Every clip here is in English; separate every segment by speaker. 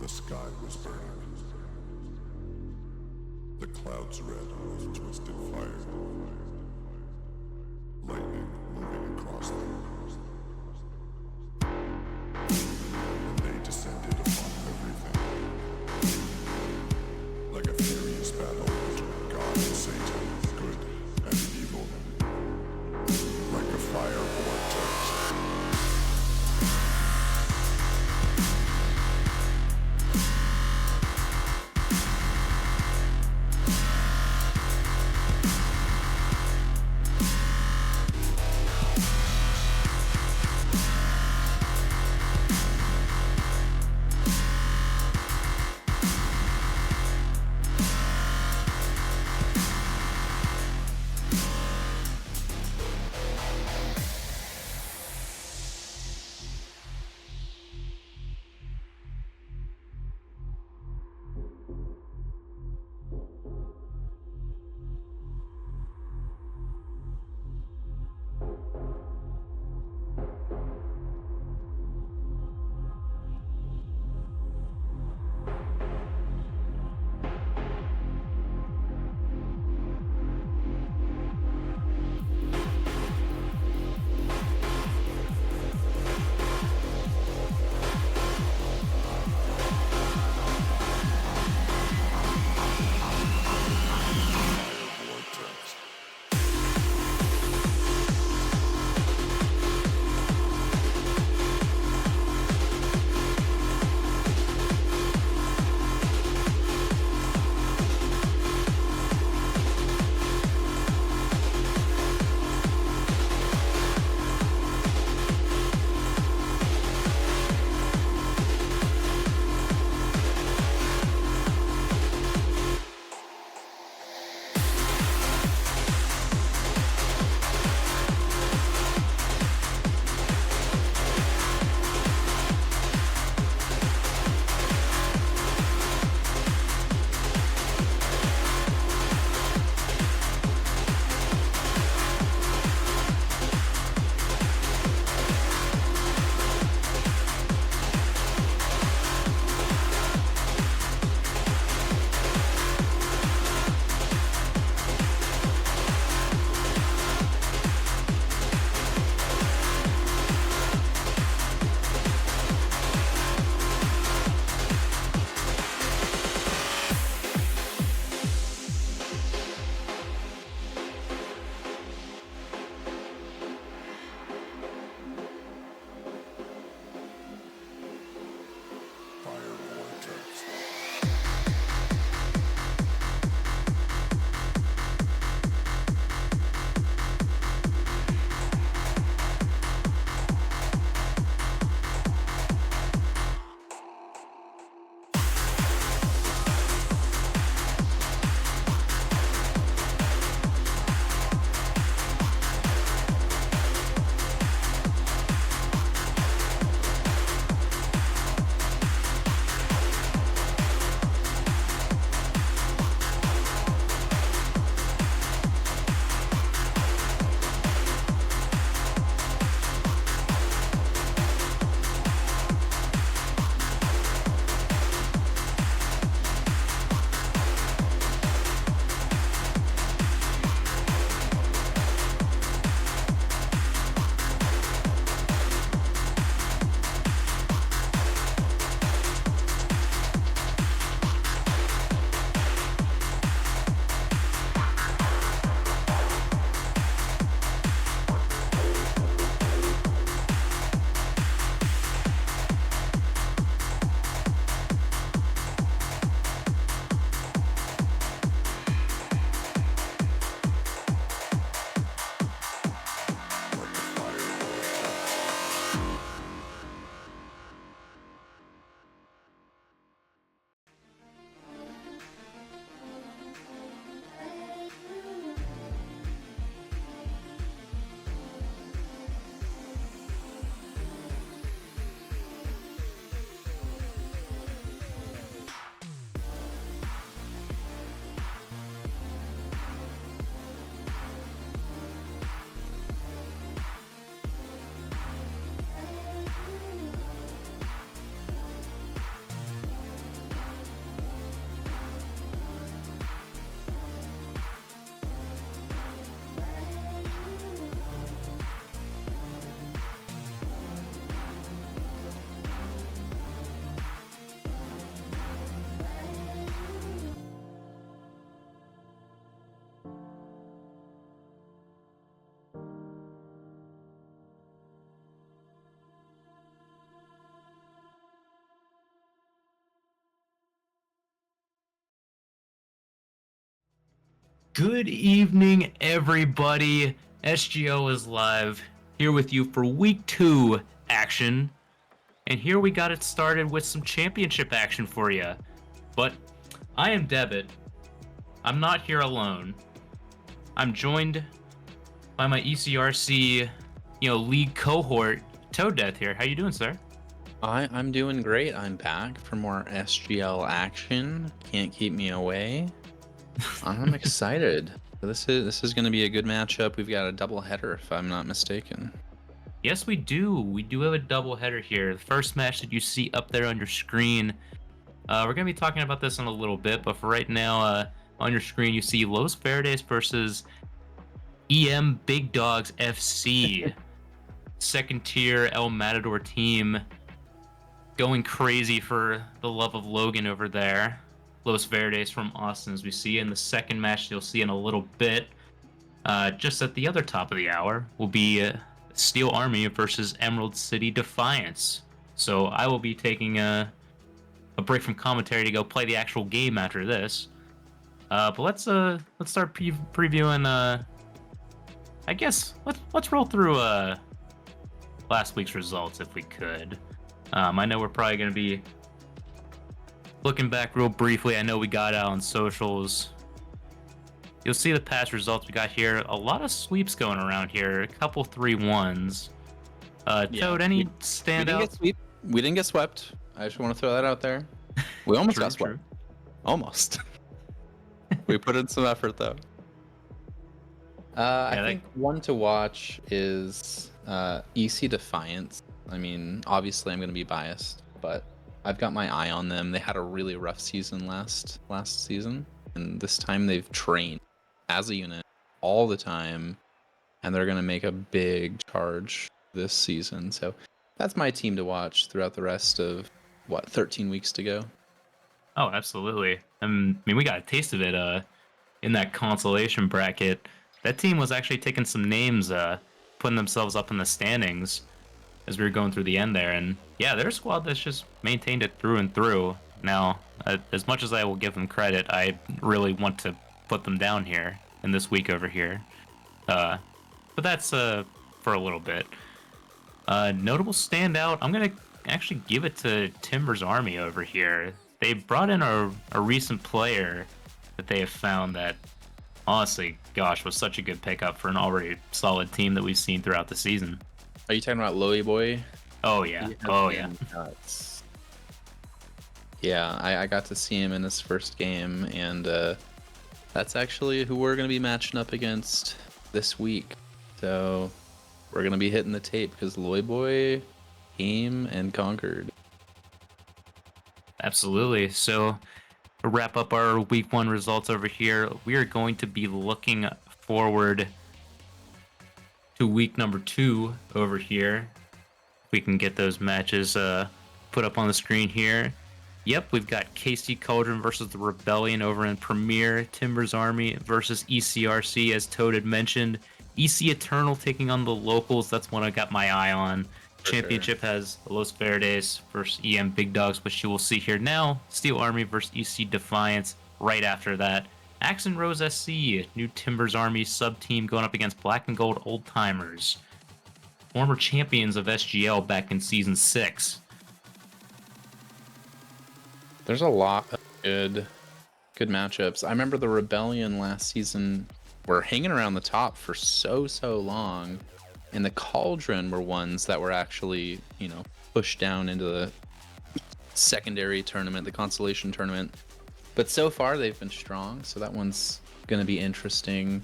Speaker 1: sky was burning, the clouds red with twisted fire, lightning moving across them. And they descended upon everything, like a furious battle between God and Satan, good and evil, like a fire vortex.
Speaker 2: Good evening, everybody. SGL is live here with you for week 2 action. And here we got it started with some championship action for you. But I am Debit. I'm not here alone. I'm joined by my ECRC, league cohort, Toad Death here. How you doing, sir?
Speaker 3: I'm doing great. I'm back for more SGL action. Can't keep me away. I'm excited. This is going to be a good matchup. We've got a double header, if I'm not mistaken.
Speaker 2: Yes, we do. We do have a doubleheader here. The first match that you see up there on your screen. We're going to be talking about this in a little bit, but for right now, on your screen, you see Los Verdes versus EM Big Dawgs FC. Second tier El Matador team going crazy for the love of Logan over there. Los Verdes from Austin, as we see. In the second match, you'll see in a little bit. Just at the other top of the hour will be Steel Army versus Emerald City Defiance. So I will be taking a break from commentary to go play the actual game after this. But let's start previewing. I guess let's roll through last week's results if we could. I know we're probably going to be looking back real briefly. I know we got out on socials. You'll see the past results we got here. A lot of sweeps going around here. A couple 3-1s. Toad, any standout?
Speaker 3: We didn't get swept. I just want to throw that out there. We almost got swept.
Speaker 2: True.
Speaker 3: Almost. We put in some effort, though. I think one to watch is EC Defiance. I mean, obviously I'm going to be biased, but I've got my eye on them. They had a really rough season last season, and this time they've trained as a unit all the time, and they're going to make a big charge this season. So that's my team to watch throughout the rest of, 13 weeks to go.
Speaker 2: Oh, absolutely. I mean, we got a taste of it in that consolation bracket. That team was actually taking some names, putting themselves up in the standings as we were going through the end there. And yeah, they're a squad that's just maintained it through and through. Now, as much as I will give them credit, I really want to put them down here in this week over here. But that's for a little bit. Notable standout, I'm going to actually give it to Timbers Army over here. They brought in a recent player that they have found that, honestly, gosh, was such a good pickup for an already solid team that we've seen throughout the season.
Speaker 3: Are you talking about Loey Boy?
Speaker 2: Oh, yeah. Oh, yeah.
Speaker 3: Nuts. Yeah, I got to see him in his first game, and that's actually who we're going to be matching up against this week. So we're going to be hitting the tape because Loey Boy came and conquered.
Speaker 2: Absolutely. So to wrap up our week 1 results over here, we are going to be looking forward to week number 2 over here. We can get those matches put up on the screen here. Yep, we've got KC Cauldron versus the Rebellion over in Premier. Timbers Army versus ECRC, as Toad had mentioned. EC Eternal taking on the locals. That's one I got my eye on. Championship has Los Verdes versus EM Big Dawgs, which you will see here now. Steel Army versus EC Defiance right after that. Axe and Rose SC, new Timbers Army sub-team going up against Black and Gold Old Timers. Former champions of SGL back in Season 6.
Speaker 3: There's a lot of good matchups. I remember the Rebellion last season were hanging around the top for so long. And the Cauldron were ones that were actually, pushed down into the secondary tournament, the consolation tournament. But so far, they've been strong, so that one's going to be interesting.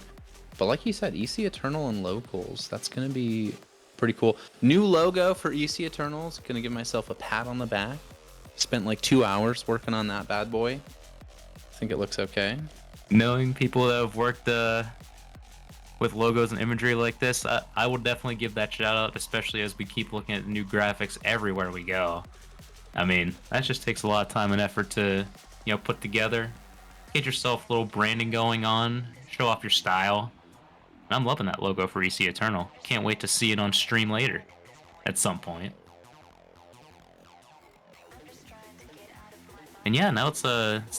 Speaker 3: But like you said, EC Eternal and Locals, that's going to be pretty cool. New logo for EC Eternals. Going to give myself a pat on the back. Spent like 2 hours working on that bad boy. I think it looks okay.
Speaker 2: Knowing people that have worked with logos and imagery like this, I will definitely give that shout out, especially as we keep looking at new graphics everywhere we go. I mean, that just takes a lot of time and effort to, put together. Get yourself a little branding going on, show off your style. And I'm loving that logo for EC Eternal. Can't wait to see it on stream later at some point. And yeah, now let's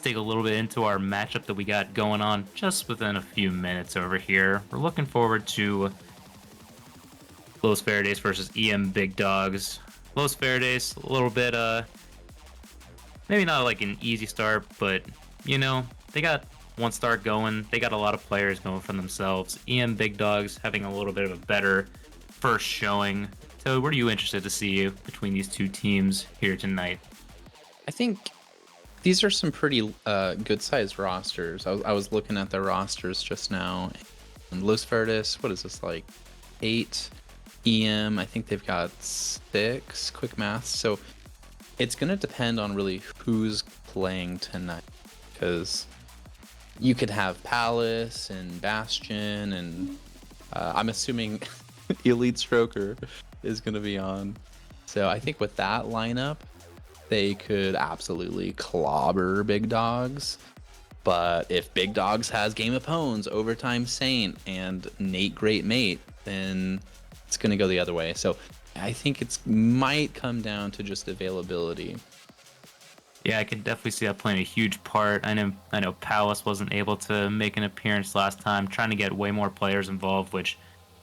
Speaker 2: dig a little bit into our matchup that we got going on just within a few minutes over here. We're looking forward to Los Verdes versus EM Big Dogs. Los Verdes, a little bit maybe not like an easy start, but you know, they got one start going. They got a lot of players going for themselves. EM Big Dogs having a little bit of a better first showing. So what are you interested to see between these two teams here tonight?
Speaker 3: I think these are some pretty good-sized rosters. I was looking at their rosters just now. And Los Verdes, what is this, like 8? EM, I think they've got 6. Quick math. So it's going to depend on really who's playing tonight. Because you could have Palace and Bastion, and I'm assuming Elite Stroker is going to be on. So I think with that lineup, they could absolutely clobber Big Dogs. But if Big Dogs has Game of Pwns, Overtime Saint, and Nate Great Mate, then it's going to go the other way. So I think it's might come down to just availability.
Speaker 2: Yeah, I could definitely see that playing a huge part. I know Palace wasn't able to make an appearance last time, trying to get way more players involved, which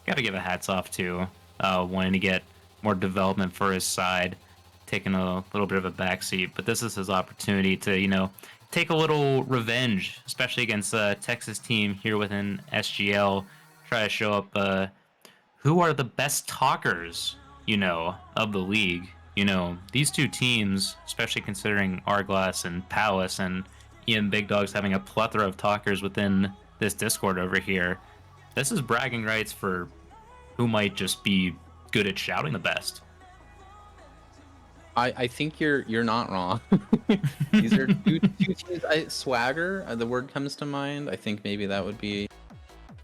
Speaker 2: got to give a hats off to, wanting to get more development for his side, taking a little bit of a backseat. But this is his opportunity to, you know, take a little revenge, especially against a Texas team here within SGL. Try to show up who are the best talkers, you know, of the league. You know, these two teams, especially considering Arglass and Palace and EM Big Dogs having a plethora of talkers within this Discord over here, this is bragging rights for who might just be good at shouting the best.
Speaker 3: I think you're not wrong. These are two teams. Swagger, the word comes to mind. I think maybe that would be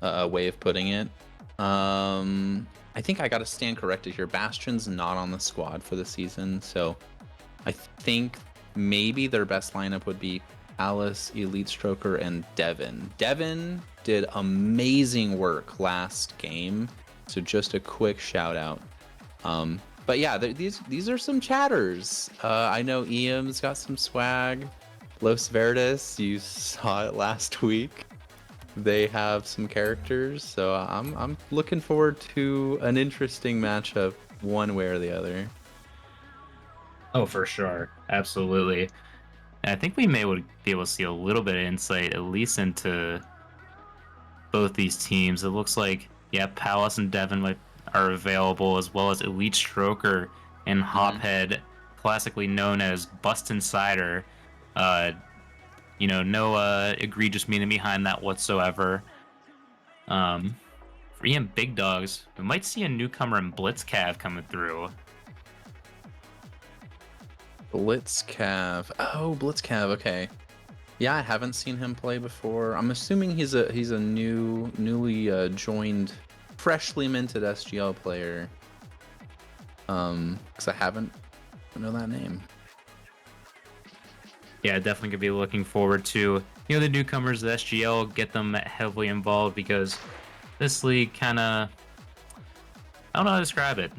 Speaker 3: a way of putting it. I think I got to stand corrected here. Bastion's not on the squad for the season, so I think maybe their best lineup would be Alice, Elite Stroker, and Devin. Devin did amazing work last game, so just a quick shout out. But yeah, these are some chatters. I know EM's got some swag. Los Verdes, you saw it last week. They have some characters, so I'm looking forward to an interesting matchup, one way or the other.
Speaker 2: Oh, for sure, absolutely. And I think we may be able to see a little bit of insight, at least into both these teams. It looks like, yeah, Palace and Devin are available, as well as Elite Stroker and Hophead, classically known as Bustin' Cider. You know, no egregious meaning behind that whatsoever. For EM Big Dogs, we might see a newcomer in Blitzcav coming through.
Speaker 3: Blitzcav. Oh, Blitzcav. Okay. Yeah, I haven't seen him play before. I'm assuming he's a newly joined, freshly minted SGL player. Because I don't know that name.
Speaker 2: Yeah, definitely could be looking forward to, you know, the newcomers of SGL, get them heavily involved, because this league kind of, I don't know how to describe it.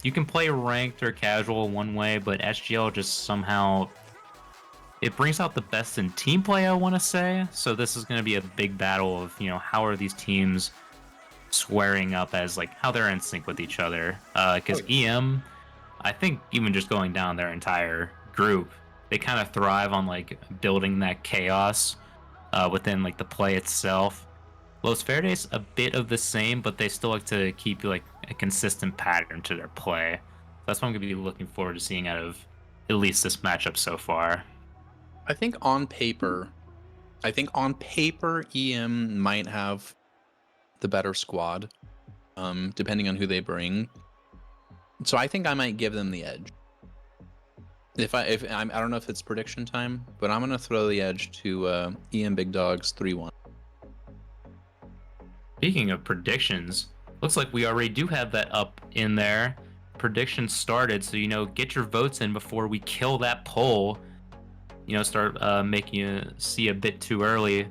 Speaker 2: You can play ranked or casual one way, but SGL just somehow, it brings out the best in team play, I want to say. So this is going to be a big battle of, you know, how are these teams squaring up as, like, how they're in sync with each other. Because EM, I think even just going down their entire group, they kind of thrive on, like, building that chaos within, like, the play itself. Los Verdes, a bit of the same, but they still like to keep, like, a consistent pattern to their play. That's what I'm going to be looking forward to seeing out of at least this matchup so far.
Speaker 3: I think on paper, EM might have the better squad, depending on who they bring. So I think I might give them the edge. I don't know if it's prediction time, but I'm gonna throw the edge to EM Big Dogs 3-1.
Speaker 2: Speaking of predictions, looks like we already do have that up in there. Predictions started, so, you know, get your votes in before we kill that poll. You know, start making you see a bit too early,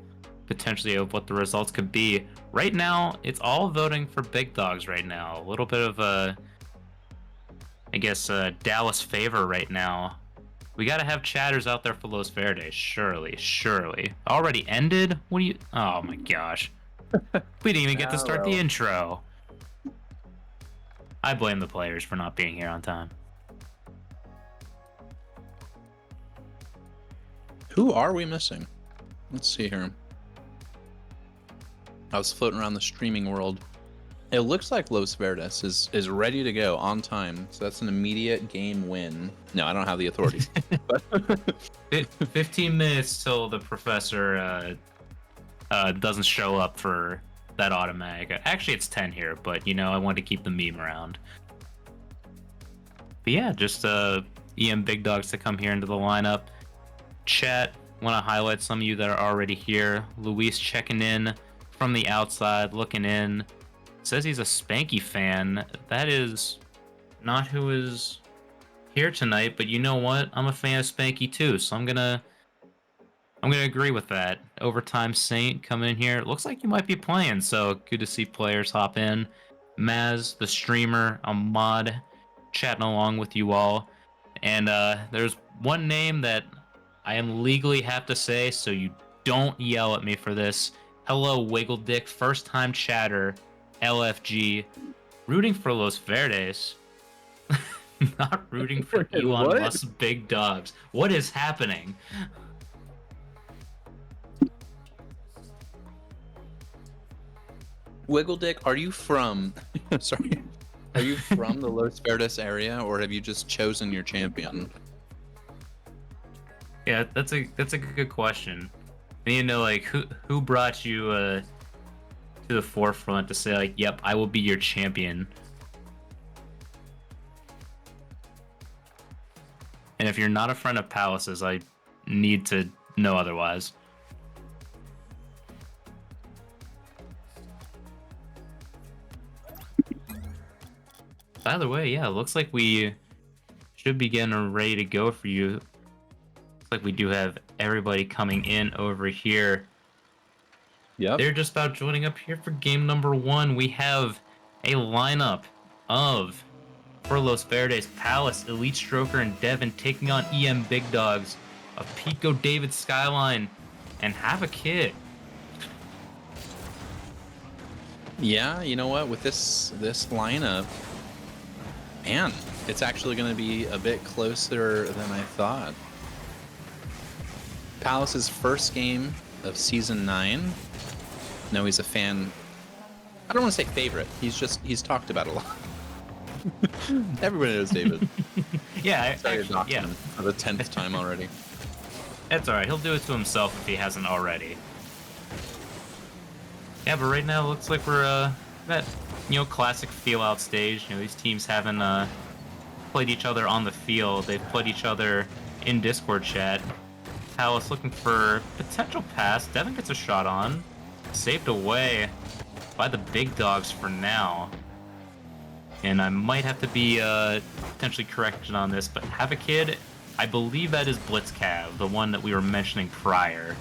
Speaker 2: potentially, of what the results could be. Right now, it's all voting for Big Dogs right now. A little bit of a, I guess, Dallas favor right now. We gotta have chatters out there for Los Verdes. Surely, surely. Already ended? What do you... Oh my gosh. We didn't even get to start the intro. I blame the players for not being here on time.
Speaker 3: Who are we missing? Let's see here. I was floating around the streaming world. It looks like Los Verdes is ready to go on time, so that's an immediate game win. No, I don't have the authority. But
Speaker 2: 15 minutes till the professor doesn't show up for that automatic. Actually, it's 10 here, but you know, I wanted to keep the meme around. But yeah, just EM Big Dogs to come here into the lineup. Chat, want to highlight some of you that are already here. Luis checking in from the outside, looking in. Says he's a Spanky fan. That is not who is here tonight, but you know what? I'm a fan of Spanky too, so I'm gonna agree with that. Overtime Saint coming in here. It looks like you might be playing, so good to see players hop in. Maz, the streamer, a mod, chatting along with you all. And there's one name that I am legally have to say, so you don't yell at me for this. Hello, Wiggle Dick, first time chatter, LFG, rooting for Los Verdes. Not rooting for Elon Musk's Big Dogs. What is happening?
Speaker 3: Wiggle Dick, are you from... Sorry. Are you from the Los Verdes area, or have you just chosen your champion?
Speaker 2: Yeah, that's a good question. And you know, like, who brought you to the forefront to say, like, yep, I will be your champion? And if you're not a friend of Palace's, I need to know otherwise. By the way, yeah, it looks like we should be getting ready to go for you. Looks like we do have everybody coming in over here.
Speaker 3: Yep.
Speaker 2: They're just about joining up here for game number 1. We have a lineup of, for Los Verdes, Palace, Elite Stroker, and Devin taking on EM Big Dogs of Pico, David, Skyline, and Have a Kid.
Speaker 3: Yeah, you know what? With this lineup, man, it's actually going to be a bit closer than I thought. Palace's first game of Season 9. No, he's a fan. I don't want to say favorite. He's talked about it a lot. Everybody knows David.
Speaker 2: Yeah,
Speaker 3: yeah. For the 10th time already.
Speaker 2: That's alright. He'll do it to himself if he hasn't already. Yeah, but right now it looks like we're that, you know, classic feel-out stage. You know, these teams haven't played each other on the field. They've played each other in Discord chat. Palace looking for potential pass. Devin gets a shot on. Saved away by the Big Dogs for now. And I might have to be potentially corrected on this, but Have a Kid, I believe that is Blitzcav, the one that we were mentioning prior,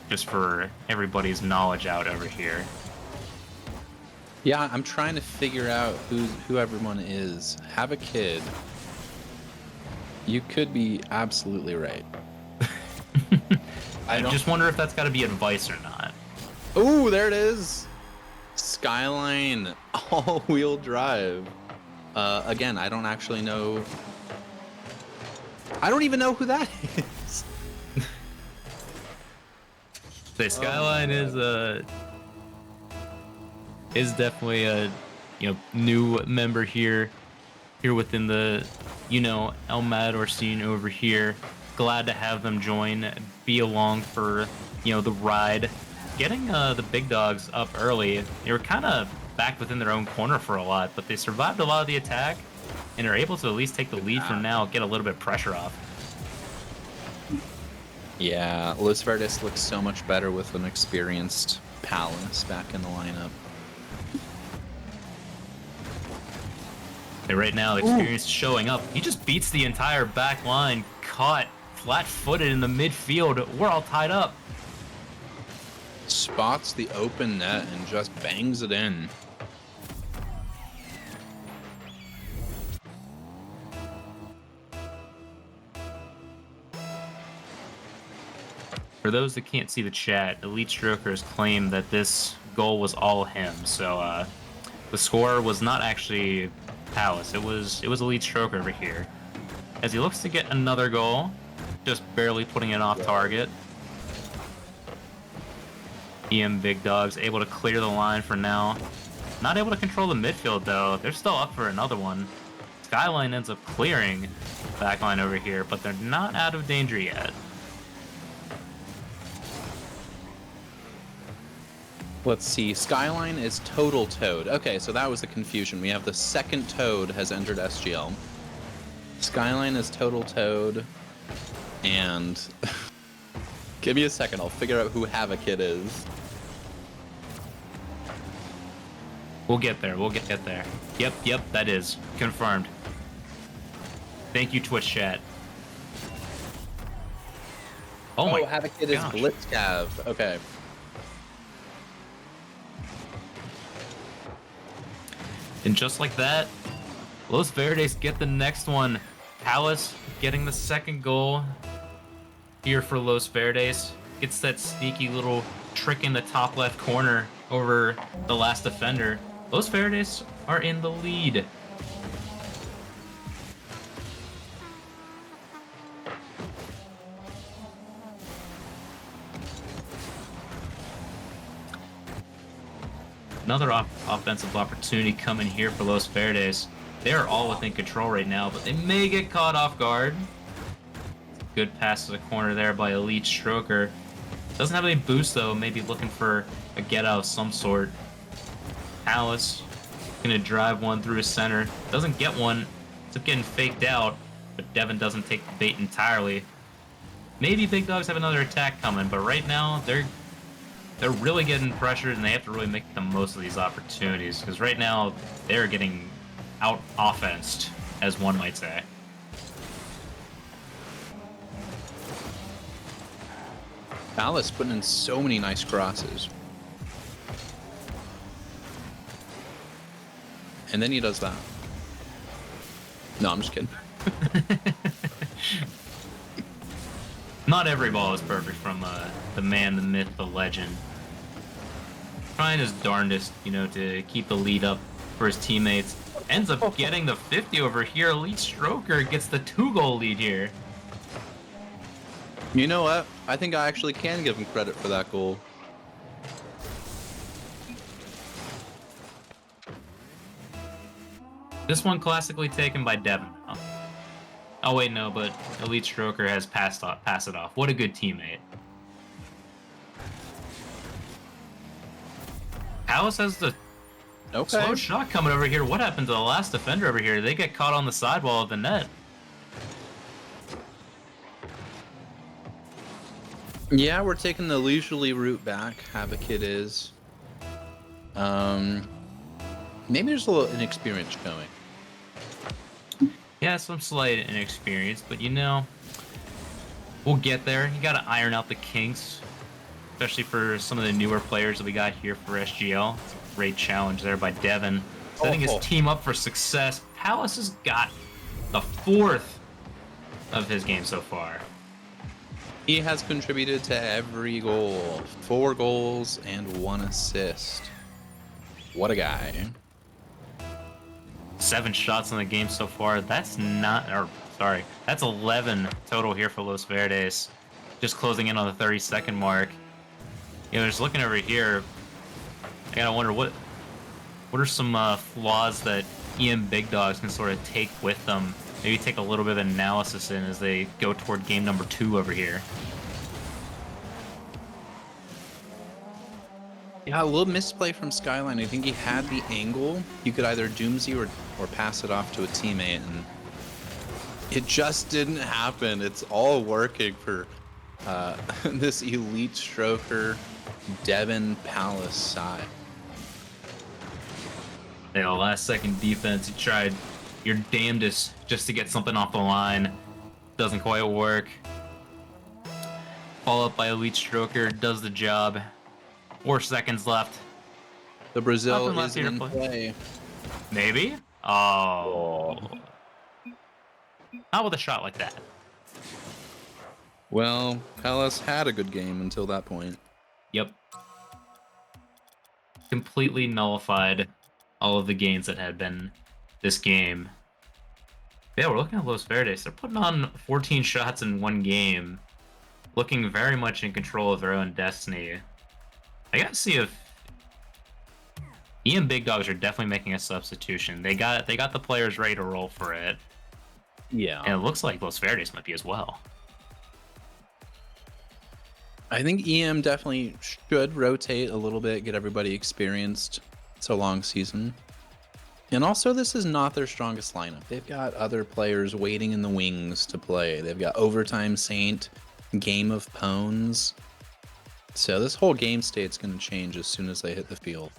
Speaker 2: just for everybody's knowledge out over here.
Speaker 3: Yeah, I'm trying to figure out who everyone is. Have a Kid. You could be absolutely right.
Speaker 2: I just wonder if that's got to be advice or not.
Speaker 3: Oh, there it is. Skyline all-wheel drive. Again, I don't actually know. I don't even know who that is.
Speaker 2: The Skyline is definitely a, you know, new member here within the, you know, El Matador scene over here. Glad to have them join, be along for, you know, the ride. Getting the Big Dogs up early, they were kind of back within their own corner for a lot, but they survived a lot of the attack and are able to at least take the lead from now, get a little bit of pressure off.
Speaker 3: Yeah, Los Verdes looks so much better with an experienced Palace back in the lineup.
Speaker 2: And right now, the experience showing up. He just beats the entire back line, caught flat-footed in the midfield. We're all tied up.
Speaker 3: Spots the open net and just bangs it in.
Speaker 2: For those that can't see the chat, Elite Stroker has claimed that this goal was all him. So the score was not actually Palace. It was Elite Stroker over here. As he looks to get another goal, just barely putting it off target. Big Dawgs able to clear the line for now. Not able to control the midfield though. They're still up for another one. Skyline ends up clearing backline over here, but they're not out of danger yet.
Speaker 3: Let's see. Skyline is total Toad. Okay, so that was the confusion. We have the second Toad has entered SGL. Skyline is total Toad. And give me a second. I'll figure out who Havoc it is.
Speaker 2: We'll get there. We'll get there. Yep, that is confirmed. Thank you, Twitch chat. Oh my
Speaker 3: Havoc it is
Speaker 2: gosh.
Speaker 3: Blitzcav. Okay.
Speaker 2: And just like that, Los Verdes get the next one. Palace getting the second goal here for Los Verdes. Gets that sneaky little trick in the top left corner over the last defender. Los Verdes are in the lead. Another offensive opportunity coming here for Los Verdes. They are all within control right now, but they may get caught off guard. Good pass to the corner there by Elite Stroker. Doesn't have any boost though, maybe looking for a get out of some sort. Palace gonna drive one through his center. Doesn't get one. Ends up getting faked out, but Devin doesn't take the bait entirely. Maybe Big Dogs have another attack coming, but right now they're really getting pressured and they have to really make the most of these opportunities because right now they're getting out offensed, as one might say.
Speaker 3: Palace putting in so many nice crosses. And then he does that. No, I'm just kidding.
Speaker 2: Not every ball is perfect from the man, the myth, the legend. Trying his darndest, to keep the lead up for his teammates. Ends up getting the 50 over here. Elite Stroker gets the 2-goal lead here.
Speaker 3: You know what? I think I actually can give him credit for that goal.
Speaker 2: This one classically taken by Devin. Oh wait, no, but Elite Stroker has passed it off. What a good teammate. Palace has the slow shot coming over here. What happened to the last defender over here? They get caught on the sidewall of the net.
Speaker 3: Yeah, we're taking the leisurely route back. Havoc it is. Maybe there's a little inexperience going.
Speaker 2: Yeah, some slight inexperience, but we'll get there. You gotta iron out the kinks, especially for some of the newer players that we got here for SGL. It's a great challenge there by Devin, setting his team up for success. Palace has got the 4th of his game so far.
Speaker 3: He has contributed to every goal. 4 goals and 1 assist. What a guy.
Speaker 2: 7 shots in the game so far. That's 11 total here for Los Verdes. Just closing in on the 30-second mark. Just looking over here, I gotta wonder what are some flaws that Big Dawgs can sort of take with them. Maybe take a little bit of analysis in as they go toward game number 2 over here.
Speaker 3: Yeah, a little misplay from Skyline. I think he had the angle. You could either doomsy or pass it off to a teammate, and it just didn't happen. It's all working for this Elite Stroker Devin Palace side.
Speaker 2: Last second defense, you tried your damnedest just to get something off the line. Doesn't quite work. Follow up by Elite Stroker, does the job. 4 seconds left.
Speaker 3: The Brazil
Speaker 2: Nothing left
Speaker 3: is
Speaker 2: here to
Speaker 3: in
Speaker 2: play.
Speaker 3: play.
Speaker 2: Maybe? Oh. Not with a shot like that.
Speaker 3: Well, Palace had a good game until that point.
Speaker 2: Yep. Completely nullified all of the gains that had been this game. Yeah, we're looking at Los Verdes. They're putting on 14 shots in one game, looking very much in control of their own destiny. I gotta see if EM Big Dogs are definitely making a substitution. They got the players ready to roll for it,
Speaker 3: Yeah.
Speaker 2: and it looks like Los Verdes might be as well.
Speaker 3: I think EM definitely should rotate a little bit, get everybody experienced. It's a long season. And also, this is not their strongest lineup. They've got other players waiting in the wings to play. They've got Overtime Saint, Game of Pones. So this whole game state's going to change as soon as they hit the field.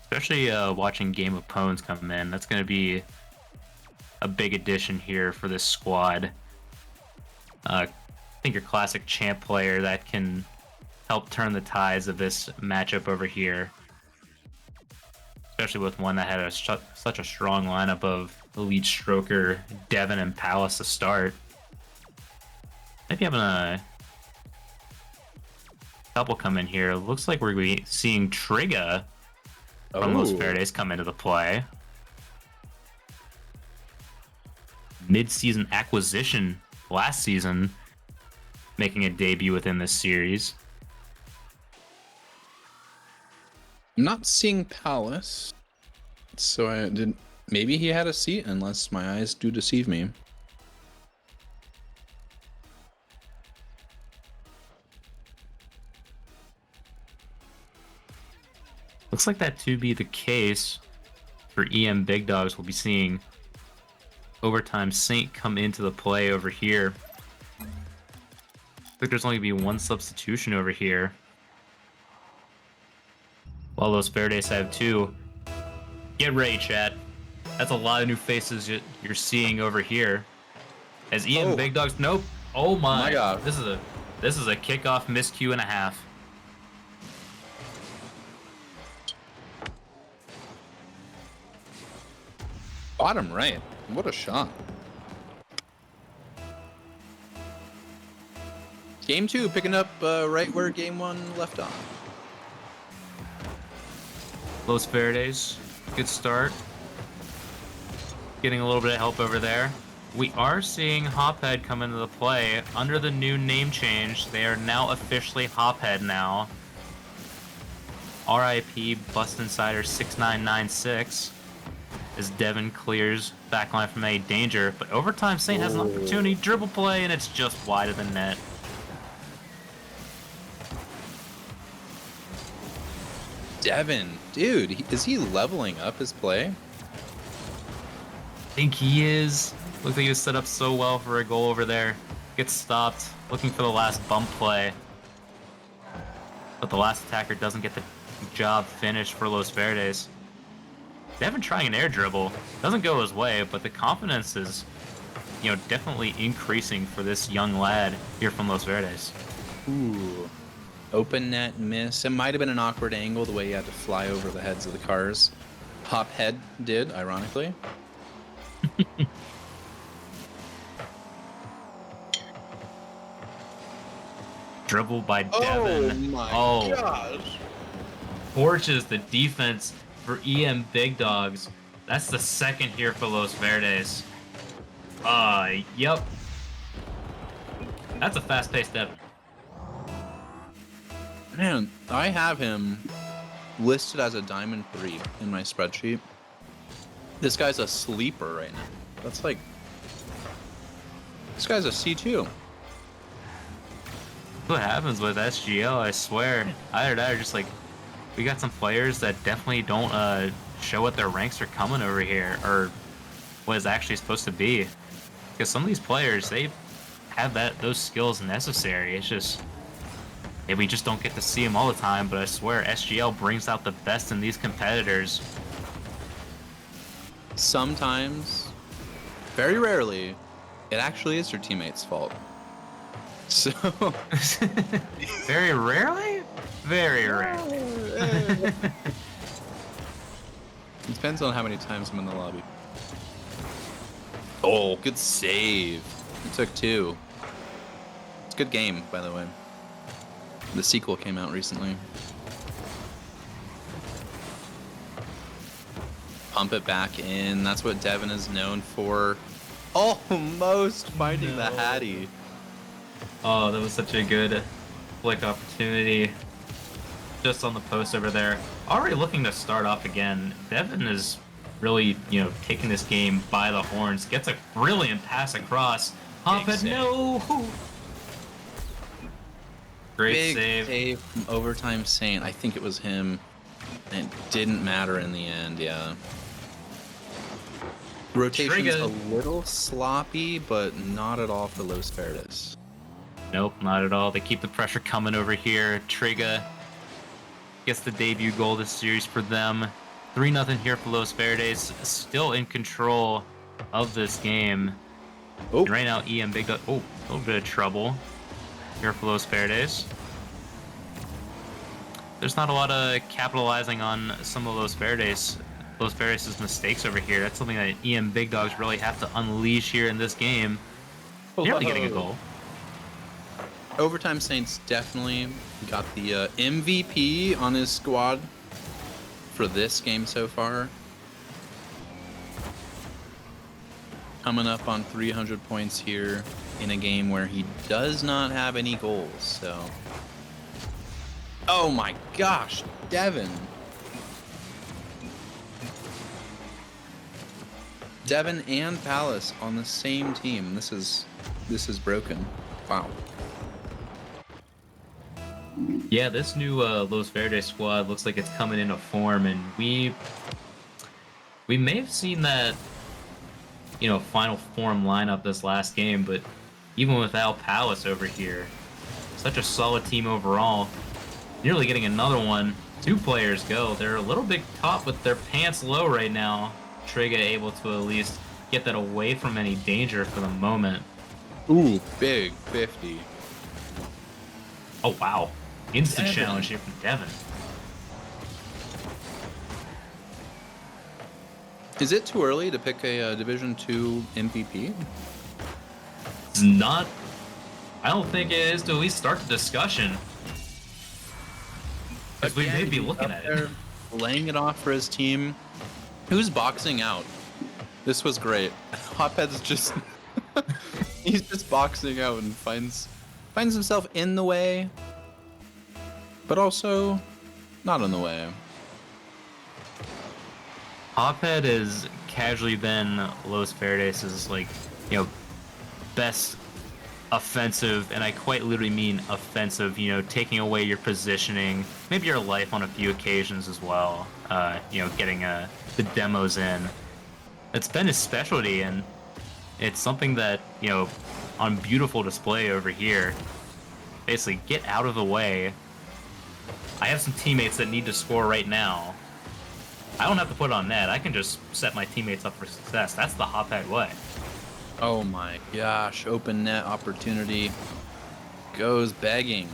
Speaker 2: Especially watching Game of Pones come in. That's going to be a big addition here for this squad. I think your classic champ player that can help turn the tides of this matchup over here. Especially with one that had such a strong lineup of elite stroker, Devin, and Palace to start. Maybe having a couple come in here. Looks like we're going to be seeing Trigga from Los Verdes come into the play. Mid-season acquisition last season, making a debut within this series.
Speaker 3: I'm not seeing Palace, so I didn't. Maybe he had a seat, unless my eyes do deceive me.
Speaker 2: Looks like that to be the case for EM Big Dogs. We'll be seeing Overtime Saint come into the play over here. Looks like there's only going to be one substitution over here, while Los Verdes have two. Get ready, chat. That's a lot of new faces you're seeing over here. As EM Big Dogs, nope. Oh my
Speaker 3: God.
Speaker 2: This is a kickoff miscue and a half.
Speaker 3: Bottom right. What a shot. Game 2 picking up right where game 1 left off.
Speaker 2: Los Verdes, good start. Getting a little bit of help over there. We are seeing Hophead come into the play. Under the new name change, they are now officially Hophead now. RIP Bust Insider 6996 as Devin clears backline from a danger, but Overtime Saint has an opportunity, dribble play, and it's just wide of the net.
Speaker 3: Devin, dude, is he leveling up his play?
Speaker 2: I think he is. Looks like he was set up so well for a goal over there. Gets stopped, looking for the last bump play. But the last attacker doesn't get the job finished for Los Verdes. Devin trying an air dribble. Doesn't go his way, but the confidence is, definitely increasing for this young lad here from Los Verdes.
Speaker 3: Ooh. Open net miss. It might have been an awkward angle the way he had to fly over the heads of the cars. Hophead did, ironically.
Speaker 2: Dribble by Devin.
Speaker 3: Oh my gosh.
Speaker 2: Torches the defense for EM Big Dogs. That's the second here for Los Verdes. Yep. That's a fast-paced Devin.
Speaker 3: Man, I have him listed as a Diamond 3 in my spreadsheet. This guy's a sleeper right now. That's like... This guy's a C2.
Speaker 2: What happens with SGL, I swear. Either that or just like, we got some players that definitely don't show what their ranks are coming over here, or what is actually supposed to be. Because some of these players, they have those skills necessary. It's just, we just don't get to see them all the time, but I swear SGL brings out the best in these competitors.
Speaker 3: Sometimes, very rarely, it actually is your teammate's fault. So...
Speaker 2: Very rarely? Very rarely.
Speaker 3: It depends on how many times I'm in the lobby. Oh, good save. He took 2. It's a good game, by the way. The sequel came out recently. Pump it back in. That's what Devin is known for. Almost finding the Hattie.
Speaker 2: Oh, that was such a good flick opportunity. Just on the post over there. Already looking to start off again. Devin is really, taking this game by the horns. Gets a brilliant pass across. Hoppet, no! Great
Speaker 3: Big
Speaker 2: save.
Speaker 3: from Overtime Saint. I think it was him. And it didn't matter in the end, yeah. Rotation's a little sloppy, but not at all for Los Verdes.
Speaker 2: Nope, not at all. They keep the pressure coming over here. Triga gets the debut goal this series for them. 3-0 here for Los Verdes. Still in control of this game.
Speaker 3: Oh.
Speaker 2: And right now, EM Big Dog. Oh, a little bit of trouble here for Los Verdes. There's not a lot of capitalizing on some of Los Verdes' mistakes over here. That's something that EM Big Dogs really have to unleash here in this game. Nearly getting a goal.
Speaker 3: Overtime Saints definitely got the MVP on his squad for this game so far. Coming up on 300 points here in a game where he does not have any goals, so... Oh my gosh, Devin. Devin and Palace on the same team. This is broken. Wow.
Speaker 2: Yeah, this new Los Verdes squad looks like it's coming into form, and we may have seen that, final form lineup this last game, but even without Palace over here, such a solid team overall. Nearly getting another one. 2 players go. They're a little bit caught with their pants low right now. Triga able to at least get that away from any danger for the moment.
Speaker 3: Ooh, big 50.
Speaker 2: Oh, wow. Instant challenge here from Devin.
Speaker 3: Is it too early to pick a Division 2 MVP?
Speaker 2: It's not. I don't think it is to at least start the discussion. Because we may be looking at it.
Speaker 3: Laying it off for his team. Who's boxing out? This was great. Hophead's just... he's just boxing out and finds himself in the way, but also not in the way.
Speaker 2: Hophead has casually been Los Verdes' best offensive, and I quite literally mean offensive, taking away your positioning, maybe your life on a few occasions as well, getting the demos in. It's been his specialty, and it's something that, on beautiful display over here. Basically, get out of the way. I have some teammates that need to score right now. I don't have to put it on net. I can just set my teammates up for success. That's the Hophead way.
Speaker 3: Oh my gosh, open net opportunity goes begging.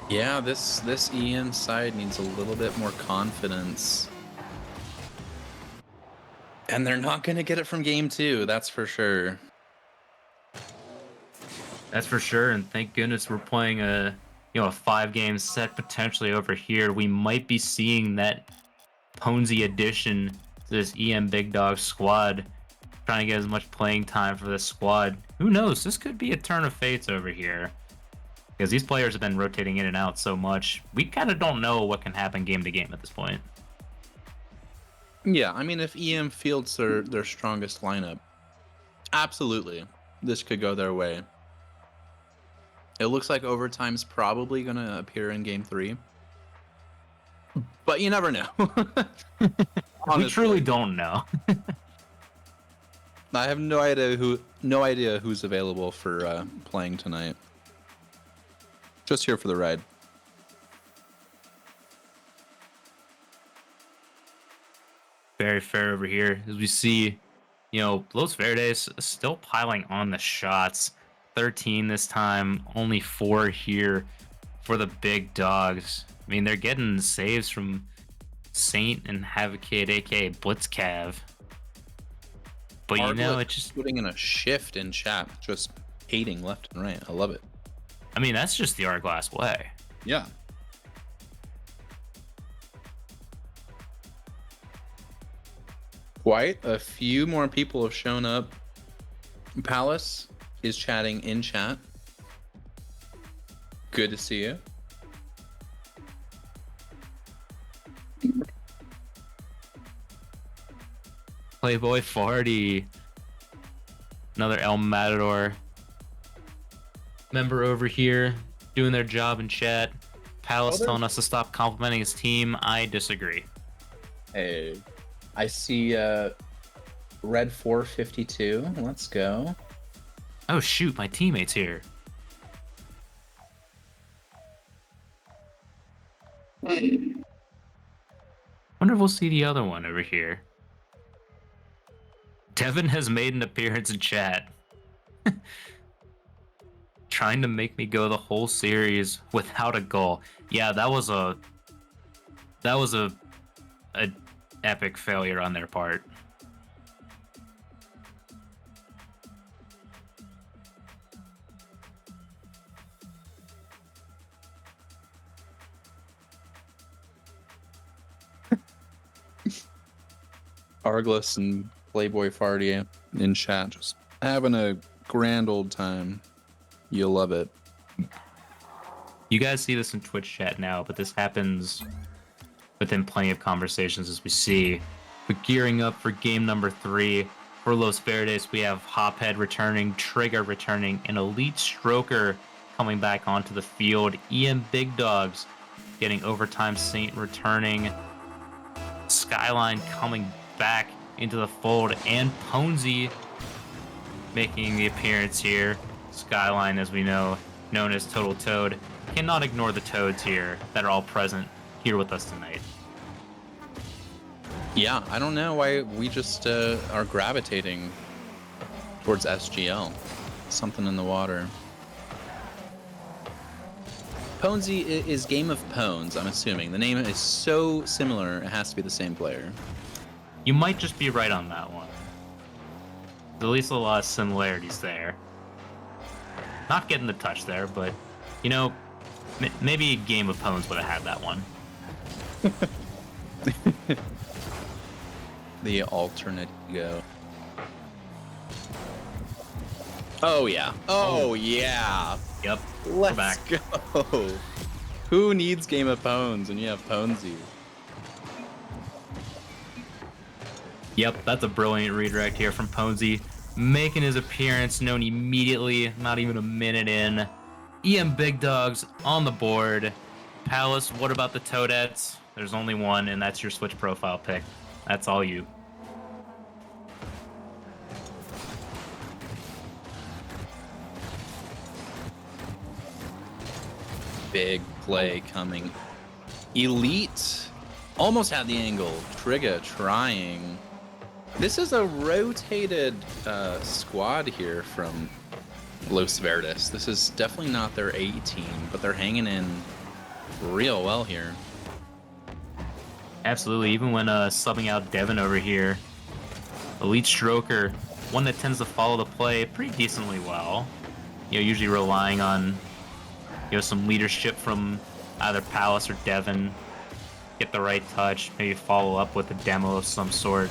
Speaker 3: Yeah, this EM side needs a little bit more confidence. And they're not going to get it from game 2, that's for sure.
Speaker 2: That's for sure, and thank goodness we're playing a 5-game set potentially over here. We might be seeing that Ponzi addition to this EM Big Dog squad, trying to get as much playing time for this squad. Who knows? This could be a turn of fates over here, because these players have been rotating in and out so much. We kind of don't know what can happen game to game at this point.
Speaker 3: Yeah, I mean, if EM fields their strongest lineup, absolutely, this could go their way. It looks like overtime's probably going to appear in game 3. But you never know.
Speaker 2: We truly don't know.
Speaker 3: I have no idea who's available for playing tonight. Just here for the ride.
Speaker 2: Very fair over here, as we see, Los Verdes still piling on the shots. 13 this time, only 4 here for the big dogs. I mean, they're getting saves from Saint and Havocade, aka Blitzcav. But you know,
Speaker 3: Arglet
Speaker 2: it's just,
Speaker 3: putting in a shift in chat, just hating left and right. I love it.
Speaker 2: I mean, that's just the Hourglass way.
Speaker 3: Yeah. Quite a few more people have shown up. Palace is chatting in chat. Good to see you.
Speaker 2: Playboy Farty. Another El Matador member over here doing their job in chat. Palace telling us to stop complimenting his team. I disagree.
Speaker 3: Hey, I see Red 452. Let's go.
Speaker 2: Oh shoot, my teammate's here. Wonder if we'll see the other one over here. Devin has made an appearance in chat. Trying to make me go the whole series without a goal. Yeah, that was a epic failure on their part.
Speaker 3: Arglis and Playboy Farty in chat, just having a grand old time. You'll love it.
Speaker 2: You guys see this in Twitch chat now, but this happens within plenty of conversations as we see. But gearing up for game number 3 for Los Verdes, we have Hophead returning, Trigger returning, and Elite Stroker coming back onto the field. EM Big Dogs getting overtime, Saint returning, Skyline coming back into the fold, and Ponzi making the appearance here. Skyline, as we know, known as Total Toad, cannot ignore the Toads here that are all present here with us tonight.
Speaker 3: Yeah, I don't know why we just are gravitating towards SGL. Something in the water. Ponzi is Game of Pones, I'm assuming. The name is so similar, it has to be the same player.
Speaker 2: You might just be right on that one. There's at least a lot of similarities there. Not getting the touch there, but, you know, maybe Game of Pones would have had that one.
Speaker 3: The alternate go. Oh, yeah. Oh, yeah.
Speaker 2: Yep, we're
Speaker 3: Let's
Speaker 2: back.
Speaker 3: go. Who needs Game of Pones when you have Ponzi?
Speaker 2: Yep, that's a brilliant redirect here from Ponzi, making his appearance known immediately, not even a minute in. EM Big Dogs on the board. Palace, what about the Toadettes? There's only one, and that's your Switch profile pick. That's all you.
Speaker 3: Big play coming. Elite almost had the angle. Trigger trying. This is a rotated squad here from Los Verdes. This is definitely not their A team, but they're hanging in real well here.
Speaker 2: Absolutely, even when subbing out Devin over here. Elite Stroker, one that tends to follow the play pretty decently well. You know, usually relying on, you know, some leadership from either Palace or Devin. Get the right touch, maybe follow up with a demo of some sort.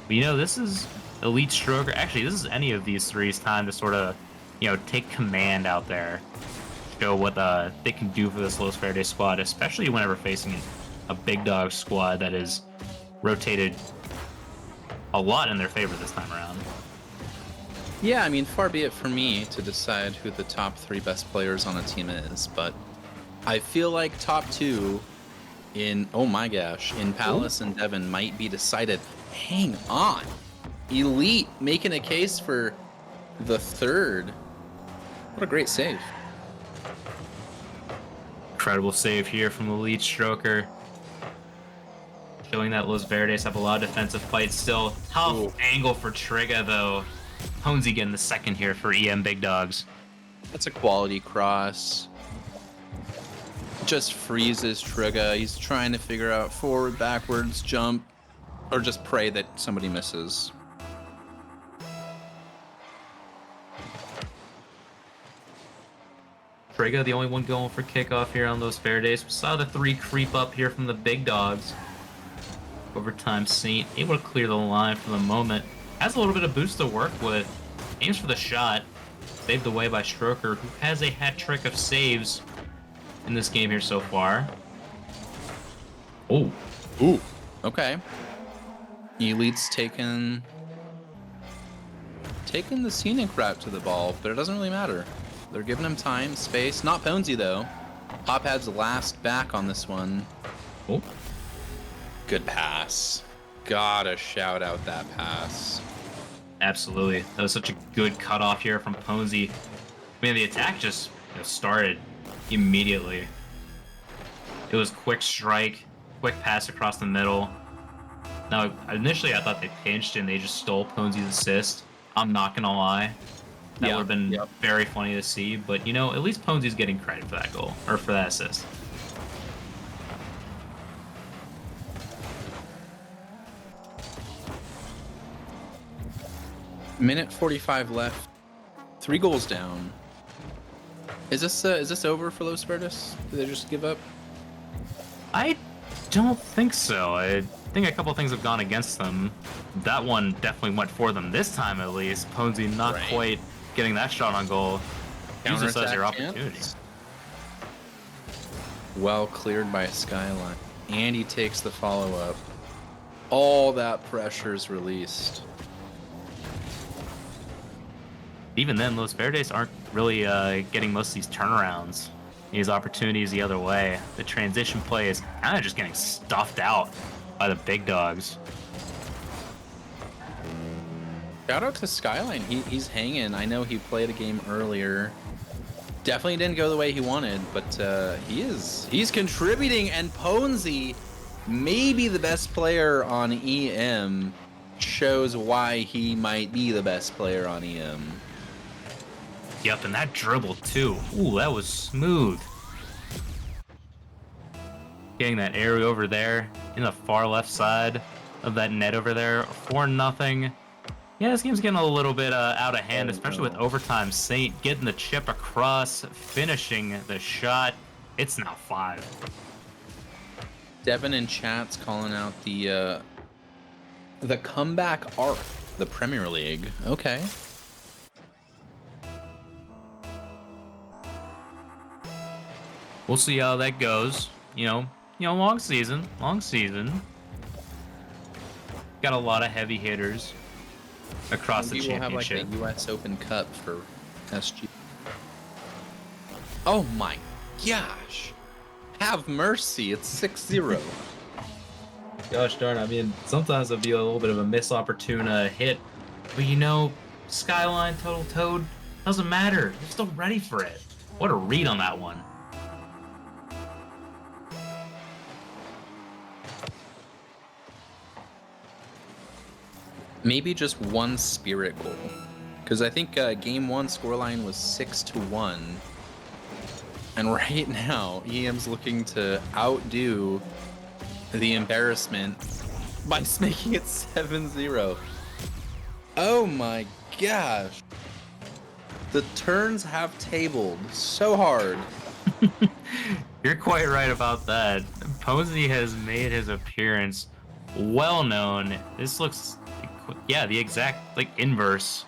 Speaker 2: But you know, this is Elite Stroker. Actually, this is any of these three's time to sort of, you know, take command out there. Show what they can do for this Los Verdes squad, especially whenever facing a Big Dog squad that is rotated a lot in their favor this time around.
Speaker 3: Yeah, I mean, far be it for me to decide who the top 3 best players on a team is, but I feel like top 2 in, oh my gosh, in Palace and Devin might be decided. Hang on. Elite making a case for the 3rd. What a great save.
Speaker 2: Incredible save here from Elite Stroker. Showing that Los Verdes have a lot of defensive fights still. Tough angle for Trigger, though. Ponzi getting the second here for EM Big Dogs.
Speaker 3: That's a quality cross. Just freezes Trigger. He's trying to figure out forward, backwards, jump, or just pray that somebody misses.
Speaker 2: Trigger, the only one going for kickoff here on those Verdes. We saw the 3 creep up here from the big dogs. Overtime Saint able to clear the line for the moment. Has a little bit of boost to work with. Aims for the shot. Saved away by Stroker, who has a hat trick of saves in this game here so far. Oh.
Speaker 3: Ooh. Okay. Elite's taken the scenic route to the ball, but it doesn't really matter. They're giving him time, space. Not Ponzi, though. Hophead's last back on this one.
Speaker 2: Oh.
Speaker 3: Good pass. Gotta shout out that pass.
Speaker 2: Absolutely. That was such a good cutoff here from Ponzi. I mean, the attack just started immediately. It was quick strike, quick pass across the middle. Now, initially I thought they pinched and they just stole Ponzi's assist. I'm not gonna lie. That would have been very funny to see, but at least Ponzi's getting credit for that goal, or for that assist.
Speaker 3: Minute 45 left. 3 goals down. Is this over for Los Verdes? Did they just give up?
Speaker 2: I don't think so. I think a couple things have gone against them. That one definitely went for them this time, at least. Ponzi not quite getting that shot on goal. Use this as your opportunity.
Speaker 3: Well cleared by Skyline. And he takes the follow-up. All that pressure is released.
Speaker 2: Even then, Los Verdes aren't really getting most of these turnarounds, these opportunities the other way. The transition play is kind of just getting stuffed out by the big dogs.
Speaker 3: Shout out to Skyline. He's hanging. I know he played a game earlier. Definitely didn't go the way he wanted, but he's contributing. And Ponzi, maybe the best player on EM, shows why he might be the best player on EM.
Speaker 2: Yep, and that dribble too. Ooh, that was smooth. Getting that area over there in the far left side of that net over there. 4-0. Yeah, this game's getting a little bit out of hand, especially with overtime. Saint getting the chip across, finishing the shot. It's now 5.
Speaker 3: Devin in chat's calling out the comeback arc, the Premier League. Okay.
Speaker 2: We'll see how that goes. Long season. Got a lot of heavy hitters across the championship.
Speaker 3: We'll have like a U.S. Open Cup for SGL. Oh my gosh! Have mercy! It's 6-0.
Speaker 2: Gosh darn! I mean, sometimes it'll be a little bit of a missed opportune hit, but Skyline Total Toad doesn't matter. They're still ready for it. What a read on that one.
Speaker 3: Maybe just one spirit goal, because I think game 1 scoreline was 6-1, and right now EM's looking to outdo the embarrassment by making it 7-0. Oh my gosh, the turns have tabled so hard.
Speaker 2: You're quite right about that. Posey has made his appearance well known. This looks, the exact inverse.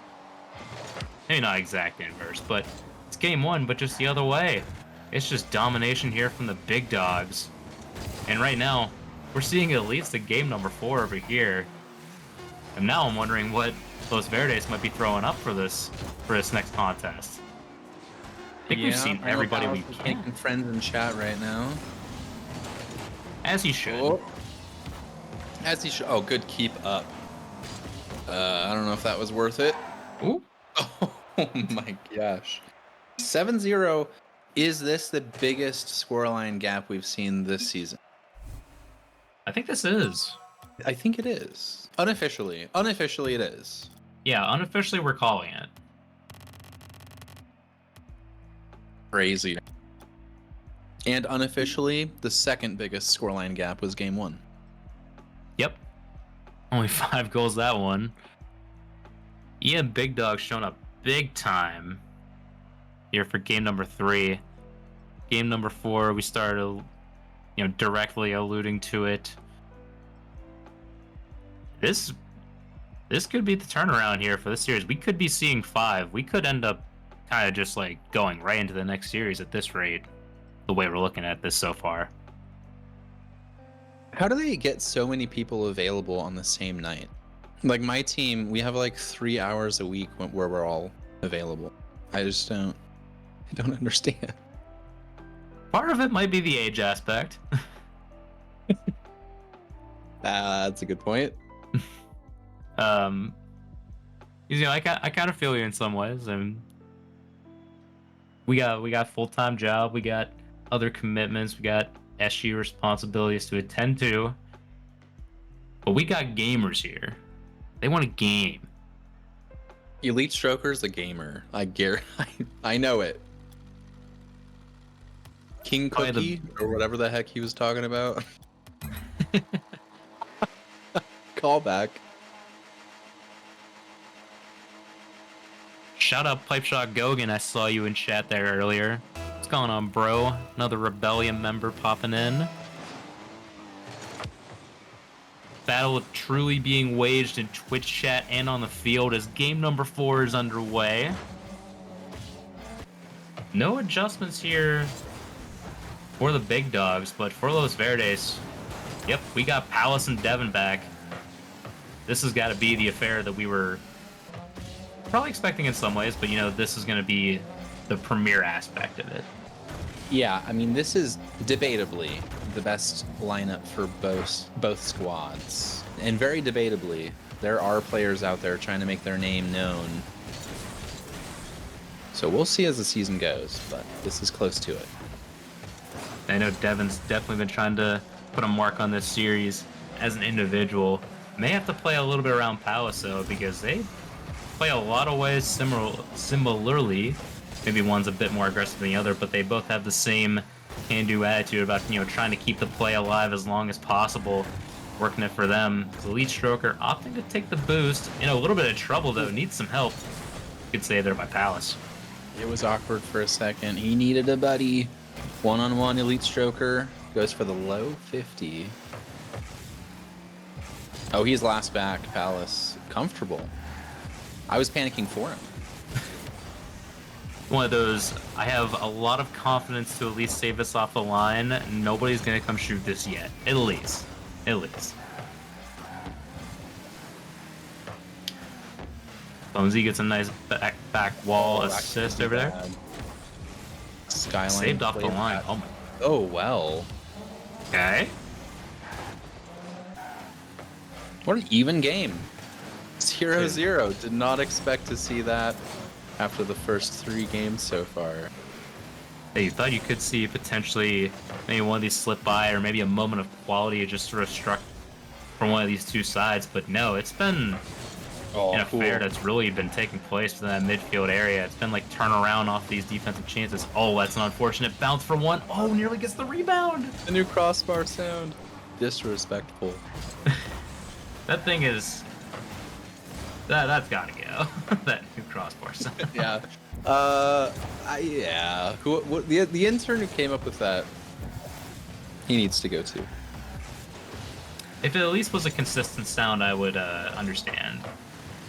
Speaker 2: Maybe not exact inverse, but it's game 1, but just the other way. It's just domination here from the big dogs. And right now, we're seeing at least a game number 4 over here. And now I'm wondering what Los Verdes might be throwing up for this next contest. I think we've seen everybody we can.
Speaker 3: Making friends in chat right now.
Speaker 2: As you should.
Speaker 3: Oh. As he should. Oh, good keep up. I don't know if that was worth it.
Speaker 2: Ooh.
Speaker 3: Oh my gosh. 7-0. Is this the biggest scoreline gap we've seen this season?
Speaker 2: I think this is.
Speaker 3: I think it is. Unofficially. Unofficially it is.
Speaker 2: Yeah, unofficially we're calling it.
Speaker 3: Crazy. And unofficially, the second biggest scoreline gap was game 1.
Speaker 2: Yep. Only 5 goals that one. Ian Big Dog showing up big time here for game number 3. Game number 4, we started, directly alluding to it. This could be the turnaround here for this series. We could be seeing 5. We could end up kind of just like going right into the next series at this rate, the way we're looking at this so far.
Speaker 3: How do they get so many people available on the same night? Like my team, we have like 3 hours a week where we're all available. I don't understand.
Speaker 2: Part of it might be the age aspect.
Speaker 3: That's a good point.
Speaker 2: I kind of feel you in some ways, and we got full-time job, we got other commitments, we got SG responsibilities to attend to, but we got gamers here. They want a game.
Speaker 3: Elite Stroker's a gamer. I know it. King Cookie, or whatever the heck he was talking about. Call back.
Speaker 2: Shout out Pipe Shot Gogan, I saw you in chat there earlier. What's going on, bro? Another Rebellion member popping in. Battle truly being waged in Twitch chat and on the field as game number 4 is underway. No adjustments here for the Big Dogs, but for Los Verdes, yep, we got Palace and Devin back. This has got to be the affair that we were probably expecting in some ways, but this is going to be the premier aspect of it.
Speaker 3: Yeah, I mean, this is debatably the best lineup for both squads. And very debatably, there are players out there trying to make their name known. So we'll see as the season goes, but this is close to it.
Speaker 2: I know Devin's definitely been trying to put a mark on this series as an individual. May have to play a little bit around Palace, though, because they play a lot of ways similarly. Maybe one's a bit more aggressive than the other, but they both have the same can-do attitude about trying to keep the play alive as long as possible, working it for them. The Elite Stroker opting to take the boost. In a little bit of trouble, though, needs some help. You could say there by Palace.
Speaker 3: It was awkward for a second. He needed a buddy. One-on-one Elite Stroker goes for the low 50. Oh, he's last back, Palace. Comfortable. I was panicking for him.
Speaker 2: One of those, I have a lot of confidence to at least save us off the line. Nobody's going to come shoot this yet. At least. Bonesy gets a nice back wall assist over there.
Speaker 3: Skyline
Speaker 2: saved off the line. Oh my.
Speaker 3: Oh, well.
Speaker 2: Okay.
Speaker 3: What an even game. 0-0. Did not expect to see that after the first 3 games so far.
Speaker 2: Hey, you thought you could see potentially maybe one of these slip by, or maybe a moment of quality just sort of struck from one of these two sides, but no, it's been an affair that's really been taking place in that midfield area. It's been like turn around off these defensive chances. Oh, that's an unfortunate bounce for one. Oh, nearly gets the rebound.
Speaker 3: The new crossbar sound. Disrespectful.
Speaker 2: That thing is... That's gotta go. That new crossbar sound.
Speaker 3: Yeah. Yeah. The intern who came up with that, he needs to go too.
Speaker 2: If it at least was a consistent sound, I would understand.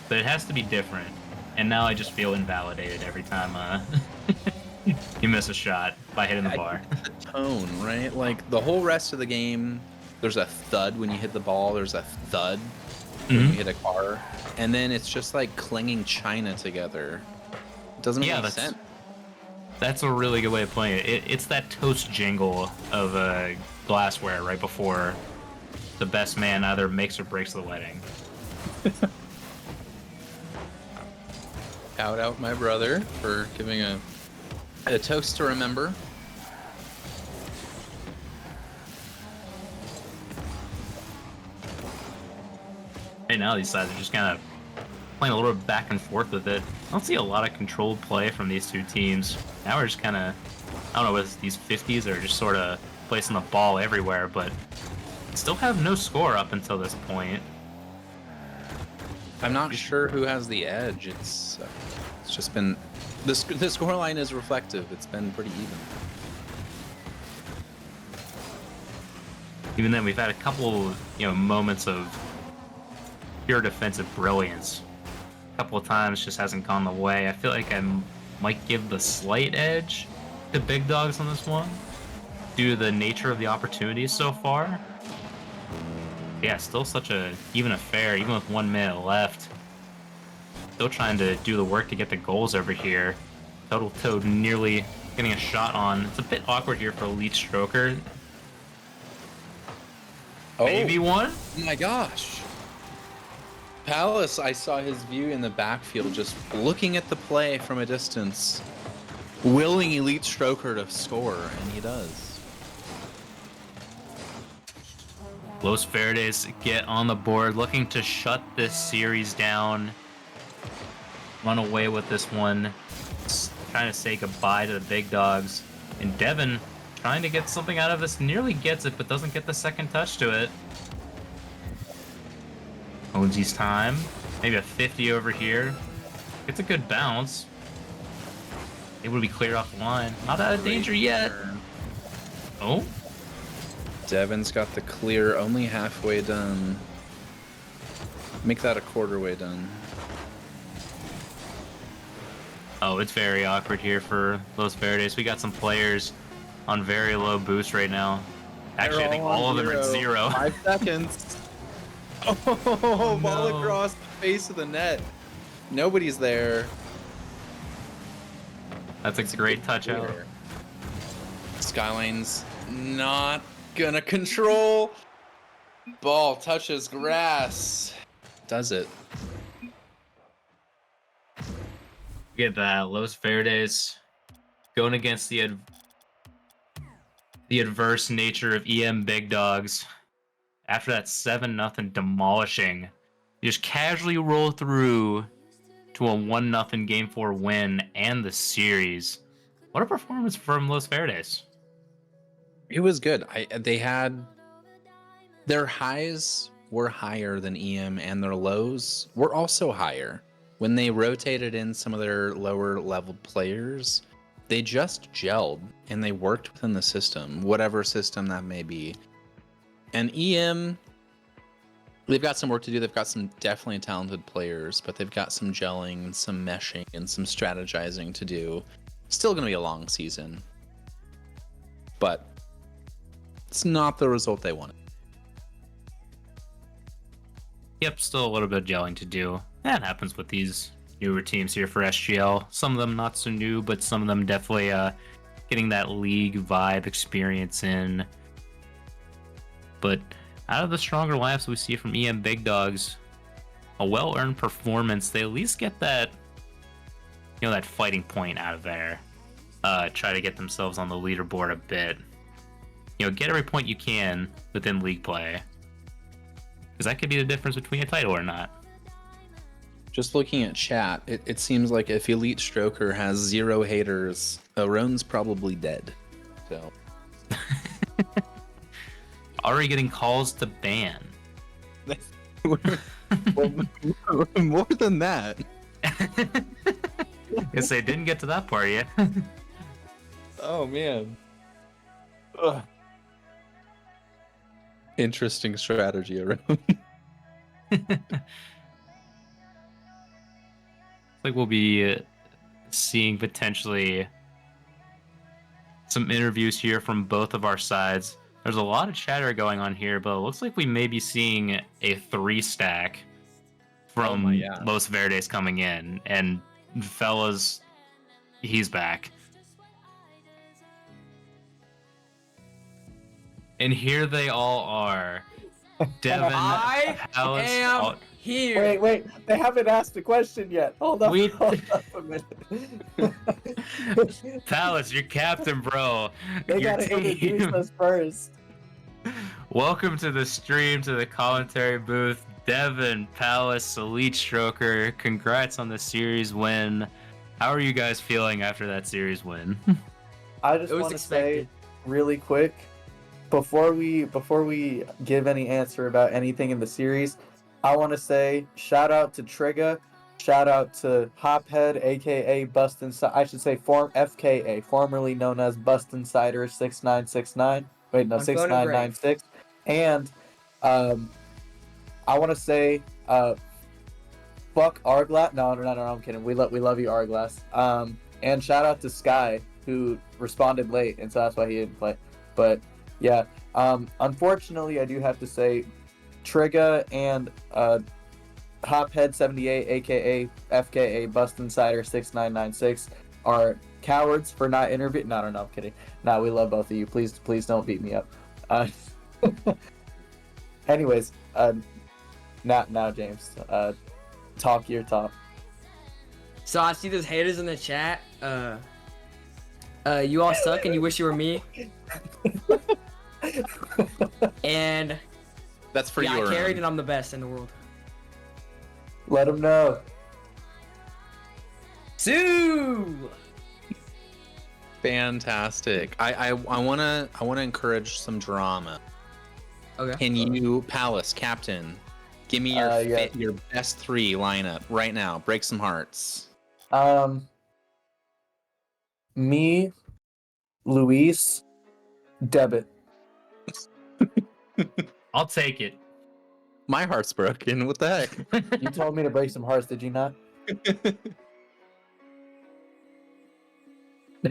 Speaker 2: But it has to be different. And now I just feel invalidated every time you miss a shot by hitting the bar.
Speaker 3: The tone, right? Like the whole rest of the game, there's a thud when you hit the ball. There's a thud when you hit a car. And then it's just like clinging china together. It doesn't make sense.
Speaker 2: That's a really good way of putting it. It's that toast jingle of glassware right before the best man either makes or breaks the wedding.
Speaker 3: Shout out my brother for giving a toast to remember.
Speaker 2: Right now, these sides are just kind of playing a little bit back and forth with it. I don't see a lot of controlled play from these two teams. Now we're just kind of I don't know if these 50s are just sort of placing the ball everywhere, but still have no score up until this point.
Speaker 3: I'm not sure who has the edge. It's just been the score line is reflective. It's been pretty even.
Speaker 2: Even then, we've had a couple, moments of pure defensive brilliance. A couple of times just hasn't gone the way. I feel like I might give the slight edge to Big Dogs on this one due to the nature of the opportunities so far. Yeah, still such a even affair, even with 1 minute left. Still trying to do the work to get the goals over here. Total Toad nearly getting a shot on. It's a bit awkward here for Elite Stroker.
Speaker 3: Oh,
Speaker 2: Maybe one?
Speaker 3: oh my gosh. Palace, I saw his view in the backfield just looking at the play from a distance, willing Elite Stroker to score, and he does.
Speaker 2: Los Verdes get on the board, looking to shut this series down. Run away with this one. Trying to say goodbye to the Big Dogs. And Devin trying to get something out of this. Nearly gets it, but doesn't get the second touch to it. Owensy's time. Maybe a 50 over here. It's a good bounce. Able to be cleared off the line. Not out of danger yet. Oh?
Speaker 3: Devin's got the clear, only halfway done. Make that a quarter way done.
Speaker 2: Oh, it's very awkward here for Los Verdes. We got some players on very low boost right now. Actually, I think all of them are at 0.
Speaker 3: 5 seconds. Oh, ball
Speaker 2: no.
Speaker 3: across the face of the net. Nobody's there.
Speaker 2: That's a great touch out.
Speaker 3: Skyline's not gonna control. Ball touches grass. Does it?
Speaker 2: Get that. Los Verdes going against the adverse nature of EM Big Dogs. After that 7-0 demolishing, you just casually roll through to a 1-0 Game 4 win and the series. What a performance from Los Verdes.
Speaker 3: It was good. They had their highs were higher than EM, and their lows were also higher. When they rotated in some of their lower level players, they just gelled and they worked within the system, whatever system that may be. And EM, they've got some work to do. They've got some definitely talented players, but they've got some gelling and some meshing and some strategizing to do. Still going to be a long season, but it's not the result they wanted.
Speaker 2: Yep, still a little bit of gelling to do. That happens with these newer teams here for SGL. Some of them not so new, but some of them definitely getting that league vibe experience in. But out of the stronger lineups we see from EM Big Dogs, a well-earned performance. They at least get that, that fighting point out of there. Try to get themselves on the leaderboard a bit. Get every point you can within league play. Because that could be the difference between a title or not.
Speaker 3: Just looking at chat, it seems like if Elite Stroker has 0 haters, Aron's probably dead. So
Speaker 2: Already getting calls to ban.
Speaker 3: More than that.
Speaker 2: Guess they didn't get to that part yet.
Speaker 3: Oh man. Ugh. Interesting strategy, Aron.
Speaker 2: Like we'll be seeing potentially some interviews here from both of our sides. There's a lot of chatter going on here, but it looks like we may be seeing a 3-stack from Los Verdes coming in. And fellas, he's back. And here they all are. Devin,
Speaker 4: I
Speaker 2: Alex,
Speaker 4: am here. Wait. They haven't asked a question yet. Hold up a minute.
Speaker 2: Palace, your captain, bro.
Speaker 4: They
Speaker 2: Your
Speaker 4: gotta introduce
Speaker 2: team.
Speaker 4: us first.
Speaker 2: Welcome to the stream, to the commentary booth. Devin, Palace, Elite Stroker, congrats on the series win. How are you guys feeling after that series win?
Speaker 4: I just
Speaker 5: It was
Speaker 4: want to say
Speaker 5: expected.
Speaker 4: really quick before we give any answer about anything in the series, I want to say shout out to Trigga, shout out to Hophead, aka Bustin. I should say FKA, formerly known as Bustin Cider 6969. Wait, no,
Speaker 5: On phone and grave.
Speaker 4: 6996. And I want to say fuck Arglass. No, I'm kidding. We love you, Arglass. And shout out to Sky, who responded late, and so that's why he didn't play. But yeah, unfortunately, I do have to say, Trigga and Hophead78, aka FKA Bust Insider 6996, are cowards for not interviewing. No, I'm kidding. No, we love both of you. Please don't beat me up. Anyways, now James, talk your talk.
Speaker 5: So I see those haters in the chat. You all suck and you wish you were me. And
Speaker 3: That's for
Speaker 5: yeah,
Speaker 3: you.
Speaker 5: I carried
Speaker 3: Around.
Speaker 5: and I'm the best in the world.
Speaker 4: Let them know.
Speaker 5: Sue!
Speaker 3: Fantastic. I wanna
Speaker 5: Oh,
Speaker 3: encourage some drama.
Speaker 5: Okay.
Speaker 3: Can you, Palace Captain, give me your
Speaker 4: Yeah.
Speaker 3: your best 3 lineup right now? Break some hearts.
Speaker 4: Me, Luis, Debit.
Speaker 2: I'll take it.
Speaker 3: My heart's broken. What the heck?
Speaker 4: You told me to break some hearts, did you not?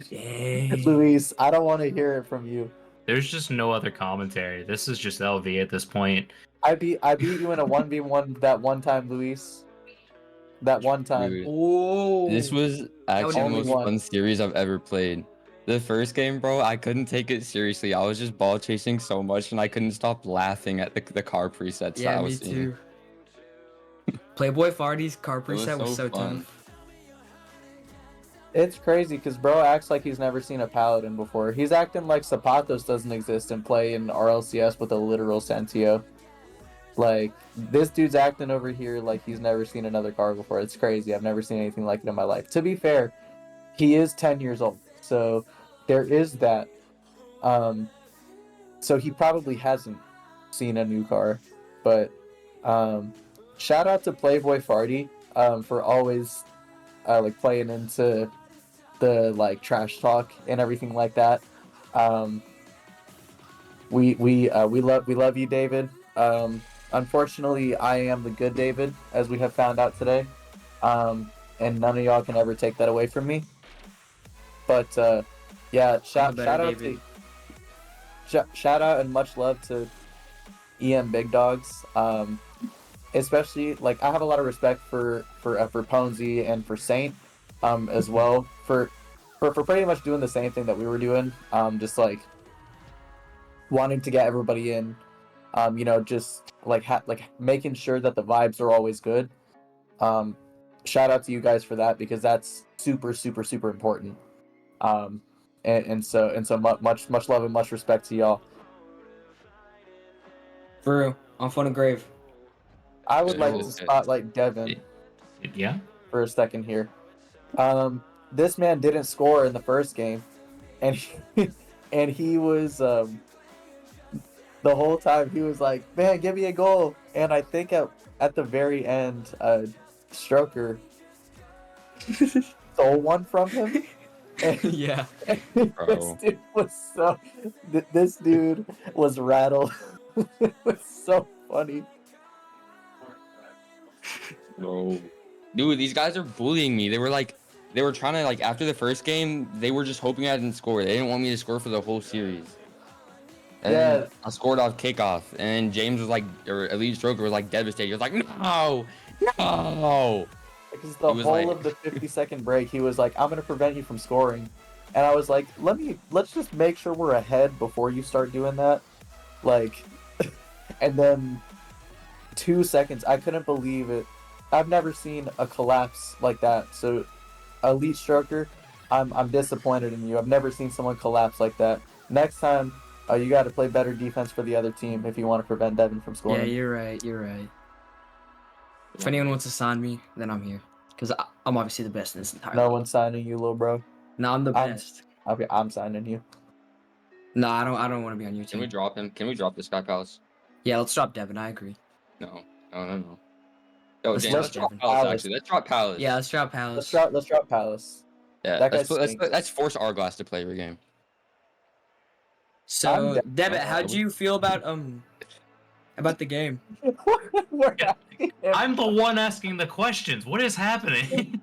Speaker 5: Dang.
Speaker 4: Luis, I don't want to hear it from you.
Speaker 2: There's just no other commentary. This is just LV at this point.
Speaker 4: I beat you in a 1v1 that one time, Luis. That one time.
Speaker 6: Dude,
Speaker 5: Oh.
Speaker 6: this was actually the
Speaker 4: only
Speaker 6: most
Speaker 4: one.
Speaker 6: fun series I've ever played. The first game, bro, I couldn't take it seriously. I was just ball chasing so much, and I couldn't stop laughing at the car presets that
Speaker 5: Yeah,
Speaker 6: I
Speaker 5: me
Speaker 6: was seeing.
Speaker 5: too. Playboy Farty's car
Speaker 6: was
Speaker 5: preset was
Speaker 6: so
Speaker 5: so
Speaker 6: fun.
Speaker 5: tough.
Speaker 4: It's crazy because bro acts like he's never seen a Paladin before. He's acting like Zapatos doesn't exist and play in RLCS with a literal Sentio. Like, this dude's acting over here like he's never seen another car before. It's crazy. I've never seen anything like it in my life. To be fair, he is 10 years old. So there is that. So he probably hasn't seen a new car. But shout out to Playboy Farty for always like playing into the like trash talk and everything like that. We love you, David. Unfortunately, I am the good David, as we have found out today, and none of y'all can ever take that away from me. But yeah, shout out and much love to EM Big Dogs. Especially, like, I have a lot of respect for Ponzi and for Saint, as well, for pretty much doing the same thing that we were doing, just like wanting to get everybody in, just like making sure that the vibes are always good. Shout out to you guys for that, because that's super important. And so much love and much respect to y'all.
Speaker 5: For real. On phone and grave.
Speaker 4: I would like to
Speaker 6: Okay.
Speaker 4: spotlight Devin
Speaker 2: Yeah.
Speaker 4: for a second here. This man didn't score in the first game, and he was the whole time he was like, "Man, give me a goal." And I think at the very end, Stroker stole one from him. And
Speaker 5: Yeah.
Speaker 6: Bro.
Speaker 4: This dude was rattled. It was so funny.
Speaker 6: Bro. Dude, these guys are bullying me. They were trying to, like, after the first game, they were just hoping I didn't score. They didn't want me to score for the whole series. And
Speaker 4: Yeah.
Speaker 6: then I scored off kickoff, and James was like, or Elite Stroker was like devastated. He was like, no.
Speaker 4: Because the
Speaker 6: He was
Speaker 4: whole
Speaker 6: like-
Speaker 4: of the 50-second break, he was like, "I'm gonna prevent you from scoring," and I was like, "Let's just make sure we're ahead before you start doing that." Like, and then 2 seconds, I couldn't believe it. I've never seen a collapse like that. So, Elite Stroker, I'm disappointed in you. I've never seen someone collapse like that. Next time, you got to play better defense for the other team if you want to prevent Devin from
Speaker 5: Yeah,
Speaker 4: scoring.
Speaker 5: you're right. If anyone wants to sign me, then I'm here. Because I'm obviously the best in this entire
Speaker 4: No
Speaker 5: league.
Speaker 4: one's signing you, little bro.
Speaker 5: No, I'm the
Speaker 4: I'm-
Speaker 5: best.
Speaker 4: I'm signing you.
Speaker 5: No, I don't want to be on your
Speaker 6: Can we
Speaker 5: team.
Speaker 6: drop him? Can we drop this guy, Palace?
Speaker 5: Yeah, let's drop Devin. I agree.
Speaker 6: No. No. Yo,
Speaker 5: Let's
Speaker 6: James,
Speaker 5: drop
Speaker 6: let's drop
Speaker 5: Devin.
Speaker 6: Palace,
Speaker 4: Palace.
Speaker 6: actually. Let's drop Palace.
Speaker 5: Yeah, let's drop
Speaker 4: Let's
Speaker 5: Palace.
Speaker 4: drop Palace.
Speaker 6: Yeah,
Speaker 4: That guy
Speaker 6: let's
Speaker 4: stinks.
Speaker 6: force our glass to play every game.
Speaker 5: So,
Speaker 4: I'm
Speaker 5: Devin,
Speaker 4: down.
Speaker 5: how'd you feel about the game?
Speaker 4: We're asking him.
Speaker 2: I'm the one asking the questions. What is happening?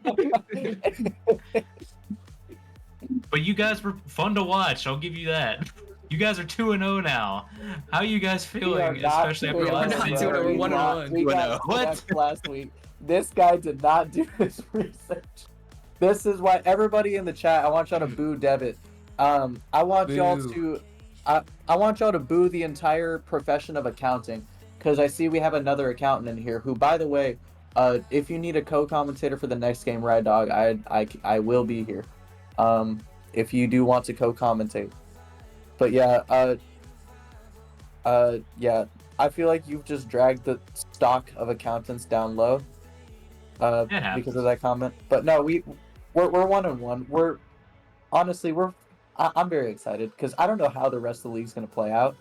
Speaker 2: But you guys were fun to watch. I'll give you that. You guys are 2-0 now. How are you guys
Speaker 4: We are
Speaker 2: feeling,
Speaker 4: not
Speaker 2: especially after
Speaker 4: doing
Speaker 2: last
Speaker 5: We're not
Speaker 2: season?
Speaker 5: doing it. We're 1-1.
Speaker 4: We got swept last week. This guy did not do his research. This is why everybody in the chat. I want y'all to boo Devitt. I want y'all
Speaker 5: Boo.
Speaker 4: to. I want y'all to boo the entire profession of accounting, because I see we have another accountant in here who, by the way, if you need a co-commentator for the next game, Ride Dog, I will be here. If you do want to co-commentate. But yeah, yeah, I feel like you've just dragged the stock of accountants down low, because of that comment. But no, we're 1-1. We're honestly I'm very excited because I don't know how the rest of the league's gonna play out,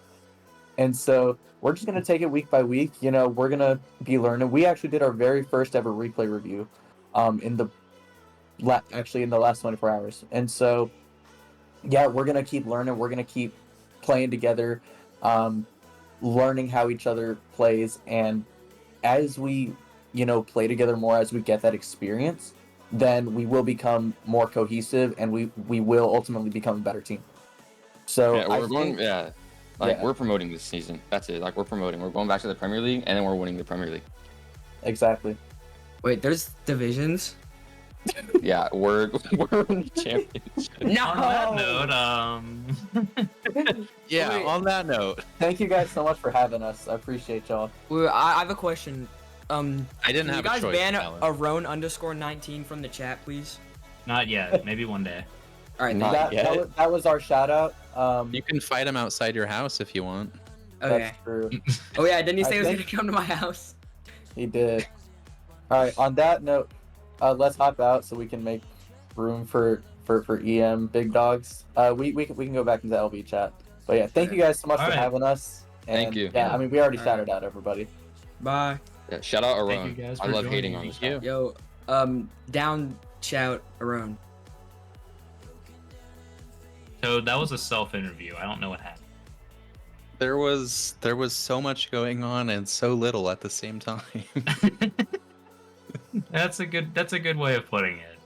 Speaker 4: and so we're just gonna take it week by week. You know, we're gonna be learning. We actually did our very first ever replay review, in the last 24 hours, and so. Yeah, we're gonna keep learning. We're gonna keep playing together, learning how each other plays, and as we, play together more, as we get that experience, then we will become more cohesive, and we will ultimately become a better team. So
Speaker 6: Yeah,
Speaker 4: I think,
Speaker 6: we're promoting this season. That's it. Like, we're promoting. We're going back to the Premier League, and then we're winning the Premier League.
Speaker 4: exactly.
Speaker 5: Wait, there's divisions?
Speaker 6: Yeah, we're in the championship.
Speaker 5: No.
Speaker 2: On that note,
Speaker 3: Yeah,
Speaker 4: Wait.
Speaker 3: on that note,
Speaker 4: Thank you guys so much for having us. I appreciate y'all.
Speaker 5: I have a question.
Speaker 3: I didn't
Speaker 5: Can
Speaker 3: have
Speaker 5: you guys
Speaker 3: a choice.
Speaker 5: ban
Speaker 3: Alan.
Speaker 5: Aron_19 from the chat, please?
Speaker 2: not yet. Maybe one day.
Speaker 5: All right,
Speaker 6: Not
Speaker 5: thank you.
Speaker 6: yet.
Speaker 4: That was our shout out.
Speaker 3: You can fight him outside your house if you want.
Speaker 5: Okay.
Speaker 4: That's true.
Speaker 5: Oh yeah, didn't he say
Speaker 4: I
Speaker 5: he was
Speaker 4: think-
Speaker 5: gonna come to my house?
Speaker 4: He did. All right. On that note, let's hop out so we can make room for EM big dogs. We can go back into LB chat. But yeah, thank you guys so much
Speaker 2: All
Speaker 4: for
Speaker 2: right.
Speaker 4: having us. And
Speaker 6: Thank you.
Speaker 4: Yeah, I mean we already
Speaker 5: All
Speaker 4: shouted out everybody.
Speaker 5: Bye.
Speaker 6: Yeah, shout out
Speaker 2: Thank
Speaker 6: Aron.
Speaker 2: you guys
Speaker 6: I
Speaker 2: for
Speaker 6: love
Speaker 2: joining
Speaker 6: hating
Speaker 2: me.
Speaker 6: on this
Speaker 3: Thank
Speaker 6: guy.
Speaker 3: you.
Speaker 5: Yo, down shout Aron.
Speaker 2: So that was a self-interview. I don't know what happened.
Speaker 3: There was so much going on and so little at the same time.
Speaker 2: That's a good way of putting it.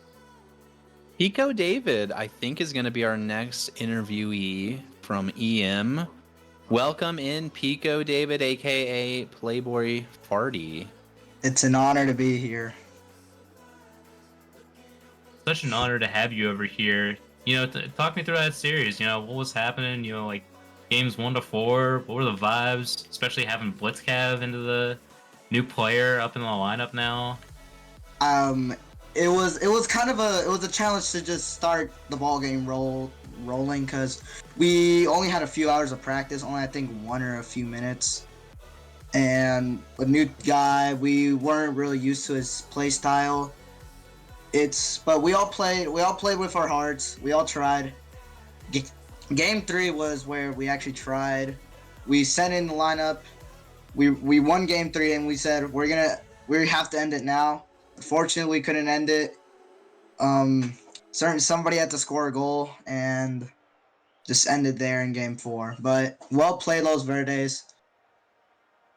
Speaker 3: Pico David, I think, is going to be our next interviewee from EM. Welcome in, Pico David, aka Playboy Farty.
Speaker 7: It's an honor to be here.
Speaker 2: Such an honor to have you over here. Talk me through that series. What was happening? Like games 1-4. What were the vibes? Especially having Blitzcav into the new player up in the lineup now.
Speaker 7: It was kind of a challenge to just start the ball game rolling because we only had a few hours of practice, only I think 1 or a few minutes, and a new guy, we weren't really used to his play style. But we all played with our hearts. We all tried. Game 3 was where we actually tried. We sent in the lineup. We won game 3 and we said we have to end it now. Unfortunately, we couldn't end it. Somebody had to score a goal and just ended there in game 4. But well played, Los Verdes.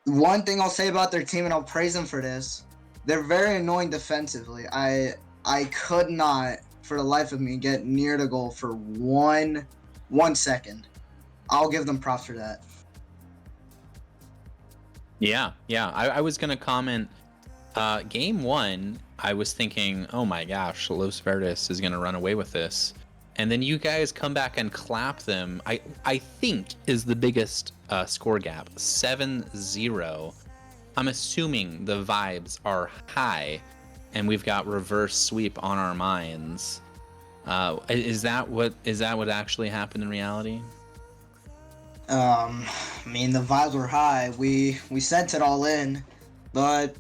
Speaker 7: One thing I'll say about their team, and I'll praise them for this, they're very annoying defensively. I could not, for the life of me, get near the goal for one second. I'll give them props for that.
Speaker 3: Yeah. I was going to comment. Game 1, I was thinking, oh my gosh, Los Verdes is going to run away with this. And then you guys come back and clap them. I think is the biggest score gap, 7-0. I'm assuming the vibes are high, and we've got reverse sweep on our minds. Is that what actually happened in reality?
Speaker 7: I mean, the vibes were high. We sent it all in, but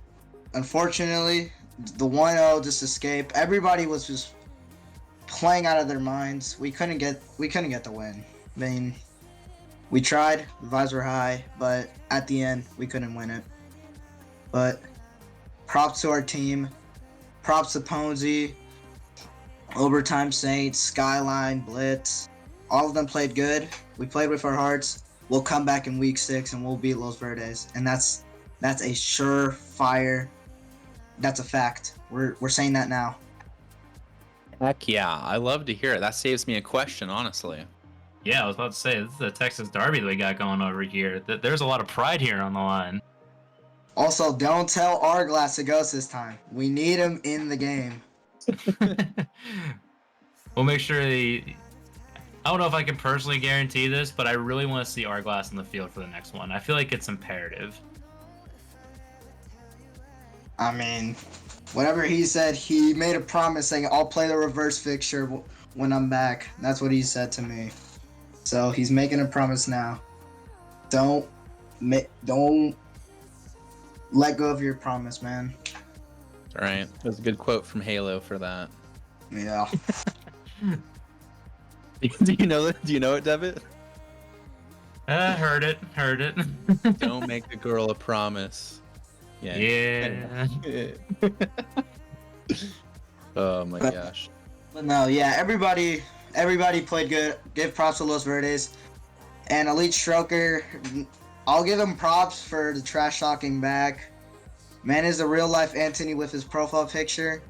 Speaker 7: unfortunately, the 1-0 just escaped. Everybody was just playing out of their minds. We couldn't get the win. I mean, we tried, the vibes were high, but at the end we couldn't win it. But props to our team. Props to Ponzi, Overtime Saints, Skyline, Blitz. All of them played good. We played with our hearts. We'll come back in week 6 and we'll beat Los Verdes. And that's a surefire. That's a fact. We're saying that now.
Speaker 3: Heck yeah, I love to hear it. That saves me a question, honestly.
Speaker 2: Yeah, I was about to say, this is a Texas Derby that we got going over here. There's a lot of pride here on the line.
Speaker 7: Also, don't tell Arglass to ghost this time. We need him in the game.
Speaker 2: We'll make sure I don't know if I can personally guarantee this, but I really want to see Arglass in the field for the next one. I feel like it's imperative.
Speaker 7: I mean, whatever he said, he made a promise saying, I'll play the reverse fixture when I'm back. That's what he said to me. So he's making a promise now. Don't let go of your promise, man.
Speaker 3: All right, that was a good quote from Halo for that.
Speaker 7: Yeah.
Speaker 3: Do you know that? Do you know it, Devitt?
Speaker 2: Heard it.
Speaker 3: Don't make a girl a promise. Yeah.
Speaker 2: Yeah.
Speaker 3: Oh my gosh.
Speaker 7: But no, yeah, everybody played good. Give props to Los Verdes. And Elite Stroker, I'll give him props for the trash talking back. Man is a real life Anthony with his profile picture.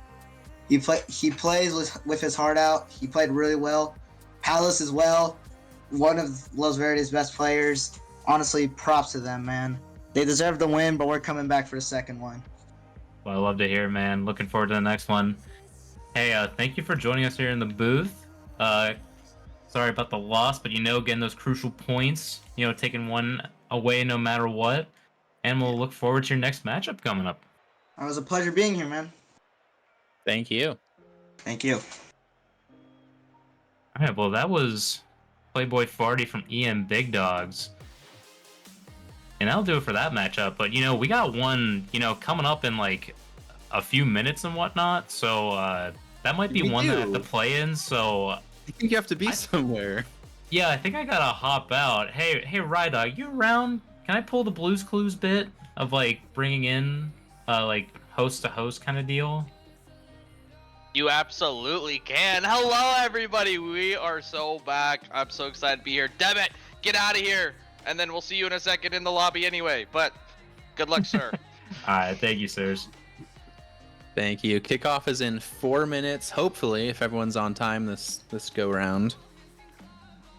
Speaker 7: He plays with his heart out. He played really well. Palace as well, one of Los Verdes' best players. Honestly, props to them, man. They deserve the win, but we're coming back for the second one.
Speaker 2: Well, I love to hear, man. Looking forward to the next one. Hey, thank you for joining us here in the booth. Sorry about the loss, but getting those crucial points, taking one away no matter what. And we'll look forward to your next matchup coming up.
Speaker 7: It was a pleasure being here, man.
Speaker 3: Thank you.
Speaker 7: Thank you.
Speaker 2: All right, well, that was Playboy Farty from EM Big Dogs. And that'll do it for that matchup. But, we got one, coming up in like a few minutes and whatnot. So that might be one that I have to play in. So
Speaker 3: I think you have to be somewhere.
Speaker 2: yeah, I think I got to hop out. Hey, Rydog, you around? Can I pull the Blues Clues bit of like bringing in like host to host kind of deal?
Speaker 8: You absolutely can. Hello, everybody. We are so back. I'm so excited to be here. Damn it. Get out of here. And then we'll see you in a second in the lobby anyway. But good luck, sir.
Speaker 2: All right. Thank you, sirs.
Speaker 3: Thank you. Kickoff is in 4 minutes, hopefully, if everyone's on time this go round.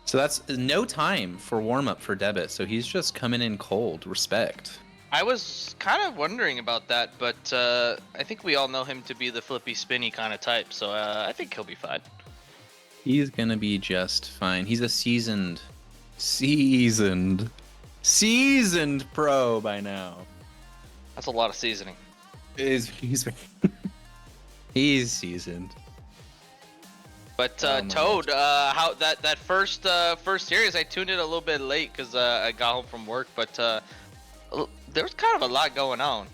Speaker 3: So that's no time for warm up for Debit. So he's just coming in cold. Respect.
Speaker 8: I was kind of wondering about that, but I think we all know him to be the flippy, spinny kind of type. So I think he'll be fine.
Speaker 3: He's going to be just fine. He's a seasoned pro by now.
Speaker 8: That's a lot of seasoning.
Speaker 3: He's seasoned.
Speaker 8: But
Speaker 3: Oh my
Speaker 8: Toad, how that first series, I tuned in a little bit late because I got home from work, but there was kind of a lot going on.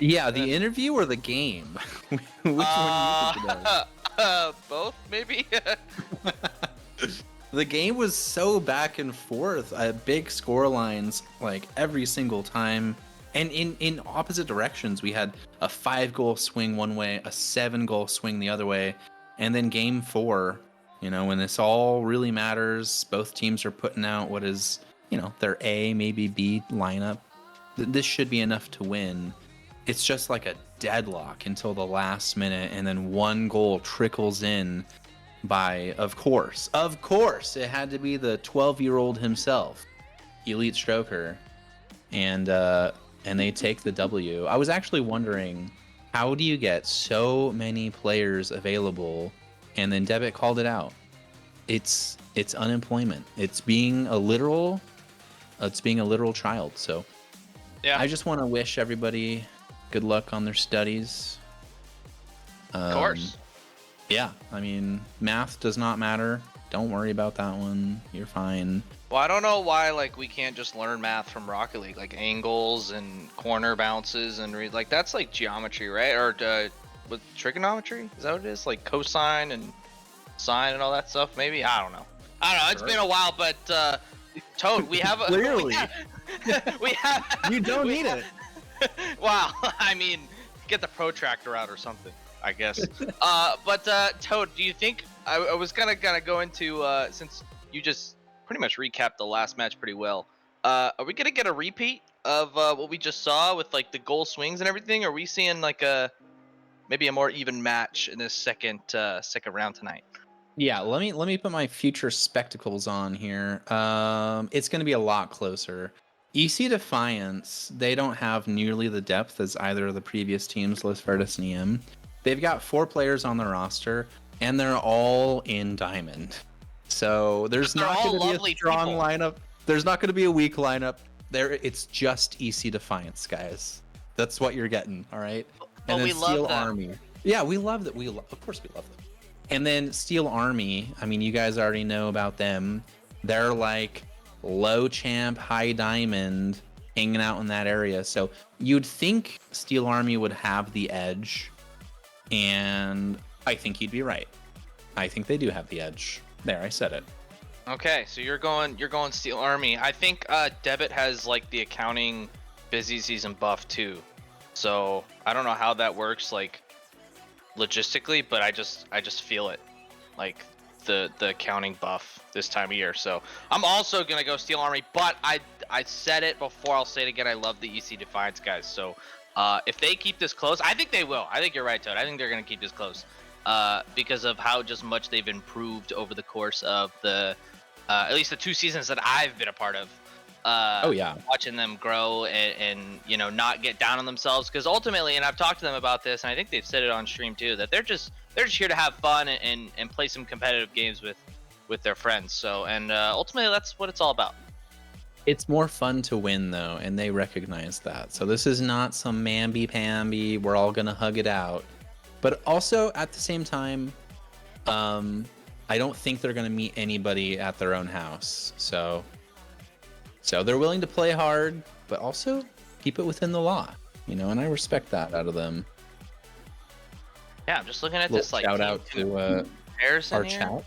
Speaker 3: Yeah, the interview or the game? Which one do you think it is?
Speaker 8: Both, maybe.
Speaker 3: The game was so back and forth. Big score lines like every single time. And in opposite directions, we had a 5-goal swing one way, a 7-goal swing the other way. And then game 4, when this all really matters, both teams are putting out what is, their A, maybe B lineup. This should be enough to win. It's just like a deadlock until the last minute, and then 1 goal trickles in by, of course, it had to be the 12-year-old himself, Elite Stroker, and they take the W. I was actually wondering, how do you get so many players available? And then Debit called it out. It's unemployment. It's being a literal child. So
Speaker 8: Yeah.
Speaker 3: I just want to wish everybody good luck on their studies.
Speaker 8: Of course.
Speaker 3: Yeah, I mean, math does not matter. Don't worry about that one. You're fine.
Speaker 8: Well, I don't know why we can't just learn math from Rocket League, like angles and corner bounces and that's like geometry, right? Or with trigonometry? Is that what it is? Like cosine and sine and all that stuff? Maybe I don't know. It's been a while, but Toad, we have a
Speaker 3: Clearly.
Speaker 8: we have
Speaker 3: You don't
Speaker 8: we
Speaker 3: need
Speaker 8: have-
Speaker 3: it.
Speaker 8: Wow, I mean, get the protractor out or something, I guess. But Toad, do you think I was gonna go into since you just pretty much recapped the last match pretty well? Are we gonna get a repeat of what we just saw with like the goal swings and everything? Are we seeing like maybe a more even match in this second round tonight?
Speaker 3: Yeah, let me put my future spectacles on here. It's going to be a lot closer. EC Defiance, they don't have nearly the depth as either of the previous teams, Los Verdes and EM. They've got 4 players on the roster, and they're all in Diamond. So there's
Speaker 8: But they're
Speaker 3: not
Speaker 8: all
Speaker 3: going to be
Speaker 8: lovely
Speaker 3: a strong
Speaker 8: people.
Speaker 3: lineup. There's not going to be a weak lineup. It's just EC Defiance, guys. That's what you're getting, all right?
Speaker 8: But
Speaker 3: And then
Speaker 8: we love
Speaker 3: Steel
Speaker 8: them.
Speaker 3: Army. Yeah, we love that. Of course we love them. And then Steel Army, I mean, you guys already know about them. They're like low champ, high diamond, hanging out in that area. So you'd think Steel Army would have the edge, and I think you'd be right. I think they do have the edge. There, I said it.
Speaker 8: Okay, so you're going Steel Army. I think Debit has like the accounting busy season buff too. So I don't know how that works like logistically, but I just feel it, like the accounting buff this time of year. So I'm also gonna go Steel Army, but I said it before, I'll say it again. I love the EC Defiance guys. So if they keep this close, I think they will. I think you're right, Toad. I think they're gonna keep this close because of how just much they've improved over the course of the at least the 2 seasons that I've been a part of.
Speaker 3: Oh yeah.
Speaker 8: Watching them grow and you know not get down on themselves, because ultimately, and I've talked to them about this, and I think they've said it on stream too, that they're just here to have fun and play some competitive games with their friends. So and ultimately that's what it's all about.
Speaker 3: It's more fun to win though, and they recognize that. So this is not some mamby-pamby, we're all gonna hug it out. But also at the same time, I don't think they're gonna meet anybody at their own house. So they're willing to play hard, but also keep it within the law, you know, and I respect that out of them.
Speaker 8: Yeah, I'm just looking at
Speaker 3: Little
Speaker 8: this like
Speaker 3: shout out to
Speaker 8: comparison
Speaker 3: our
Speaker 8: here.
Speaker 3: chat.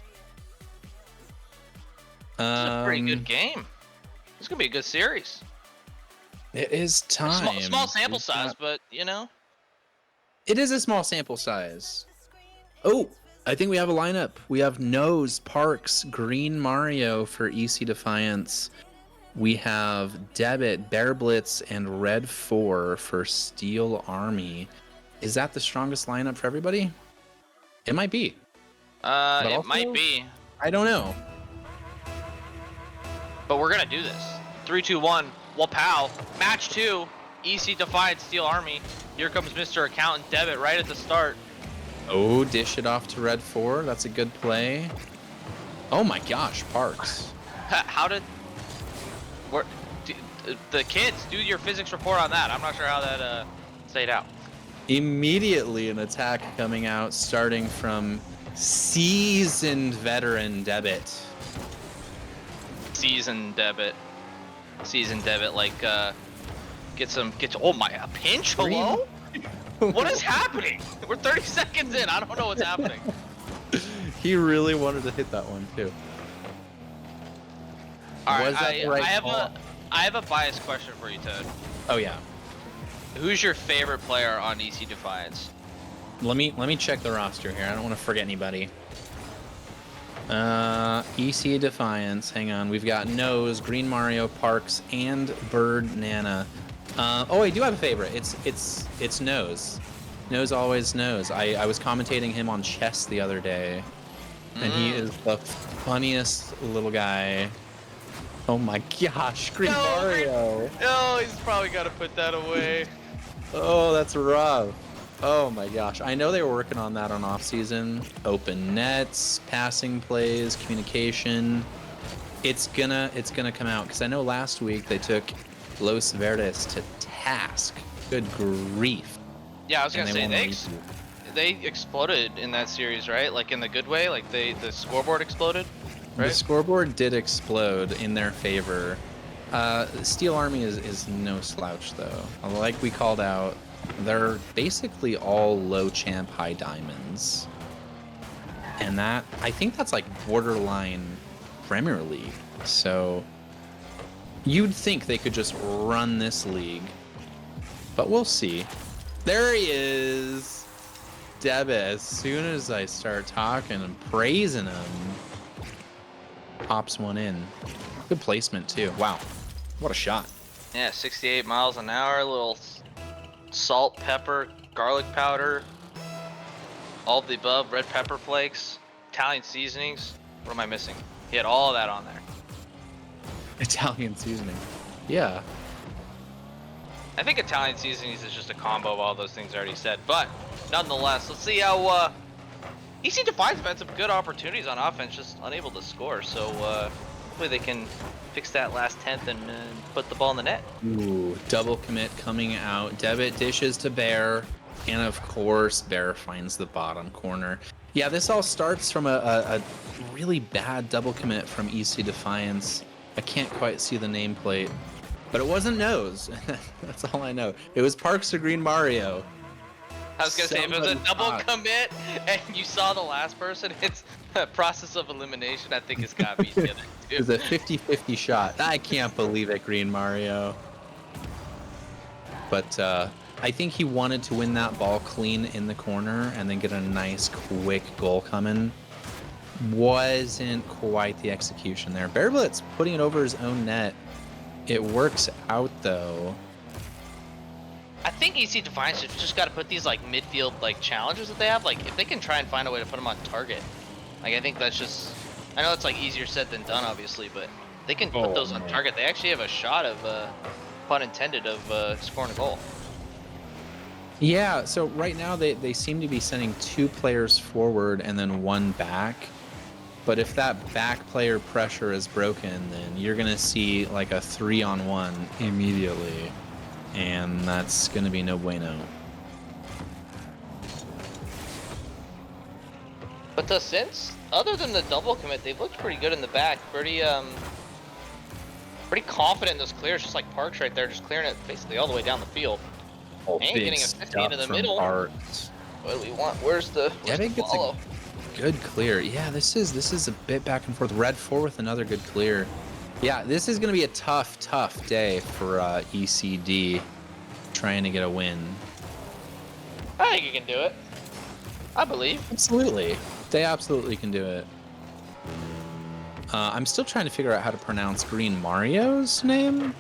Speaker 8: It's a pretty good game. It's gonna be a good series.
Speaker 3: It is time.
Speaker 8: Small sample
Speaker 3: We've
Speaker 8: size,
Speaker 3: got-
Speaker 8: but you know.
Speaker 3: It is a small sample size. Oh, I think we have a lineup. We have Nose, Parks, Green Mario for EC Defiance. We have Debit, Bear Blitz, and Red 4 for Steel Army. Is that the strongest lineup for everybody? It might be.
Speaker 8: It
Speaker 3: also-
Speaker 8: might be,
Speaker 3: I don't know.
Speaker 8: but we're gonna do this. 3, 2, 1. Well, pow. Match 2. EC Defiance Steel Army. Here comes Mr. Accountant Debit right at the start.
Speaker 3: Oh, dish it off to Red 4. That's a good play. Oh my gosh, Parks.
Speaker 8: How did the kids do your physics report on that? I'm not sure how that stayed out.
Speaker 3: Immediately an attack coming out, starting from seasoned veteran Debit.
Speaker 8: Season Debit, like oh my, a pinch. Hello? What is happening? We're 30 seconds in. I don't know what's happening.
Speaker 3: He really wanted to hit that one too.
Speaker 8: All right,
Speaker 3: Was that the right call?
Speaker 8: I have a biased question for you, Toad.
Speaker 3: Oh yeah.
Speaker 8: Who's your favorite player on EC Defiance?
Speaker 3: Let me check the roster here. I don't want to forget anybody. EC Defiance. Hang on. We've got Nose, Green Mario, Parks, and Bird Nana. Oh, I do have a favorite. It's Nose. Nose always knows. I was commentating him on chess the other day, and he is the funniest little guy. Oh my gosh, Green Mario.
Speaker 8: Oh, he's probably got to put that away.
Speaker 3: Oh, that's rough. Oh my gosh. I know they were working on that on off season. Open nets, passing plays, communication. It's gonna come out, because I know last week they took Los Verdes to task. Good grief.
Speaker 8: Yeah, I was gonna
Speaker 3: And
Speaker 8: say
Speaker 3: wanna
Speaker 8: they
Speaker 3: redo it.
Speaker 8: they exploded in that series, right? Like in the good way, like the scoreboard exploded, right?
Speaker 3: The scoreboard did explode in their favor. Steel Army is no slouch though. Like we called out, they're basically all low champ, high diamonds. And that, I think that's like borderline Premier League. So you'd think they could just run this league, but we'll see. There he is. Debit, as soon as I start talking and praising him, pops one in. Good placement too. Wow, what a shot.
Speaker 8: Yeah, 68 miles an hour, a little salt, pepper, garlic powder, all of the above, red pepper flakes, Italian seasonings. What am I missing? He had all of that on there.
Speaker 3: Italian seasoning. Yeah.
Speaker 8: I think Italian seasonings is just a combo of all those things I already said, but nonetheless, let's see how EC Defiance have had some good opportunities on offense, just unable to score. So hopefully they can fix that last tenth and put the ball in the net.
Speaker 3: Ooh, double commit coming out. Debit dishes to Bear, and of course Bear finds the bottom corner. Yeah, this all starts from a really bad double commit from EC Defiance. I can't quite see the nameplate, but it wasn't Nose. That's all I know. It was Parks to Green Mario.
Speaker 8: I was gonna say, if it was a double commit and you saw the last person, it's a process of elimination. I think it's gotta be the other two.
Speaker 3: It was a 50-50 shot. I can't believe it, Green Mario. But I think he wanted to win that ball clean in the corner and then get a nice quick goal coming. Wasn't quite the execution there. Bear Blitz putting it over his own net. It works out though.
Speaker 8: I think EC Defiance has just got to put these like midfield like challenges that they have. Like if they can try and find a way to put them on target, like I think that's just. I know it's like easier said than done, obviously, but they can put those on target. They actually have a shot of, pun intended, of scoring a goal.
Speaker 3: Yeah. So right now they seem to be sending 2 players forward and then 1 back. But if that back player pressure is broken, then you're gonna see like a 3-on-1 immediately. And that's gonna be no bueno.
Speaker 8: But since, other than the double commit, they've looked pretty good in the back. Pretty confident in those clears, just like Parks right there, just clearing it basically all the way down the field.
Speaker 3: Oh,
Speaker 8: and getting a 50 into the middle.
Speaker 3: Parks.
Speaker 8: What do we want? Where's the follow?
Speaker 3: Good clear. Yeah, this is a bit back and forth. Red 4 with another good clear. Yeah, this is going to be a tough day for ECD trying to get a win.
Speaker 8: I think you can do it. I believe.
Speaker 3: Absolutely. They absolutely can do it. I'm still trying to figure out how to pronounce Green Mario's name.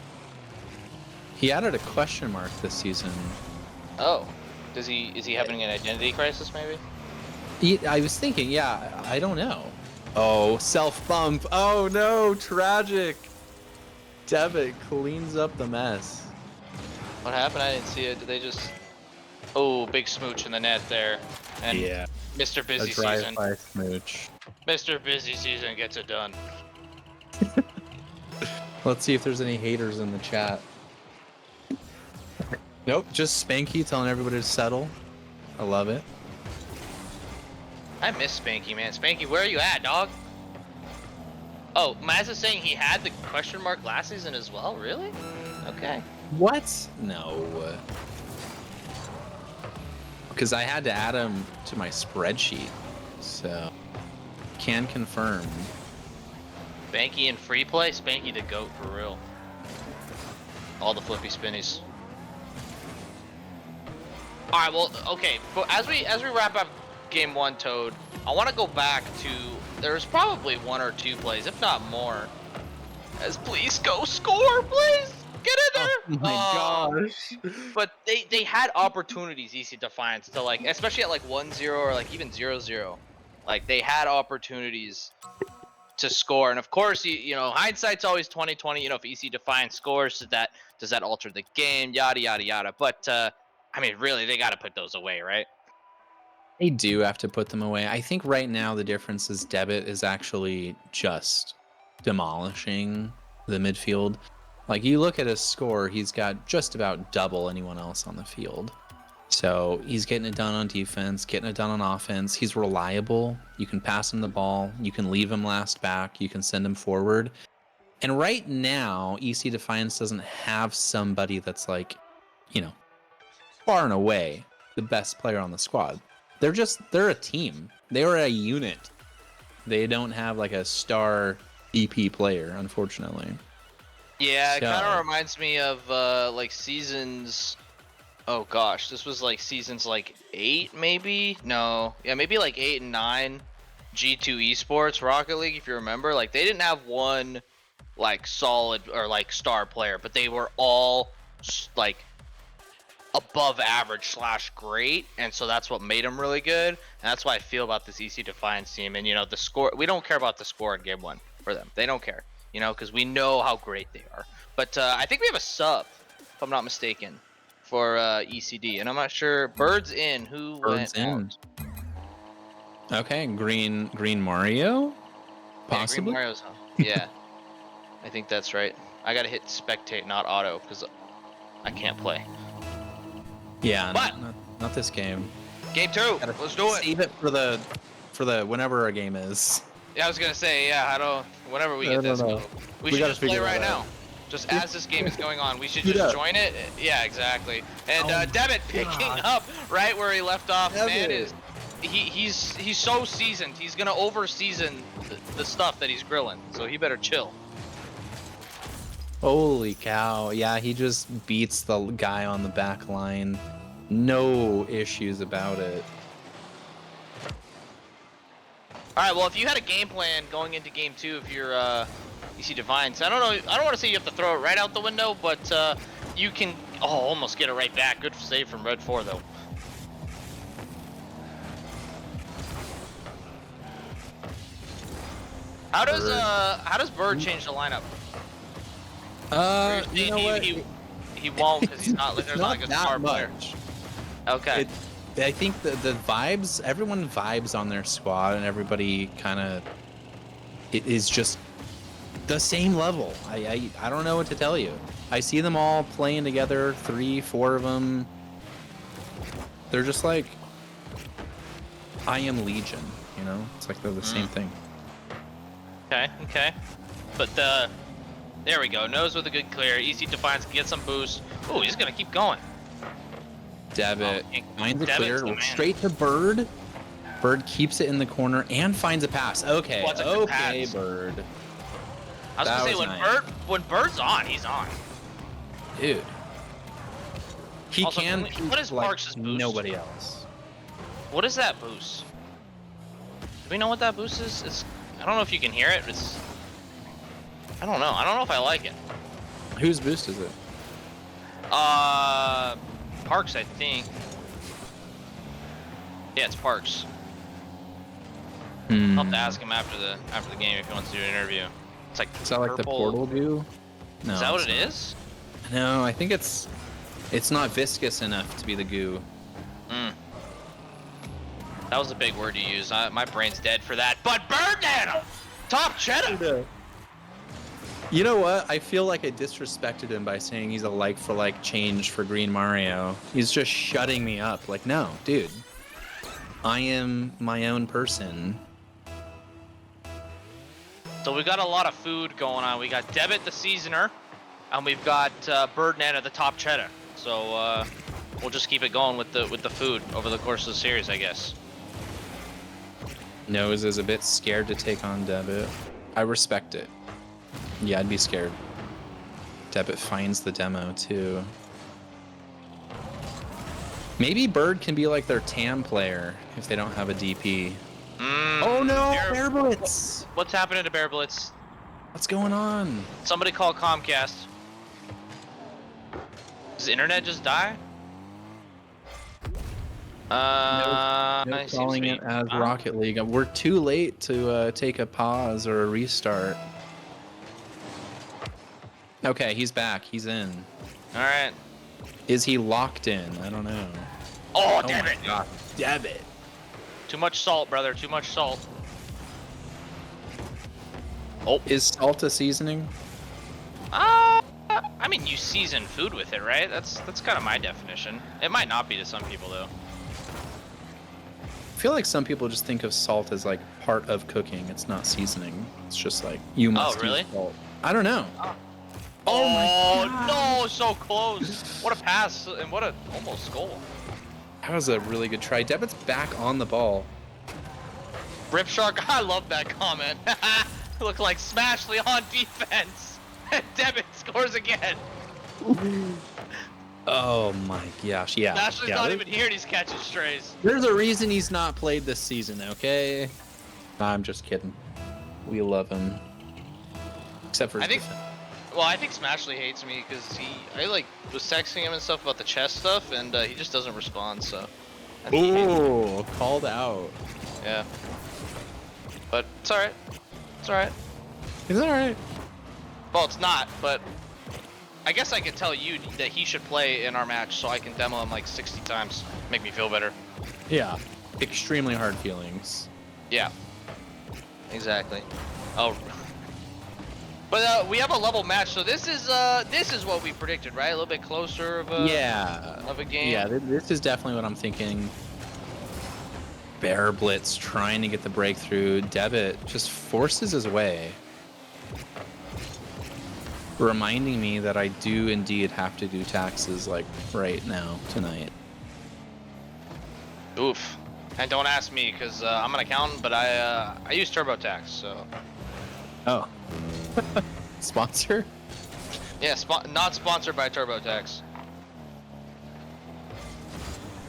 Speaker 3: He added a question mark this season.
Speaker 8: Oh. Is he having an identity crisis maybe?
Speaker 3: I was thinking, yeah, I don't know. Oh, self-bump. Oh no, tragic. Debit cleans up the mess.
Speaker 8: What happened? I didn't see it. Did they just... Oh, big smooch in the net there. And
Speaker 3: Yeah.
Speaker 8: Mr. Busy
Speaker 3: A
Speaker 8: Season.
Speaker 3: drive-by smooch.
Speaker 8: Mr. Busy Season gets it done.
Speaker 3: Let's see if there's any haters in the chat. Nope, just Spanky telling everybody to settle. I love it.
Speaker 8: I miss Spanky, man. Spanky, where are you at, dog? Oh, Maz is saying he had the question mark last season as well? Really? Okay.
Speaker 3: What? No. Because I had to add him to my spreadsheet. So, can confirm.
Speaker 8: Spanky in free play? Spanky the GOAT for real. All the flippy spinnies. Alright, well, okay. But as we wrap up game 1, Toad, I want to go back to... There's probably 1 or 2 plays, if not more. As please go score, please! Get in there!
Speaker 3: Oh my gosh.
Speaker 8: But they had opportunities, EC Defiance, to like, especially at like 1-0 or like even 0-0. Like they had opportunities to score, and of course, you know, hindsight's always 20/20. You know, if EC Defiance scores, does that alter the game? Yada yada yada. But I mean, really, they got to put those away, right?
Speaker 3: They do have to put them away. I think right now the difference is Debit is actually just demolishing the midfield. Like you look at his score, he's got just about double anyone else on the field. So he's getting it done on defense, getting it done on offense. He's reliable. You can pass him the ball. You can leave him last back. You can send him forward. And right now, EC Defiance doesn't have somebody that's like, you know, far and away the best player on the squad. They're a team. They are a unit. They don't have like a star EP player, unfortunately.
Speaker 8: Yeah, it kind
Speaker 3: So-
Speaker 8: of reminds me of like seasons. Oh gosh, this was like seasons like 8 maybe? No. Yeah, maybe like 8 and 9. G2 Esports Rocket League, if you remember, like they didn't have one like solid or like star player, but they were all like above average / great, and so that's what made them really good. And that's why I feel about this EC Defiance team. And you know, the score, we don't care about the score in game 1 for them. They don't care, you know, because we know how great they are. But I think we have a sub, if I'm not mistaken, for ECD, and I'm not sure. Birds in. Who
Speaker 3: Birds
Speaker 8: went
Speaker 3: in.
Speaker 8: out?
Speaker 3: Okay, Green Mario?
Speaker 8: Yeah,
Speaker 3: Possibly?
Speaker 8: Green Mario's on. Yeah, I think that's right. I gotta hit spectate, not auto, because I can't play.
Speaker 3: Yeah,
Speaker 8: But-
Speaker 3: not this game.
Speaker 8: Game 2.
Speaker 3: Gotta
Speaker 8: Let's do it.
Speaker 3: Save it for the whenever our game is.
Speaker 8: Yeah, I was gonna say, yeah, I don't. Whenever we
Speaker 3: I
Speaker 8: get
Speaker 3: don't
Speaker 8: this,
Speaker 3: know.
Speaker 8: we
Speaker 3: We
Speaker 8: should
Speaker 3: gotta
Speaker 8: just play
Speaker 3: figure
Speaker 8: right
Speaker 3: that
Speaker 8: now.
Speaker 3: out.
Speaker 8: Just as this game is going on, we should
Speaker 3: Do
Speaker 8: just
Speaker 3: that.
Speaker 8: join it. Yeah, exactly. And
Speaker 3: Oh
Speaker 8: Devitt picking up right where he left off. Man,
Speaker 3: Devitt.
Speaker 8: is he's so seasoned. He's gonna over season the stuff that he's grilling. So he better chill.
Speaker 3: Holy cow. Yeah, he just beats the guy on the back line. No issues about it.
Speaker 8: All right. Well, if you had a game plan going into game 2, if you're EC Defiance, I don't know. I don't want to say you have to throw it right out the window, but you can. Oh, almost get it right back. Good save from Red 4 though. How does Bird change the lineup? Or
Speaker 3: You know what?
Speaker 8: He won't because he's not. There's not like a star
Speaker 3: that
Speaker 8: player.
Speaker 3: much.
Speaker 8: Okay.
Speaker 3: I think the vibes, everyone vibes on their squad, and everybody kind of it is just the same level. I don't know what to tell you. I see them all playing together, 3, 4 of them. They're just like, I am Legion, you know? It's like they're the same thing.
Speaker 8: Okay. But there we go. Nose with a good clear. EC Defiance can get some boost. Oh, he's gonna keep going.
Speaker 3: Devitt
Speaker 8: Oh,
Speaker 3: finds a
Speaker 8: Devitt's
Speaker 3: clear,
Speaker 8: the man.
Speaker 3: straight to Bird. Bird keeps it in the corner and finds a pass. Okay,
Speaker 8: What's a good
Speaker 3: okay,
Speaker 8: pass?
Speaker 3: Bird.
Speaker 8: I was
Speaker 3: That
Speaker 8: gonna say
Speaker 3: was
Speaker 8: when
Speaker 3: nice.
Speaker 8: when Bird's on, he's on.
Speaker 3: Dude. He
Speaker 8: Also,
Speaker 3: can
Speaker 8: can we- what is
Speaker 3: like
Speaker 8: Parks' boost?
Speaker 3: nobody else.
Speaker 8: What is that boost? Do we know what that boost is? I don't know if you can hear it. I don't know. I don't know if I like it.
Speaker 3: Whose boost is it?
Speaker 8: Parks, I think. Yeah, it's Parks. I'll have to ask him after the game if he wants to do an interview. It's like
Speaker 3: Is that like the
Speaker 8: purple-
Speaker 3: portal goo? No.
Speaker 8: Is that what
Speaker 3: it's
Speaker 8: it
Speaker 3: not.
Speaker 8: is?
Speaker 3: No, I think it's not viscous enough to be the goo.
Speaker 8: That was a big word to use. My brain's dead for that. But Bird Nano! Top cheddar!
Speaker 3: You know what? I feel like I disrespected him by saying he's a like for like change for Green Mario. He's just shutting me up. Like, no, dude. I am my own person.
Speaker 8: So we got a lot of food going on. We got Devitt the Seasoner, and we've got Bird Nana the top cheddar. So we'll just keep it going with the food over the course of the series, I guess.
Speaker 3: Nose is a bit scared to take on Devitt. I respect it. Yeah, I'd be scared. Devitt finds the demo too. Maybe Bird can be like their TAM player if they don't have a DP. Oh no, Bear Blitz!
Speaker 8: What's happening to Bear Blitz?
Speaker 3: What's going on?
Speaker 8: Somebody call Comcast. Does the internet just die?
Speaker 3: No
Speaker 8: it seems to
Speaker 3: calling
Speaker 8: be
Speaker 3: it as
Speaker 8: on.
Speaker 3: Rocket League. We're too late to take a pause or a restart. Okay, he's back. He's in.
Speaker 8: All right.
Speaker 3: Is he locked in? I don't know.
Speaker 8: Oh,
Speaker 3: Oh
Speaker 8: damn
Speaker 3: my
Speaker 8: it!
Speaker 3: God. Devitt.
Speaker 8: Too much salt, brother. Too much salt.
Speaker 3: Is salt a seasoning?
Speaker 8: I mean, you season food with it, right? That's kind of my definition. It might not be to some people though.
Speaker 3: I feel like some people just think of salt as like part of cooking. It's not seasoning. It's just like you must
Speaker 8: really?
Speaker 3: use salt. I don't know. Oh my
Speaker 8: no, so close. What a pass and what a almost goal.
Speaker 3: That was a really good try. Debit's back on the ball.
Speaker 8: Rip Shark, I love that comment. Look like Smashley on defense. Debit scores again.
Speaker 3: Oh my gosh, yeah.
Speaker 8: Smashley's
Speaker 3: yeah,
Speaker 8: not
Speaker 3: there-
Speaker 8: even here and he's catching strays.
Speaker 3: There's a reason he's not played this season, okay? I'm just kidding. We love him. Except for his defense.
Speaker 8: Well, I think Smashley hates me because I like was texting him and stuff about the chess stuff, and he just doesn't respond. So. I think he hates me.
Speaker 3: Ooh, called out.
Speaker 8: Yeah. But it's all right. It's all right.
Speaker 3: It's alright.
Speaker 8: Well, it's not, but I guess I could tell you that he should play in our match, so I can demo him like 60 times, make me feel better.
Speaker 3: Yeah. Extremely hard feelings.
Speaker 8: Yeah. Exactly. Oh. But we have a level match, so this is what we predicted, right? A little bit closer of a of a game.
Speaker 3: Yeah, this is definitely what I'm thinking. Bear Blitz trying to get the breakthrough. Debit just forces his way. Reminding me that I do indeed have to do taxes like right now, tonight.
Speaker 8: Oof. And don't ask me, because I'm an accountant, but I use TurboTax, so.
Speaker 3: Oh. Sponsor?
Speaker 8: Yeah, not sponsored by TurboTax.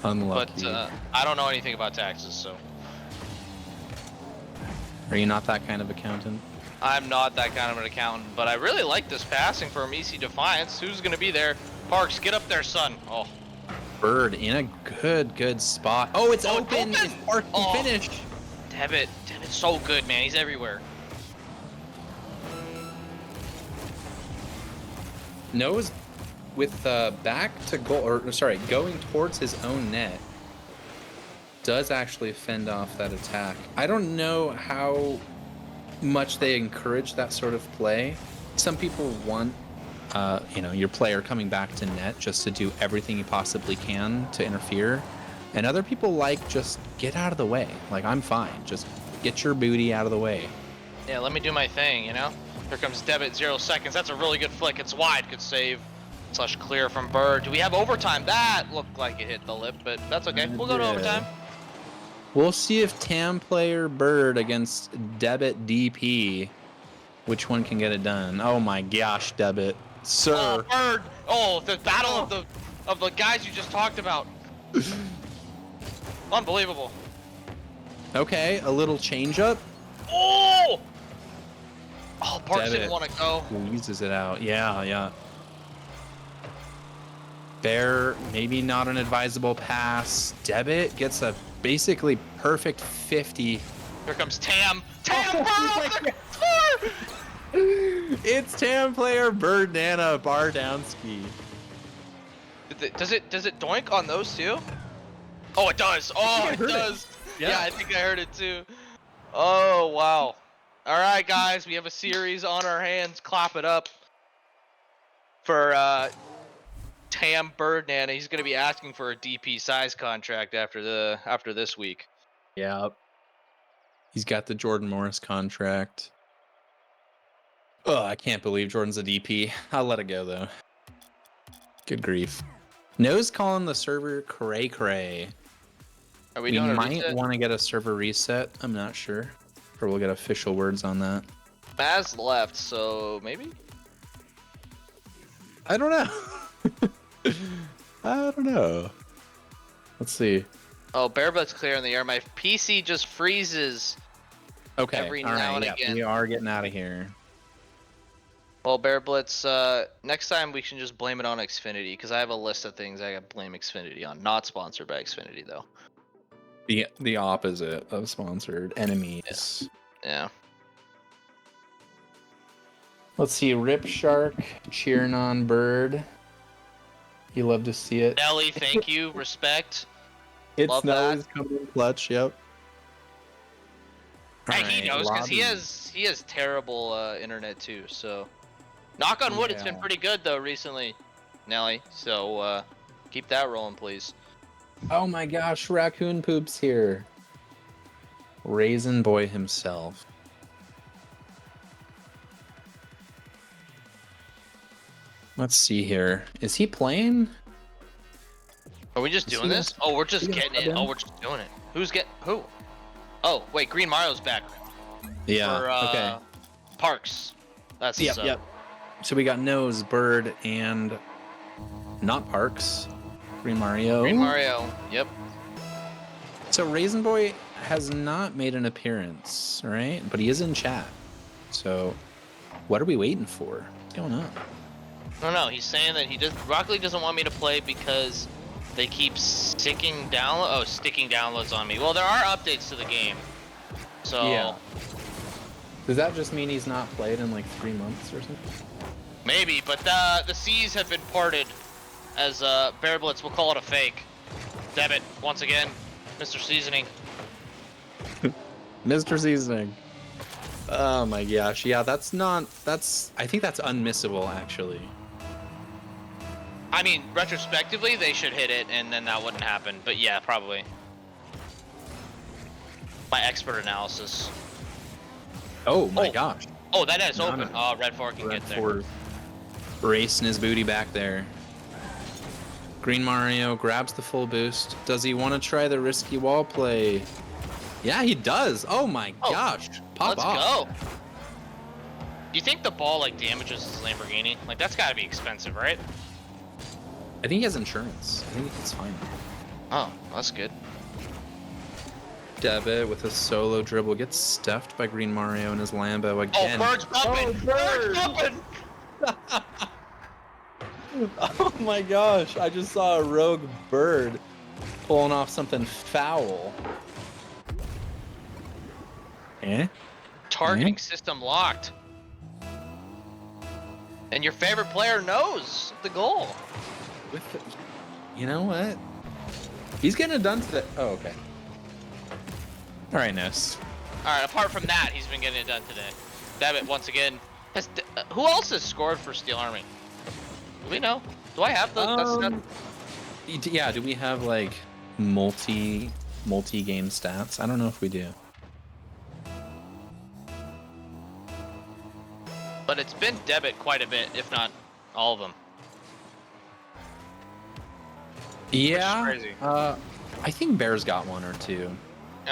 Speaker 3: Unlucky.
Speaker 8: But I don't know anything about taxes, so.
Speaker 3: Are you not that kind of accountant?
Speaker 8: I'm not that kind of an accountant, but I really like this passing from EC Defiance. Who's going to be there? Parks, get up there, son. Oh.
Speaker 3: Bird in a good spot. Oh, it's open.
Speaker 8: open!
Speaker 3: It's Park to finish.
Speaker 8: Debit's so good, man. He's everywhere.
Speaker 3: Nose with back to goal, or sorry, going towards his own net, does actually fend off that attack. I don't know how much they encourage that sort of play. Some people want, your player coming back to net just to do everything he possibly can to interfere, and other people like just get out of the way. Like, I'm fine, just get your booty out of the way.
Speaker 8: Yeah, let me do my thing, you know? Here comes Debit, 0 seconds. That's a really good flick. It's wide. Good save. Slash clear from Bird. Do we have overtime? That looked like it hit the lip, but that's okay. We'll go to overtime.
Speaker 3: We'll see if TAM player Bird against Debit DP, which one can get it done. Oh my gosh, Debit. Sir.
Speaker 8: Oh, Bird. Oh, the battle of the guys you just talked about. Unbelievable.
Speaker 3: Okay, a little change up.
Speaker 8: Oh! Oh, Parks
Speaker 3: Debit
Speaker 8: didn't want to go.
Speaker 3: squeezes it out. Yeah. Bear, maybe not an advisable pass. Debit gets a basically perfect 50.
Speaker 8: Here comes Tam. Tam, Bird!
Speaker 3: It's TAM player Bird Nana Bardowski.
Speaker 8: Does it doink on those too? Oh, it does. Oh, it does. Yeah, I think I heard it too. Oh, wow. All right, guys, we have a series on our hands. Clap it up for Tam Bird Nana. He's going to be asking for a DP size contract after this week.
Speaker 3: Yeah. He's got the Jordan Morris contract. Oh, I can't believe Jordan's a DP. I'll let it go, though. Good grief. No's calling the server cray cray.
Speaker 8: Are we
Speaker 3: We
Speaker 8: doing a
Speaker 3: might
Speaker 8: reset?
Speaker 3: want to get a server reset. I'm not sure. Or we'll get official words on that.
Speaker 8: Maz left, so maybe?
Speaker 3: I don't know. I don't know. Let's see.
Speaker 8: Oh, Barebutt's clear in the air. My PC just freezes.
Speaker 3: Okay.
Speaker 8: Every
Speaker 3: all
Speaker 8: now
Speaker 3: right,
Speaker 8: and
Speaker 3: yeah,
Speaker 8: again.
Speaker 3: we are getting out of here.
Speaker 8: Well, Bear Blitz, next time we can just blame it on Xfinity, because I have a list of things I got to blame Xfinity on. Not sponsored by Xfinity, though.
Speaker 3: The opposite of sponsored enemies.
Speaker 8: Yeah.
Speaker 3: Let's see. Rip Shark cheering on Bird. You love to see it.
Speaker 8: Nelly, thank you. Respect.
Speaker 3: It's
Speaker 8: love
Speaker 3: Nelly's coming in clutch. Yep.
Speaker 8: Hey, he knows, because he
Speaker 3: lobby.
Speaker 8: has terrible internet, too, so. Knock on wood, it's been
Speaker 3: Yeah.
Speaker 8: pretty good, though, recently, Nelly. So, keep that rolling, please.
Speaker 3: Oh my gosh, Raccoon Poop's here. Raisin Boy himself. Let's see here. Is he playing?
Speaker 8: Are we just
Speaker 3: Is
Speaker 8: doing
Speaker 3: he
Speaker 8: this? Oh, we're just
Speaker 3: he gonna
Speaker 8: getting
Speaker 3: sub
Speaker 8: it.
Speaker 3: in?
Speaker 8: Oh, we're just doing it. Who? Oh, wait, Green Mario's back
Speaker 3: Yeah.
Speaker 8: for
Speaker 3: Okay.
Speaker 8: Parks. That's
Speaker 3: Yep. Yep. So we got Nose, Bird, and not Parks. Green Mario.
Speaker 8: Green Mario. Yep.
Speaker 3: So Raisin Boy has not made an appearance, right? But he is in chat. So what are we waiting for? What's going on?
Speaker 8: No, he's saying that Rocket League doesn't want me to play because they keep sticking downloads on me. Well, there are updates to the game. So
Speaker 3: Yeah. Does that just mean he's not played in like 3 months or something?
Speaker 8: maybe, but the C's have been ported as Bear Blitz. We'll call it a fake. Debit once again, Mr. Seasoning.
Speaker 3: Mr. Seasoning. Oh my gosh. Yeah, I think that's unmissable actually.
Speaker 8: I mean, retrospectively, they should hit it, and then that wouldn't happen. But yeah, probably. My expert analysis.
Speaker 3: Oh my gosh.
Speaker 8: Oh, that is
Speaker 3: No,
Speaker 8: open.
Speaker 3: no.
Speaker 8: Oh, Red 4 can
Speaker 3: Red
Speaker 8: get there.
Speaker 3: 4 racing his booty back there. Green Mario grabs the full boost. Does he want to try the risky wall play? Yeah, he does. Oh my gosh. Pop
Speaker 8: Let's
Speaker 3: off.
Speaker 8: go. Do you think the ball like damages his Lamborghini? Like that's got to be expensive, right?
Speaker 3: I think he has insurance. I think it's fine.
Speaker 8: Oh, that's good.
Speaker 3: Debit with a solo dribble gets stuffed by Green Mario and his Lambo again.
Speaker 8: Oh, Bird's bumping. Bird's bumping.
Speaker 3: Oh my gosh, I just saw a rogue bird pulling off something foul. Eh?
Speaker 8: Targeting system locked. And your favorite player knows the goal.
Speaker 3: With the, you know what? He's getting it done today. Oh, okay. All right, Ness.
Speaker 8: All right. Apart from that, he's been getting it done today. Debit once again. Who else has scored for Steel Army? Do we know? Do I have the? That's not...
Speaker 3: Yeah. Do we have like multi-game stats? I don't know if we do.
Speaker 8: But it's been Debit quite a bit, if not all of them.
Speaker 3: Yeah.
Speaker 8: Which is crazy.
Speaker 3: I think Bear's got one or two.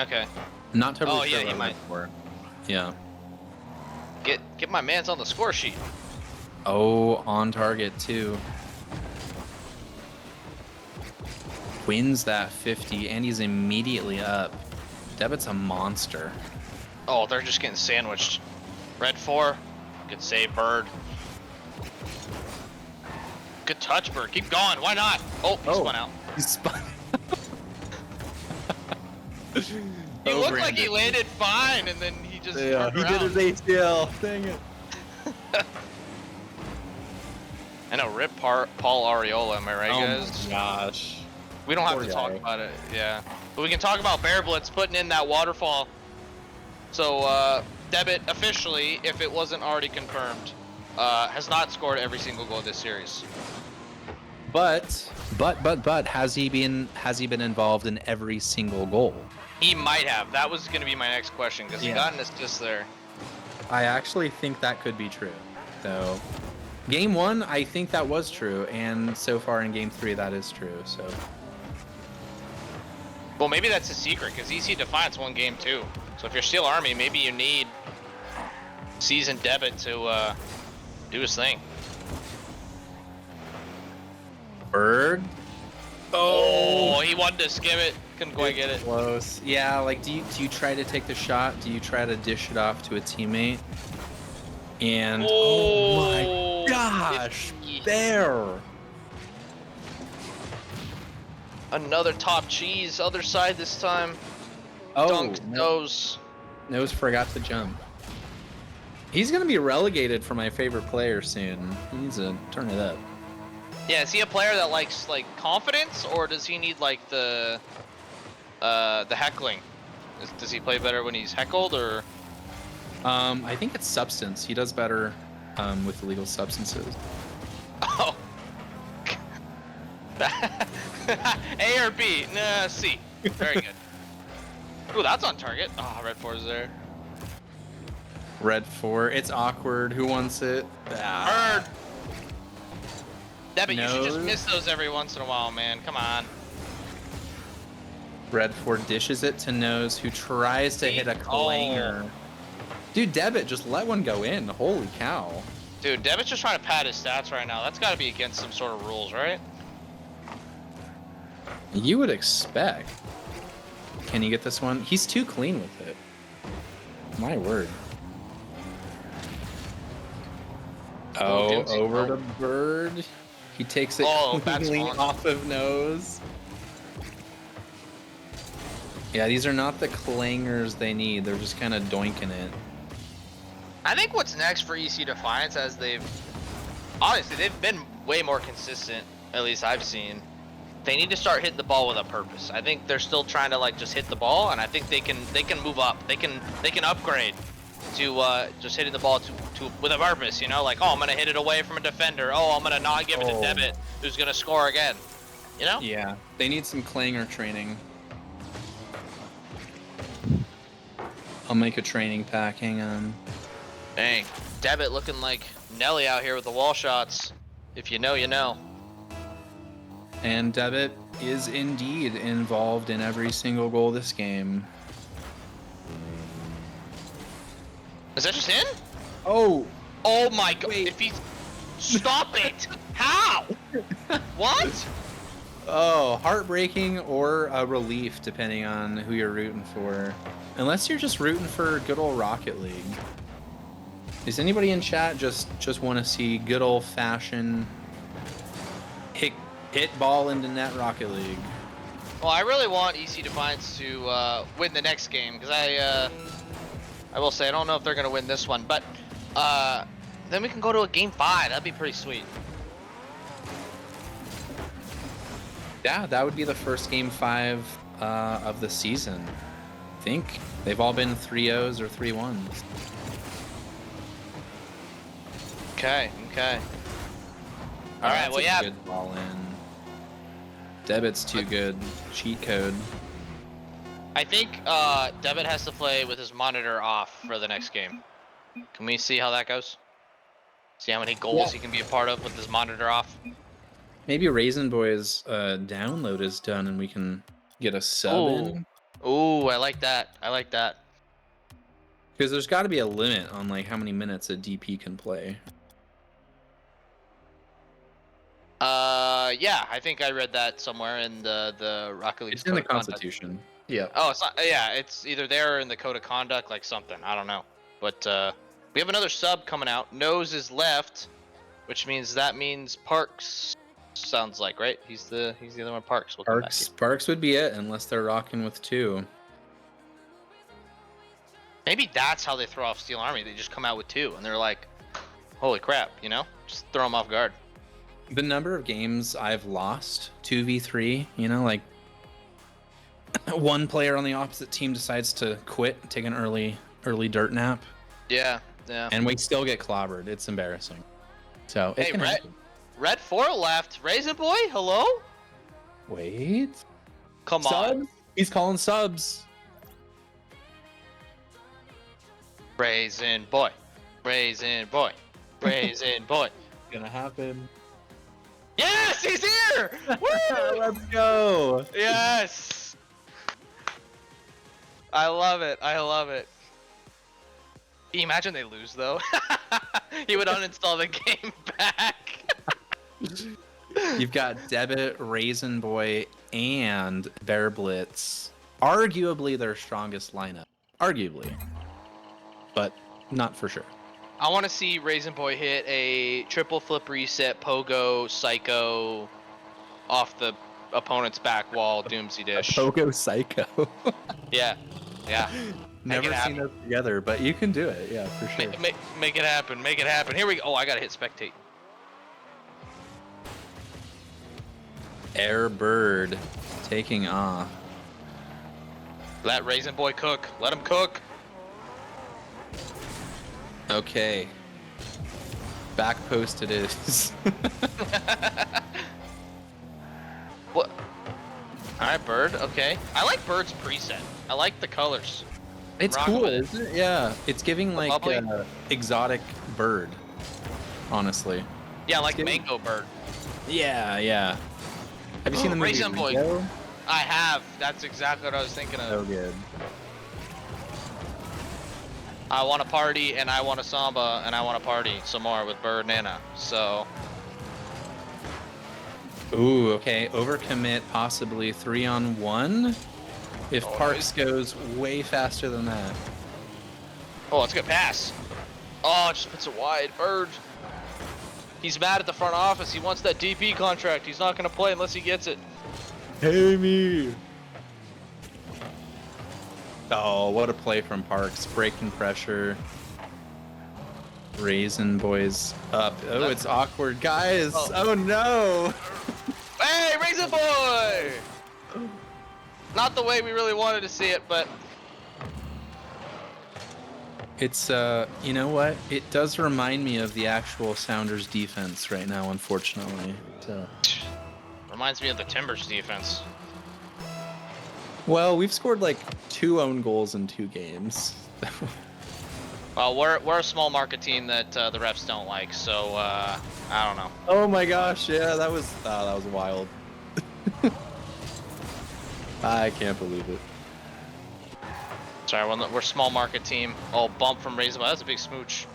Speaker 8: Okay.
Speaker 3: Not totally
Speaker 8: Oh,
Speaker 3: sure.
Speaker 8: yeah, he
Speaker 3: what
Speaker 8: might.
Speaker 3: for. Yeah.
Speaker 8: Get my man's on the score sheet.
Speaker 3: Oh, on target too. Wins that 50, and he's immediately up. Debit's a monster.
Speaker 8: Oh, they're just getting sandwiched. Red 4. Good save, Bird. Good touch, Bird. Keep going. Why not? Oh, he spun out.
Speaker 3: He spun.
Speaker 8: He looked like he landed fine, and then he just turned
Speaker 3: he
Speaker 8: around.
Speaker 3: did his ACL. Dang it.
Speaker 8: I know, rip Paul Areola, am I right,
Speaker 3: Oh
Speaker 8: guys?
Speaker 3: my gosh.
Speaker 8: We don't have
Speaker 3: Poor
Speaker 8: to talk
Speaker 3: guy.
Speaker 8: about it, yeah. But we can talk about Bear Blitz putting in that waterfall. So, Debit officially, if it wasn't already confirmed, has not scored every single goal this series.
Speaker 3: But has he been involved in every single goal?
Speaker 8: He might have. That was going to be my next question, because he
Speaker 3: Yeah.
Speaker 8: got an assist there.
Speaker 3: I actually think that could be true. So, game 1, I think that was true, and so far in game 3, that is true. So,
Speaker 8: Well, maybe that's a secret, because EC Defiance won game 2. So if you're Steel Army, maybe you need seasoned Debit to do his thing.
Speaker 3: Bird.
Speaker 8: Oh, he wanted to skim it. Couldn't quite get it.
Speaker 3: Close. Yeah, like do you try to take the shot? Do you try to dish it off to a teammate? And oh my gosh, Bear.
Speaker 8: Another top cheese, other side this time.
Speaker 3: Oh,
Speaker 8: Dunked nose.
Speaker 3: Nose forgot to jump. He's gonna be relegated for my favorite player soon. He needs to turn it up.
Speaker 8: Yeah, is he a player that likes like confidence, or does he need like the heckling? Does he play better when he's heckled, or?
Speaker 3: I think it's substance. He does better with illegal substances.
Speaker 8: Oh. A or B? Nah, C. Very good. Ooh, that's on target. Oh, Red 4's there.
Speaker 3: Red 4. It's awkward. Who wants it? Ah.
Speaker 8: Bird. Debbie, you should just
Speaker 3: Nose.
Speaker 8: miss those every once in a while, man. Come on.
Speaker 3: Red 4 dishes it to Nose, who tries to hit a clanger. Dude, Debit, just let one go in. Holy cow.
Speaker 8: Dude, Devitt's just trying to pad his stats right now. That's got to be against some sort of rules, right?
Speaker 3: You would expect. Can you get this one? He's too clean with it. My word. Oh,
Speaker 8: Dooms.
Speaker 3: over to Bird. He takes it
Speaker 8: that's
Speaker 3: cleanly
Speaker 8: fun.
Speaker 3: off of Nose. Yeah, these are not the clangers they need. They're just kind of doinking it.
Speaker 8: I think what's next for EC Defiance, as honestly, they've been way more consistent, at least I've seen. They need to start hitting the ball with a purpose. I think they're still trying to like just hit the ball, and I think they can move up. They can upgrade to just hitting the ball to with a purpose. You know, like, oh, I'm gonna hit it away from a defender. Oh, I'm gonna not give it to Debit, who's gonna score again. You know?
Speaker 3: Yeah, they need some clanger training. I'll make a training pack. Hang on.
Speaker 8: Dang, Debit looking like Nelly out here with the wall shots. If you know, you know.
Speaker 3: And Debit is indeed involved in every single goal this game.
Speaker 8: Is that just in?
Speaker 3: Oh!
Speaker 8: Oh my god!
Speaker 3: Wait.
Speaker 8: If he's stop it! How? What?
Speaker 3: Oh, heartbreaking or a relief, depending on who you're rooting for. Unless you're just rooting for good old Rocket League. Does anybody in chat just want to see good old fashioned hit ball into net Rocket League?
Speaker 8: Well, I really want EC Defiance to win the next game, because I will say I don't know if they're gonna win this one, but then we can go to a game 5. That'd be pretty sweet.
Speaker 3: Yeah, that would be the first game 5 of the season. I think they've all been 3-0s or 3-1s.
Speaker 8: Okay. All right.
Speaker 3: That's
Speaker 8: Well,
Speaker 3: a
Speaker 8: yeah.
Speaker 3: Good ball in. Debit's too good. Cheat code.
Speaker 8: I think Debit has to play with his monitor off for the next game. Can we see how that goes? See how many goals he can be a part of with his monitor off?
Speaker 3: Maybe Raisin Boy's download is done and we can get a sub in.
Speaker 8: Ooh, I like that.
Speaker 3: Because there's got to be a limit on like how many minutes a DP can play.
Speaker 8: Yeah, I think I read that somewhere in the Rocket League.
Speaker 3: It's in the Constitution. Yeah.
Speaker 8: Oh, it's not, yeah, it's either there or in the Code of Conduct, like something. I don't know. But we have another sub coming out. Nose is left, which means Parks sounds like, right? He's the other one. Parks will come back.
Speaker 3: Parks would be it unless they're rocking with 2.
Speaker 8: Maybe that's how they throw off Steel Army. They just come out with 2, and they're like, holy crap, you know? Just throw them off guard.
Speaker 3: The number of games I've lost 2v3, you know, like one player on the opposite team decides to quit, take an early dirt nap.
Speaker 8: Yeah.
Speaker 3: And we still get clobbered. It's embarrassing. So it
Speaker 8: Hey,
Speaker 3: can happen.
Speaker 8: Red 4 left. Raisin Boy, hello?
Speaker 3: Wait.
Speaker 8: Come
Speaker 3: Subs?
Speaker 8: on.
Speaker 3: He's calling subs.
Speaker 8: Raisin Boy.
Speaker 3: Gonna happen.
Speaker 8: Yes, he's here! Woo!
Speaker 3: Let's go.
Speaker 8: Yes! I love it. Can you imagine they lose, though? He would uninstall the game back.
Speaker 3: You've got Debit, Raisin Boy, and Bear Blitz. Arguably their strongest lineup. Arguably. But not for sure.
Speaker 8: I want to see Raisin Boy hit a triple flip reset, pogo, psycho, off the opponent's back wall, doomsy dish.
Speaker 3: Pogo Psycho.
Speaker 8: Yeah.
Speaker 3: Never
Speaker 8: it
Speaker 3: seen
Speaker 8: happen.
Speaker 3: us together, but you can do it. Yeah, for sure.
Speaker 8: Make it happen. Here we go. Oh, I gotta hit spectate.
Speaker 3: Air Bird taking off.
Speaker 8: Let Raisin Boy cook. Let him cook.
Speaker 3: Okay. Back post it is.
Speaker 8: What? Alright, Bird. Okay. I like Bird's preset. I like the colors.
Speaker 3: It's
Speaker 8: Rock
Speaker 3: cool,
Speaker 8: with it.
Speaker 3: isn't it? Yeah. It's giving like
Speaker 8: bubbly?
Speaker 3: exotic bird, honestly.
Speaker 8: Yeah, like
Speaker 3: Skinny.
Speaker 8: Mango Bird.
Speaker 3: Yeah, yeah. Have you seen the movie
Speaker 8: Raisin Boy.
Speaker 3: Ringo?
Speaker 8: I have. That's exactly what I was thinking of.
Speaker 3: So good.
Speaker 8: I want to party, and I want to samba, and I want to party some more with Bird and Anna. So,
Speaker 3: Ooh, okay. Overcommit, possibly 3-on-1. If
Speaker 8: Oh,
Speaker 3: Parks goes way faster than that.
Speaker 8: oh, it's a good pass. Oh, it just puts it wide. Bird. He's mad at the front office. He wants that DP contract. He's not going to play unless he gets it.
Speaker 3: Hey me. Oh, what a play from Parks. Breaking pressure. Raisin Boys up. Oh, it's awkward, guys. Oh no.
Speaker 8: Hey, Raisin Boy! Not the way we really wanted to see it, but
Speaker 3: It's you know what? It does remind me of the actual Sounders defense right now, unfortunately. So,
Speaker 8: reminds me of the Timbers defense.
Speaker 3: well, we've scored like 2 own goals in 2 games.
Speaker 8: Well, we're a small market team that the refs don't like, so I don't know.
Speaker 3: Oh my gosh, yeah, that was wild. I can't believe it.
Speaker 8: Sorry, we're a small market team. Oh, bump from Raisin Boy. That's a big smooch.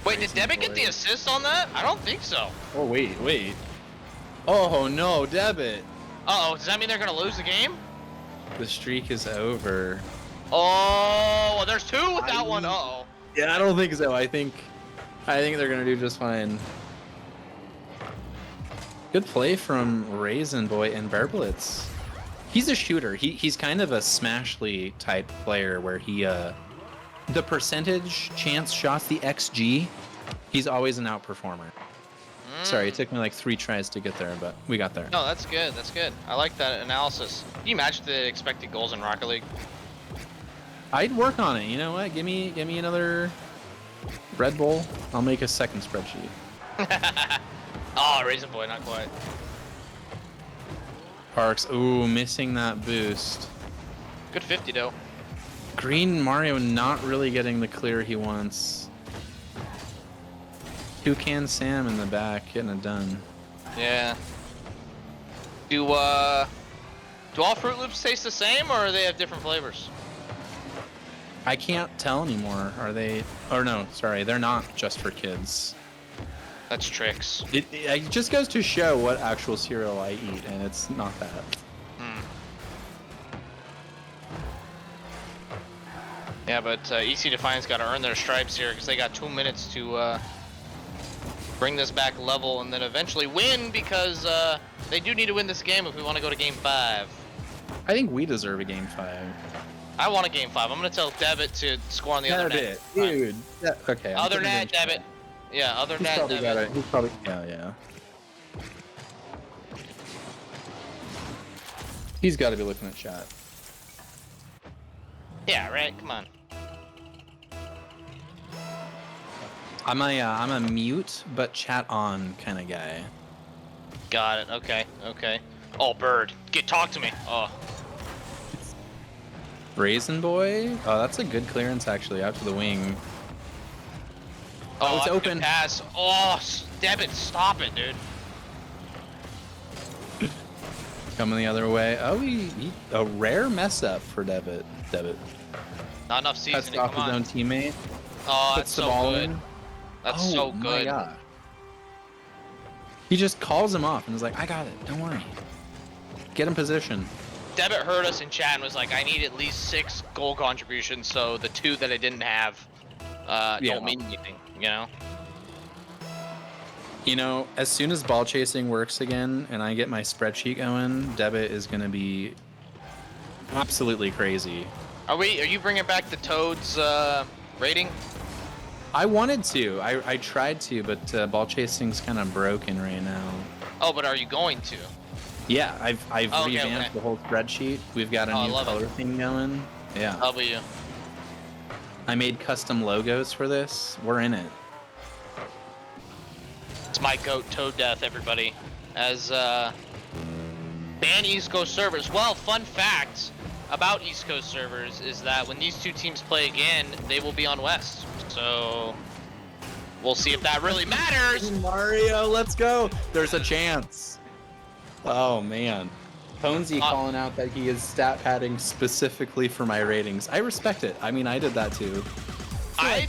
Speaker 8: Wait, did
Speaker 3: Raisin
Speaker 8: Debbie get
Speaker 3: Boy.
Speaker 8: the assist on that? I don't think so.
Speaker 3: Oh wait. Oh no, Debit.
Speaker 8: Uh-oh, does that mean they're gonna lose the game?
Speaker 3: The streak is over.
Speaker 8: Oh, well, there's 2 with that one. Uh-oh.
Speaker 3: Yeah, I don't think so. I think they're gonna do just fine. Good play from Raisin Boy and Berblitz. He's a shooter. He's kind of a Smashly type player where he the percentage chance shots, the XG, he's always an outperformer. Sorry, it took me like 3 tries to get there, but we got there.
Speaker 8: No, that's good. That's good. I like that analysis. Can you imagine the expected goals in Rocket League?
Speaker 3: I'd work on it. You know what? Give me another Red Bull. I'll make a second spreadsheet.
Speaker 8: Oh, Raisin Boy, not quite.
Speaker 3: Parks, ooh, missing that boost.
Speaker 8: Good 50 though.
Speaker 3: Green Mario not really getting the clear he wants. Toucan Sam in the back getting it done.
Speaker 8: Yeah. Do all Fruit Loops taste the same, or they have different flavors?
Speaker 3: I can't tell anymore. Are they? Or no, sorry, they're not just for kids.
Speaker 8: That's tricks.
Speaker 3: It just goes to show what actual cereal I eat, and it's not that.
Speaker 8: Yeah, but EC Defiance got to earn their stripes here because they got 2 minutes to bring this back level and then eventually win, because they do need to win this game if we want to go to Game 5.
Speaker 3: I think we deserve a Game 5.
Speaker 8: I want a Game 5. I'm going to tell Debit to score on the other net.
Speaker 3: Dude. Yeah, okay.
Speaker 8: Other net, Debit. Yeah, other
Speaker 3: He's
Speaker 8: net,
Speaker 3: probably got
Speaker 8: Debit.
Speaker 3: it. He's probably, yeah. He's got to be looking at chat.
Speaker 8: Yeah, right? Come on.
Speaker 3: I'm a mute but chat on kind of guy.
Speaker 8: Got it. Okay, okay. Oh, Bird. Talk to me. Oh.
Speaker 3: Raisin Boy? Oh, that's a good clearance actually, out to the wing. Oh, it's
Speaker 8: that's a good
Speaker 3: open.
Speaker 8: pass. Oh, Debit, stop it, dude.
Speaker 3: Coming the other way. Oh, a rare mess up for Debit.
Speaker 8: Not enough
Speaker 3: Cuts
Speaker 8: seasoning.
Speaker 3: off
Speaker 8: Come
Speaker 3: his
Speaker 8: on.
Speaker 3: own teammate.
Speaker 8: Oh,
Speaker 3: Puts
Speaker 8: that's
Speaker 3: the
Speaker 8: so
Speaker 3: ball
Speaker 8: good.
Speaker 3: in.
Speaker 8: That's so
Speaker 3: My
Speaker 8: good.
Speaker 3: God. He just calls him off and is like, I got it. Don't worry. Get in position.
Speaker 8: Debit heard us in chat and was like, I need at least 6 goal contributions, so the 2 that I didn't have
Speaker 3: Yeah.
Speaker 8: don't mean anything, you know?
Speaker 3: You know, as soon as ball chasing works again and I get my spreadsheet going, Debit is going to be absolutely crazy.
Speaker 8: Are you bringing back the Toads rating?
Speaker 3: I wanted to. I tried to, but ball chasing's kind of broken right now.
Speaker 8: Oh, but are you going to?
Speaker 3: Yeah, I've
Speaker 8: Oh, okay,
Speaker 3: revamped
Speaker 8: okay.
Speaker 3: the whole spreadsheet. We've got a
Speaker 8: Oh, I
Speaker 3: new
Speaker 8: love
Speaker 3: color
Speaker 8: it.
Speaker 3: theme going. Yeah.
Speaker 8: W.
Speaker 3: I made custom logos for this. We're in it.
Speaker 8: It's my goat, Toad Death, everybody. As ban East Coast servers. Well, fun fact about East Coast servers is that when these 2 teams play again, they will be on West. So we'll see if that really matters.
Speaker 3: Mario, let's go. There's a chance. Oh man. Ponesy calling out that he is stat padding specifically for my ratings. I respect it. I mean, I did that too.
Speaker 8: I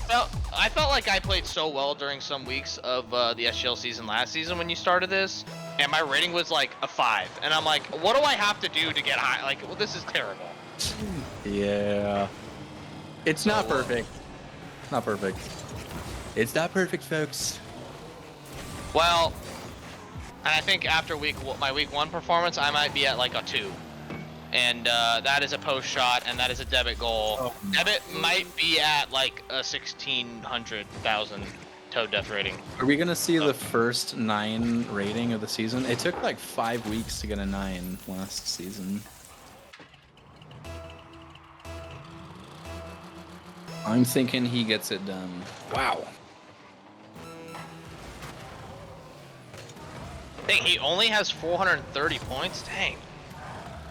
Speaker 8: felt like I played so well during some weeks of the SGL season last season when you started this, and my rating was like a 5, and I'm like, what do I have to do to get high? Like, well, this is terrible.
Speaker 3: Yeah. It's not perfect. Not perfect. It's not perfect, folks.
Speaker 8: Well, and I think after my week 1 performance, I might be at like a 2. And that is a post shot, and that is a debit goal.
Speaker 3: Oh,
Speaker 8: Debit might be at like a 1,600,000 Toad Death rating.
Speaker 3: Are we gonna see the first 9 rating of the season? It took like 5 weeks to get a 9 last season. I'm thinking he gets it done. Wow.
Speaker 8: Dang, he only has 430 points? Dang.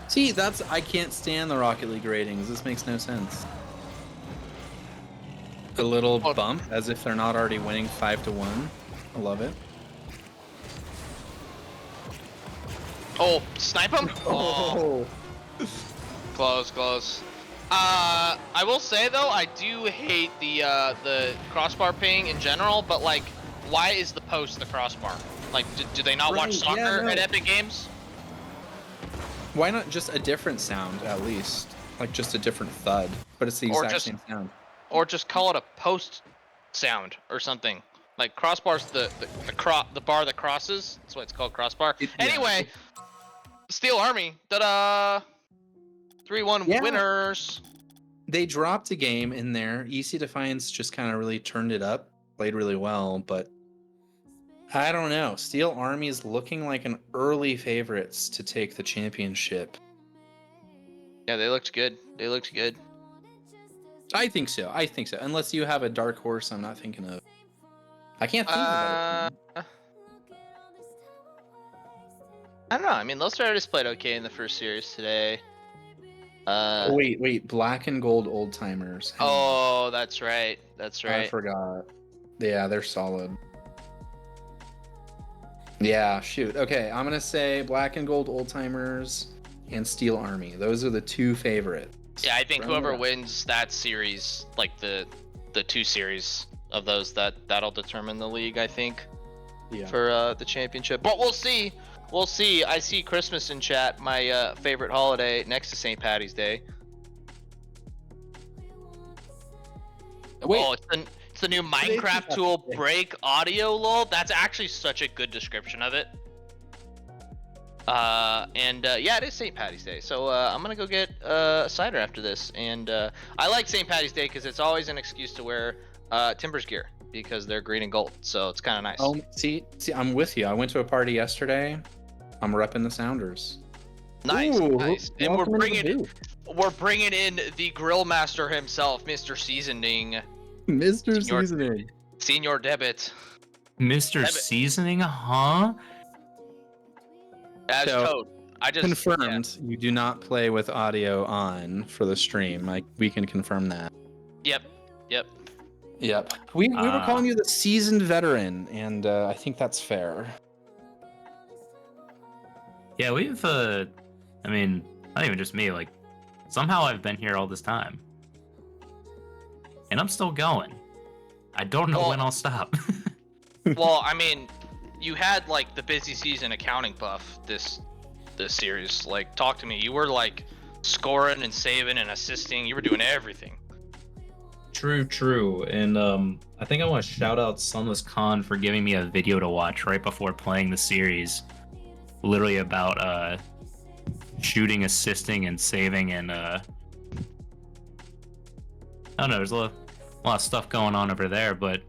Speaker 3: See, I can't stand the Rocket League ratings. This makes no sense. A little bump, as if they're not already winning 5-1. I love it.
Speaker 8: Oh, snipe him? Oh. Close. I will say though, I do hate the crossbar ping in general, but like, why is the post the crossbar? Like, do they not watch soccer at Epic Games?
Speaker 3: Why not just a different sound at least? Like just a different thud, but it's the exact same sound.
Speaker 8: Or just call it a post sound or something. Like crossbar's the bar that crosses. That's why it's called crossbar. Anyway, Steel Army. Ta-da! 3-1 winners.
Speaker 3: They dropped a game in there. EC Defiance just kind of really turned it up, played really well, but I don't know. Steel Army is looking like an early favorites to take the championship.
Speaker 8: Yeah, they looked good.
Speaker 3: I think so. Unless you have a dark horse I'm not thinking of. I can't think of it.
Speaker 8: I don't know. I mean, Los Verdes played okay in the first series today.
Speaker 3: Wait. Black and Gold Old Timers.
Speaker 8: Oh, that's right.
Speaker 3: I forgot. Yeah, they're solid. Yeah, shoot. Okay, I'm gonna say Black and Gold Old Timers and Steel Army. Those are the 2 favorites.
Speaker 8: Yeah, I think whoever wins that series, like the 2 series of those, that'll determine the league, I think, for the championship. But we'll see. I see Christmas in chat, my favorite holiday next to St. Patty's Day.
Speaker 3: Wait.
Speaker 8: Oh, it's the new Minecraft tool break audio lol. That's actually such a good description of it. Yeah, it is St. Patty's Day, so I'm gonna go get a cider after this. And I like St. Patty's Day because it's always an excuse to wear Timbers gear because they're green and gold, so it's kind of nice.
Speaker 3: Oh, see, I'm with you. I went to a party yesterday. I'm repping the Sounders.
Speaker 8: Nice. And we're bringing in the grill master himself, Mr. Seasoning.
Speaker 3: Mr. Seasoning.
Speaker 8: Senior Debit.
Speaker 2: Mr. Seasoning, huh?
Speaker 8: As Toad. I just
Speaker 3: confirmed you do not play with audio on for the stream. Like, we can confirm that.
Speaker 8: Yep.
Speaker 3: We were calling you the seasoned veteran, and I think that's fair.
Speaker 2: Yeah, we've I mean, not even just me, like somehow I've been here all this time. And I'm still going. I don't know when I'll stop.
Speaker 8: Well, I mean, you had like the busy season accounting buff this series. Like, talk to me. You were like scoring and saving and assisting. You were doing everything.
Speaker 2: True. And I think I want to shout out Sunless Khan for giving me a video to watch right before playing the series. Literally about shooting, assisting, and saving, and I don't know, there's a lot of stuff going on over there, but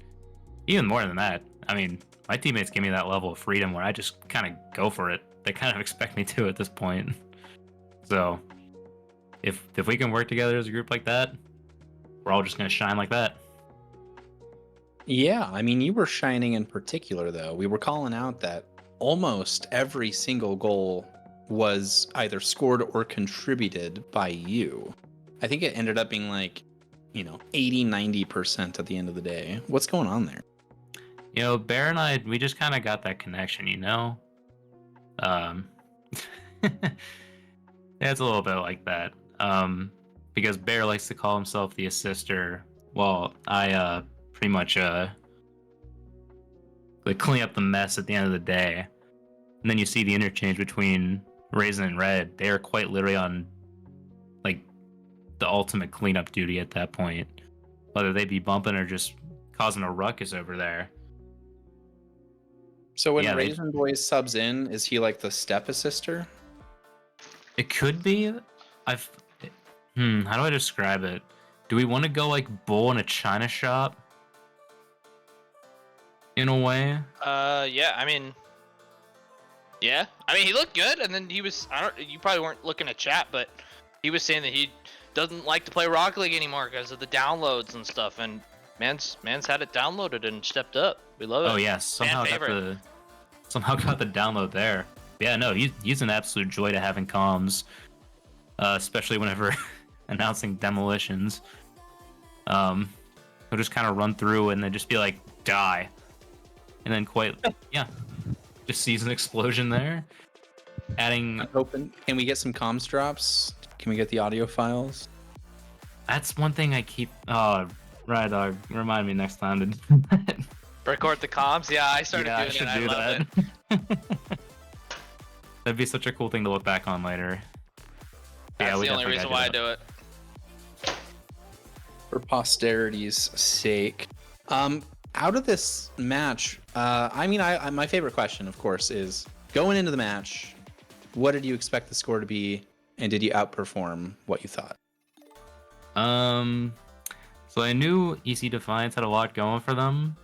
Speaker 2: even more than that, I mean, my teammates give me that level of freedom where I just kind of go for it. They kind of expect me to at this point. So if we can work together as a group like that, we're all just going to shine like that.
Speaker 3: Yeah, I mean, you were shining in particular, though. We were calling out that almost every single goal was either scored or contributed by you. I think it ended up being like, 80-90% at the end of the day. What's going on there?
Speaker 2: You know, Bear and I, we just kind of got that connection, you know? Yeah, it's a little bit like that. Because Bear likes to call himself the assister, while I pretty much like clean up the mess at the end of the day. And then you see the interchange between Raisin and Red. They are quite literally on like the ultimate cleanup duty at that point. Whether they be bumping or just causing a ruckus over there.
Speaker 3: So when
Speaker 2: Yeah,
Speaker 3: Raisin Boys subs in, is he like the step assister?
Speaker 2: It could be. How do I describe it? Do we want to go like Bull in a china shop? In a way?
Speaker 8: Yeah, I mean, yeah. I mean, he looked good, and then he was, you probably weren't looking at chat, but he was saying that he doesn't like to play Rocket League anymore because of the downloads and stuff, and man's had it downloaded and stepped up. We love it.
Speaker 2: Oh yeah, somehow got the download there. Yeah, no, he's an absolute joy to have in comms, especially whenever announcing demolitions. He'll just kind of run through and then just be like, die. And then just sees an explosion there. Adding...
Speaker 3: Open. Can we get some comms drops? Can we get the audio files?
Speaker 2: That's one thing I keep... Oh, right, dog. Remind me next time to do that.
Speaker 8: Record the comms? Yeah, I started doing it. I love it.
Speaker 2: That'd be such a cool thing to look back on later.
Speaker 8: That's the only reason why I do it.
Speaker 3: For posterity's sake. Out of this match, I mean, my favorite question, of course, is going into the match, what did you expect the score to be, and did you outperform what you thought?
Speaker 2: So I knew EC Defiance had a lot going for them,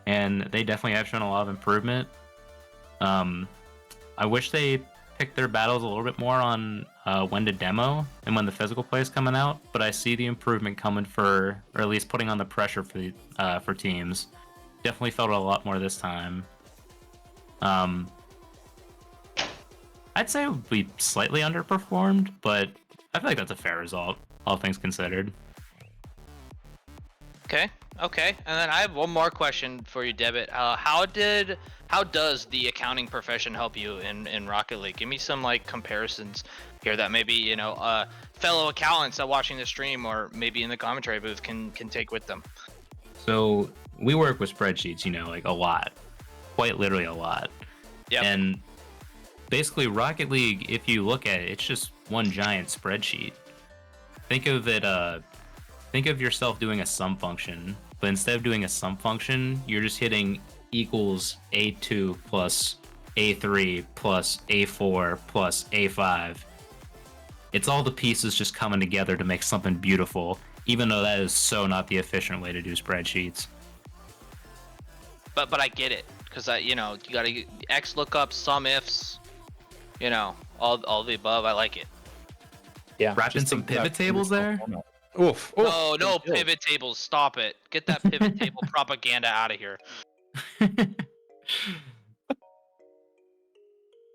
Speaker 2: and they definitely have shown a lot of improvement. I wish they picked their battles a little bit more on when to demo and when the physical play is coming out, but I see the improvement coming or at least putting on the pressure for teams. Definitely felt it a lot more this time. I'd say we slightly underperformed, but I feel like that's a fair result, all things considered.
Speaker 8: Okay. And then I have one more question for you, Debit. How does the accounting profession help you in Rocket League? Give me some like comparisons here that maybe fellow accountants that watching the stream or maybe in the commentary booth can take with them.
Speaker 2: So we work with spreadsheets, like a lot, quite literally a lot.
Speaker 8: Yeah.
Speaker 2: And basically Rocket League, if you look at it, it's just one giant spreadsheet. Think of it. Think of yourself doing a sum function, but instead of doing a sum function, you're just hitting equals A2 plus A3 plus A4 plus A5. It's all the pieces just coming together to make something beautiful, even though that is so not the efficient way to do spreadsheets.
Speaker 8: But I get it, because you gotta X lookups, sum ifs, all the above. I like it.
Speaker 3: Yeah.
Speaker 2: Wrapping some pivot tables there.
Speaker 3: Oof.
Speaker 8: No pivot tables. Stop it. Get that pivot table propaganda out of here.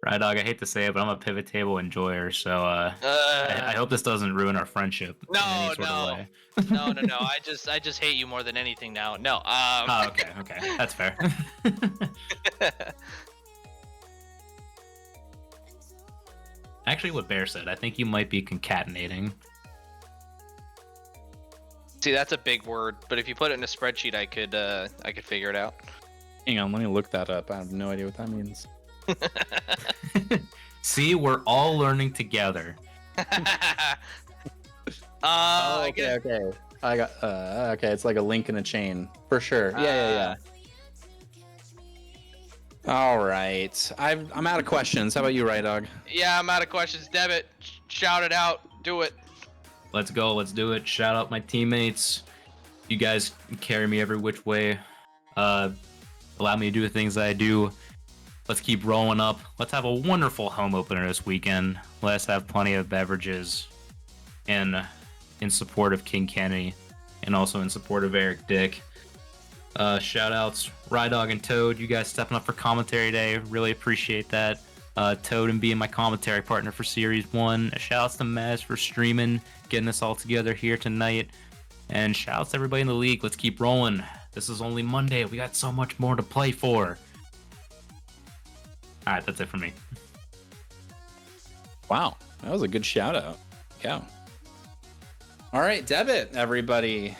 Speaker 2: Right, dog. I hate to say it, but I'm a pivot table enjoyer, so I hope this doesn't ruin our friendship. In any sort of way.
Speaker 8: No. I just hate you more than anything now. No.
Speaker 2: Oh, okay. That's fair. Actually, what Bear said, I think you might be concatenating.
Speaker 8: See, that's a big word, but if you put it in a spreadsheet, I could figure it out.
Speaker 3: Hang on, let me look that up. I have no idea what that means.
Speaker 2: See, we're all learning together.
Speaker 3: Okay. I got. Okay, it's like a link in a chain for sure. Yeah. All right, I'm out of questions. How about you, Right Dog?
Speaker 8: Yeah, I'm out of questions. Debit, shout it out. Do it.
Speaker 2: Let's go. Let's do it. Shout out my teammates. You guys carry me every which way. Allow me to do the things that I do. Let's keep rolling up. Let's have a wonderful home opener this weekend. Let's have plenty of beverages in support of King Kenny and also in support of Eric Dick. Shout outs, Rydog and Toad. You guys stepping up for commentary today. Really appreciate that. Toad and being my commentary partner for Series 1. Shout outs to Maz for streaming, getting this all together here tonight. And shout outs to everybody in the league. Let's keep rolling. This is only Monday. We got so much more to play for. All right, that's it for me.
Speaker 3: Wow, that was a good shout out. Yeah. All right, Debit, everybody.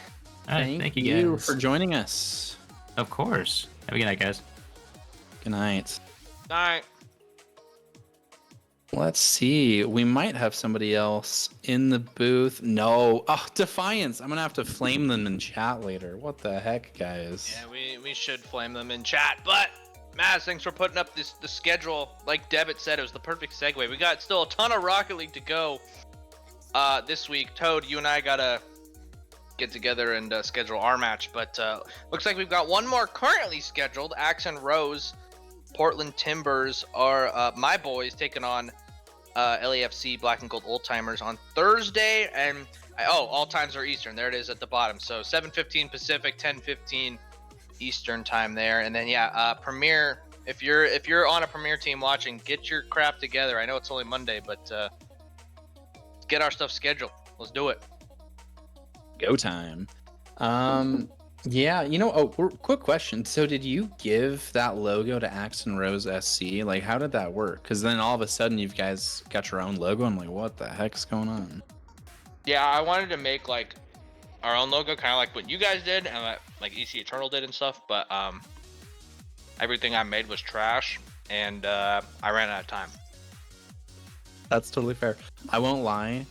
Speaker 2: All right, thank you guys
Speaker 3: for joining us.
Speaker 2: Of course. Have a good night, guys.
Speaker 3: Good night.
Speaker 8: All right.
Speaker 3: Let's see. We might have somebody else in the booth. No. Oh, Defiance. I'm going to have to flame them in chat later. What the heck, guys?
Speaker 8: Yeah, we should flame them in chat, but Maz, thanks for putting up the schedule. Like Debit said, it was the perfect segue. We got still a ton of Rocket League to go this week. Toad, you and I gotta get together and schedule our match, but looks like we've got one more currently scheduled. Axe and Rose, Portland Timbers are my boys taking on LAFC Black and Gold Old Timers on Thursday, and all times are Eastern. There it is at the bottom. So 7:15 Pacific, 10:15 Eastern time there, and then Premier. If you're on a Premier team watching, get your crap together. I know it's only Monday, but get our stuff scheduled. Let's do it.
Speaker 3: Go time. Yeah, quick question. So did you give that logo to Axe and Rose SC? Like, how did that work? Because then all of a sudden you guys got your own logo. I'm like, what the heck's going on?
Speaker 8: Yeah, I wanted to make like our own logo, kind of like what you guys did and like EC Eternal did and stuff, but everything I made was trash, and I ran out of time.
Speaker 3: That's totally fair. I won't lie.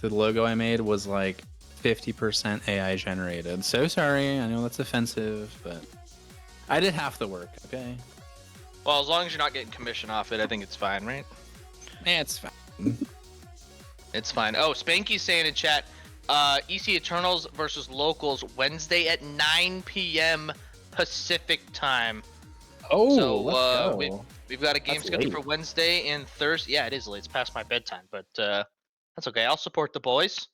Speaker 3: The logo I made was like 50% AI generated. So sorry. I know that's offensive, but I did half the work, okay?
Speaker 8: Well, as long as you're not getting commission off it, I think it's fine, right?
Speaker 3: Yeah, it's fine.
Speaker 8: It's fine. Oh, Spanky's saying in chat, EC Eternals versus Locals Wednesday at 9 p.m. Pacific time.
Speaker 3: Oh,
Speaker 8: so
Speaker 3: let's go.
Speaker 8: we've got a game
Speaker 3: That's
Speaker 8: scheduled
Speaker 3: late.
Speaker 8: for Wednesday and Thursday. Yeah, it is late. It's past my bedtime, but that's okay. I'll support the boys,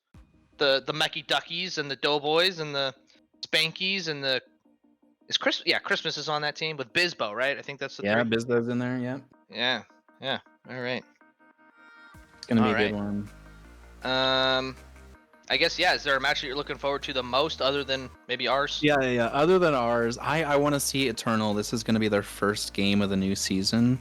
Speaker 8: the Mecky Duckies and the Doughboys and the Spankies and the Christmas is on that team with Bizbo, right? I think that's the
Speaker 3: Yeah,
Speaker 8: three.
Speaker 3: Bizbo's in there, yeah.
Speaker 8: Yeah. All right.
Speaker 3: It's gonna be
Speaker 8: All
Speaker 3: a good
Speaker 8: right.
Speaker 3: one.
Speaker 8: I guess is there a match that you're looking forward to the most other than maybe ours?
Speaker 3: Yeah. Other than ours, I want to see Eternal. This is gonna be their first game of the new season,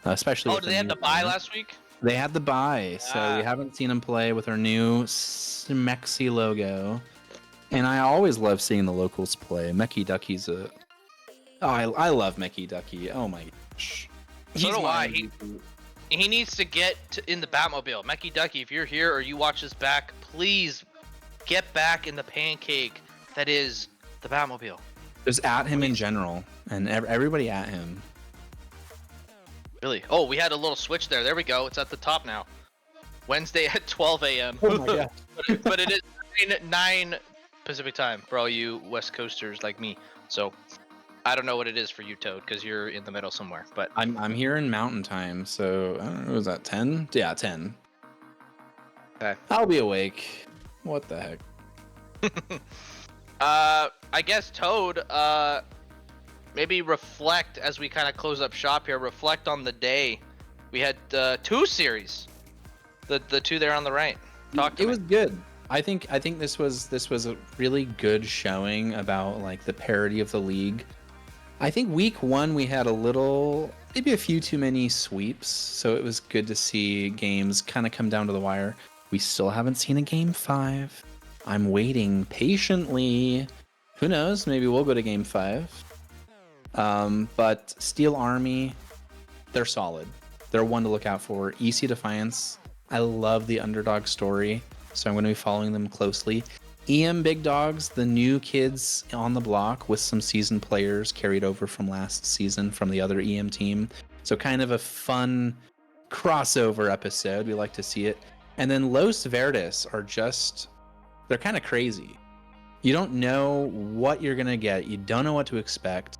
Speaker 3: especially.
Speaker 8: Oh,
Speaker 3: with
Speaker 8: did
Speaker 3: the
Speaker 8: they have
Speaker 3: new
Speaker 8: the bye
Speaker 3: lineup.
Speaker 8: last week?
Speaker 3: They had the bye, so we haven't seen them play with our new Smexy logo. And I always love seeing the locals play. Mecky Ducky's I love Mecky Ducky. Oh my gosh.
Speaker 8: So do I.
Speaker 3: my-
Speaker 8: He needs to get in the Batmobile. Mecky Ducky, if you're here or you watch this back, please get back in the pancake that is the Batmobile.
Speaker 3: Just at him in general, and everybody at him.
Speaker 8: Really? Oh, we had a little switch there. There we go. It's at the top now. Wednesday at 12 a.m.
Speaker 3: Oh my god.
Speaker 8: but it is 9 Pacific time for all you West Coasters like me. So I don't know what it is for you, Toad, because you're in the middle somewhere. But
Speaker 3: I'm here in Mountain Time, so I don't know. Was that 10? Yeah, 10.
Speaker 8: Okay.
Speaker 3: I'll be awake. What the heck?
Speaker 8: I guess Toad, maybe reflect as we kind of close up shop here. Reflect on the day. We had 2 series. The 2 there on the right. Talk to
Speaker 3: It
Speaker 8: me.
Speaker 3: was good. I think this was a really good showing about like the parity of the league. I think week 1 we had maybe a few too many sweeps, so it was good to see games kind of come down to the wire. We still haven't seen a game 5. I'm waiting patiently. Who knows? Maybe we'll go to game 5. But Steel Army, they're solid. They're one to look out for. EC Defiance, I love the underdog story, so I'm going to be following them closely. EM Big Dogs, the new kids on the block with some seasoned players carried over from last season from the other EM team. So kind of a fun crossover episode. We like to see it. And then Los Verdes are they're kind of crazy. You don't know what you're going to get. You don't know what to expect.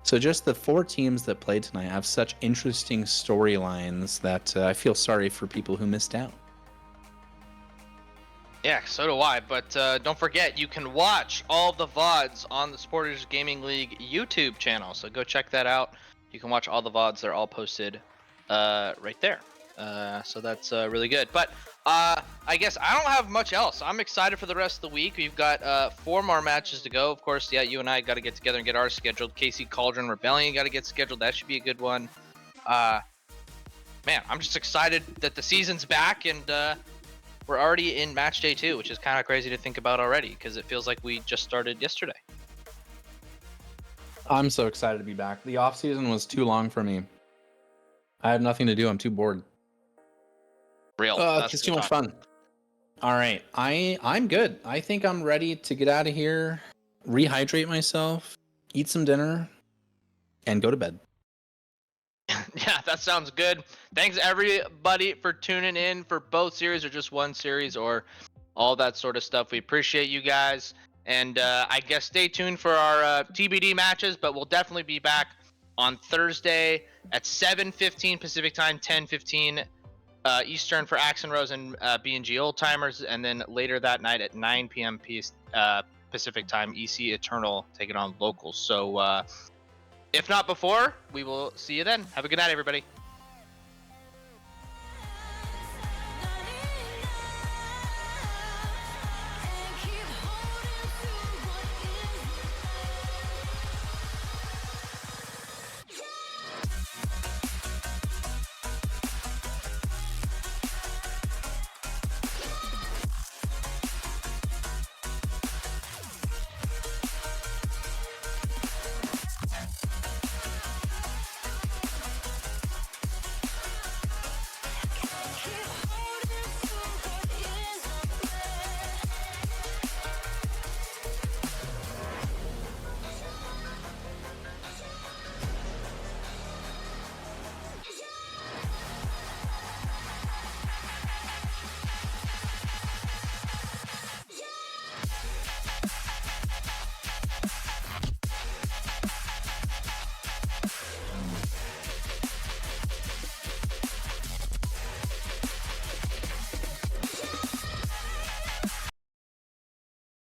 Speaker 3: So just the 4 teams that played tonight have such interesting storylines that I feel sorry for people who missed out.
Speaker 8: Yeah, so do I. But don't forget, you can watch all the VODs on the Supporters Gaming League YouTube channel. So go check that out. You can watch all the VODs. They're all posted right there. So that's really good. But I guess I don't have much else. I'm excited for the rest of the week. We've got 4 more matches to go. Of course, yeah, you and I got to get together and get ours scheduled. KC Cauldron Rebellion got to get scheduled. That should be a good one. Man, I'm just excited that the season's back and we're already in match day 2, which is kind of crazy to think about already because it feels like we just started yesterday.
Speaker 3: I'm so excited to be back. The off season was too long for me. I had nothing to do. I'm too bored.
Speaker 8: Real.
Speaker 3: It's just too much fun. All right, I'm good. I think I'm ready to get out of here, rehydrate myself, eat some dinner, and go to bed.
Speaker 8: Yeah, that sounds good. Thanks everybody for tuning in for both series or just one series or all that sort of stuff. We appreciate you guys. And I guess stay tuned for our TBD matches, but we'll definitely be back on Thursday at 7:15 Pacific time, 10:15 Eastern for Axe and Rose and B&G Old Timers, and then later that night at 9 p.m. Pacific time, EC Eternal taking on Locals. So if not before, we will see you then. Have a good night, everybody.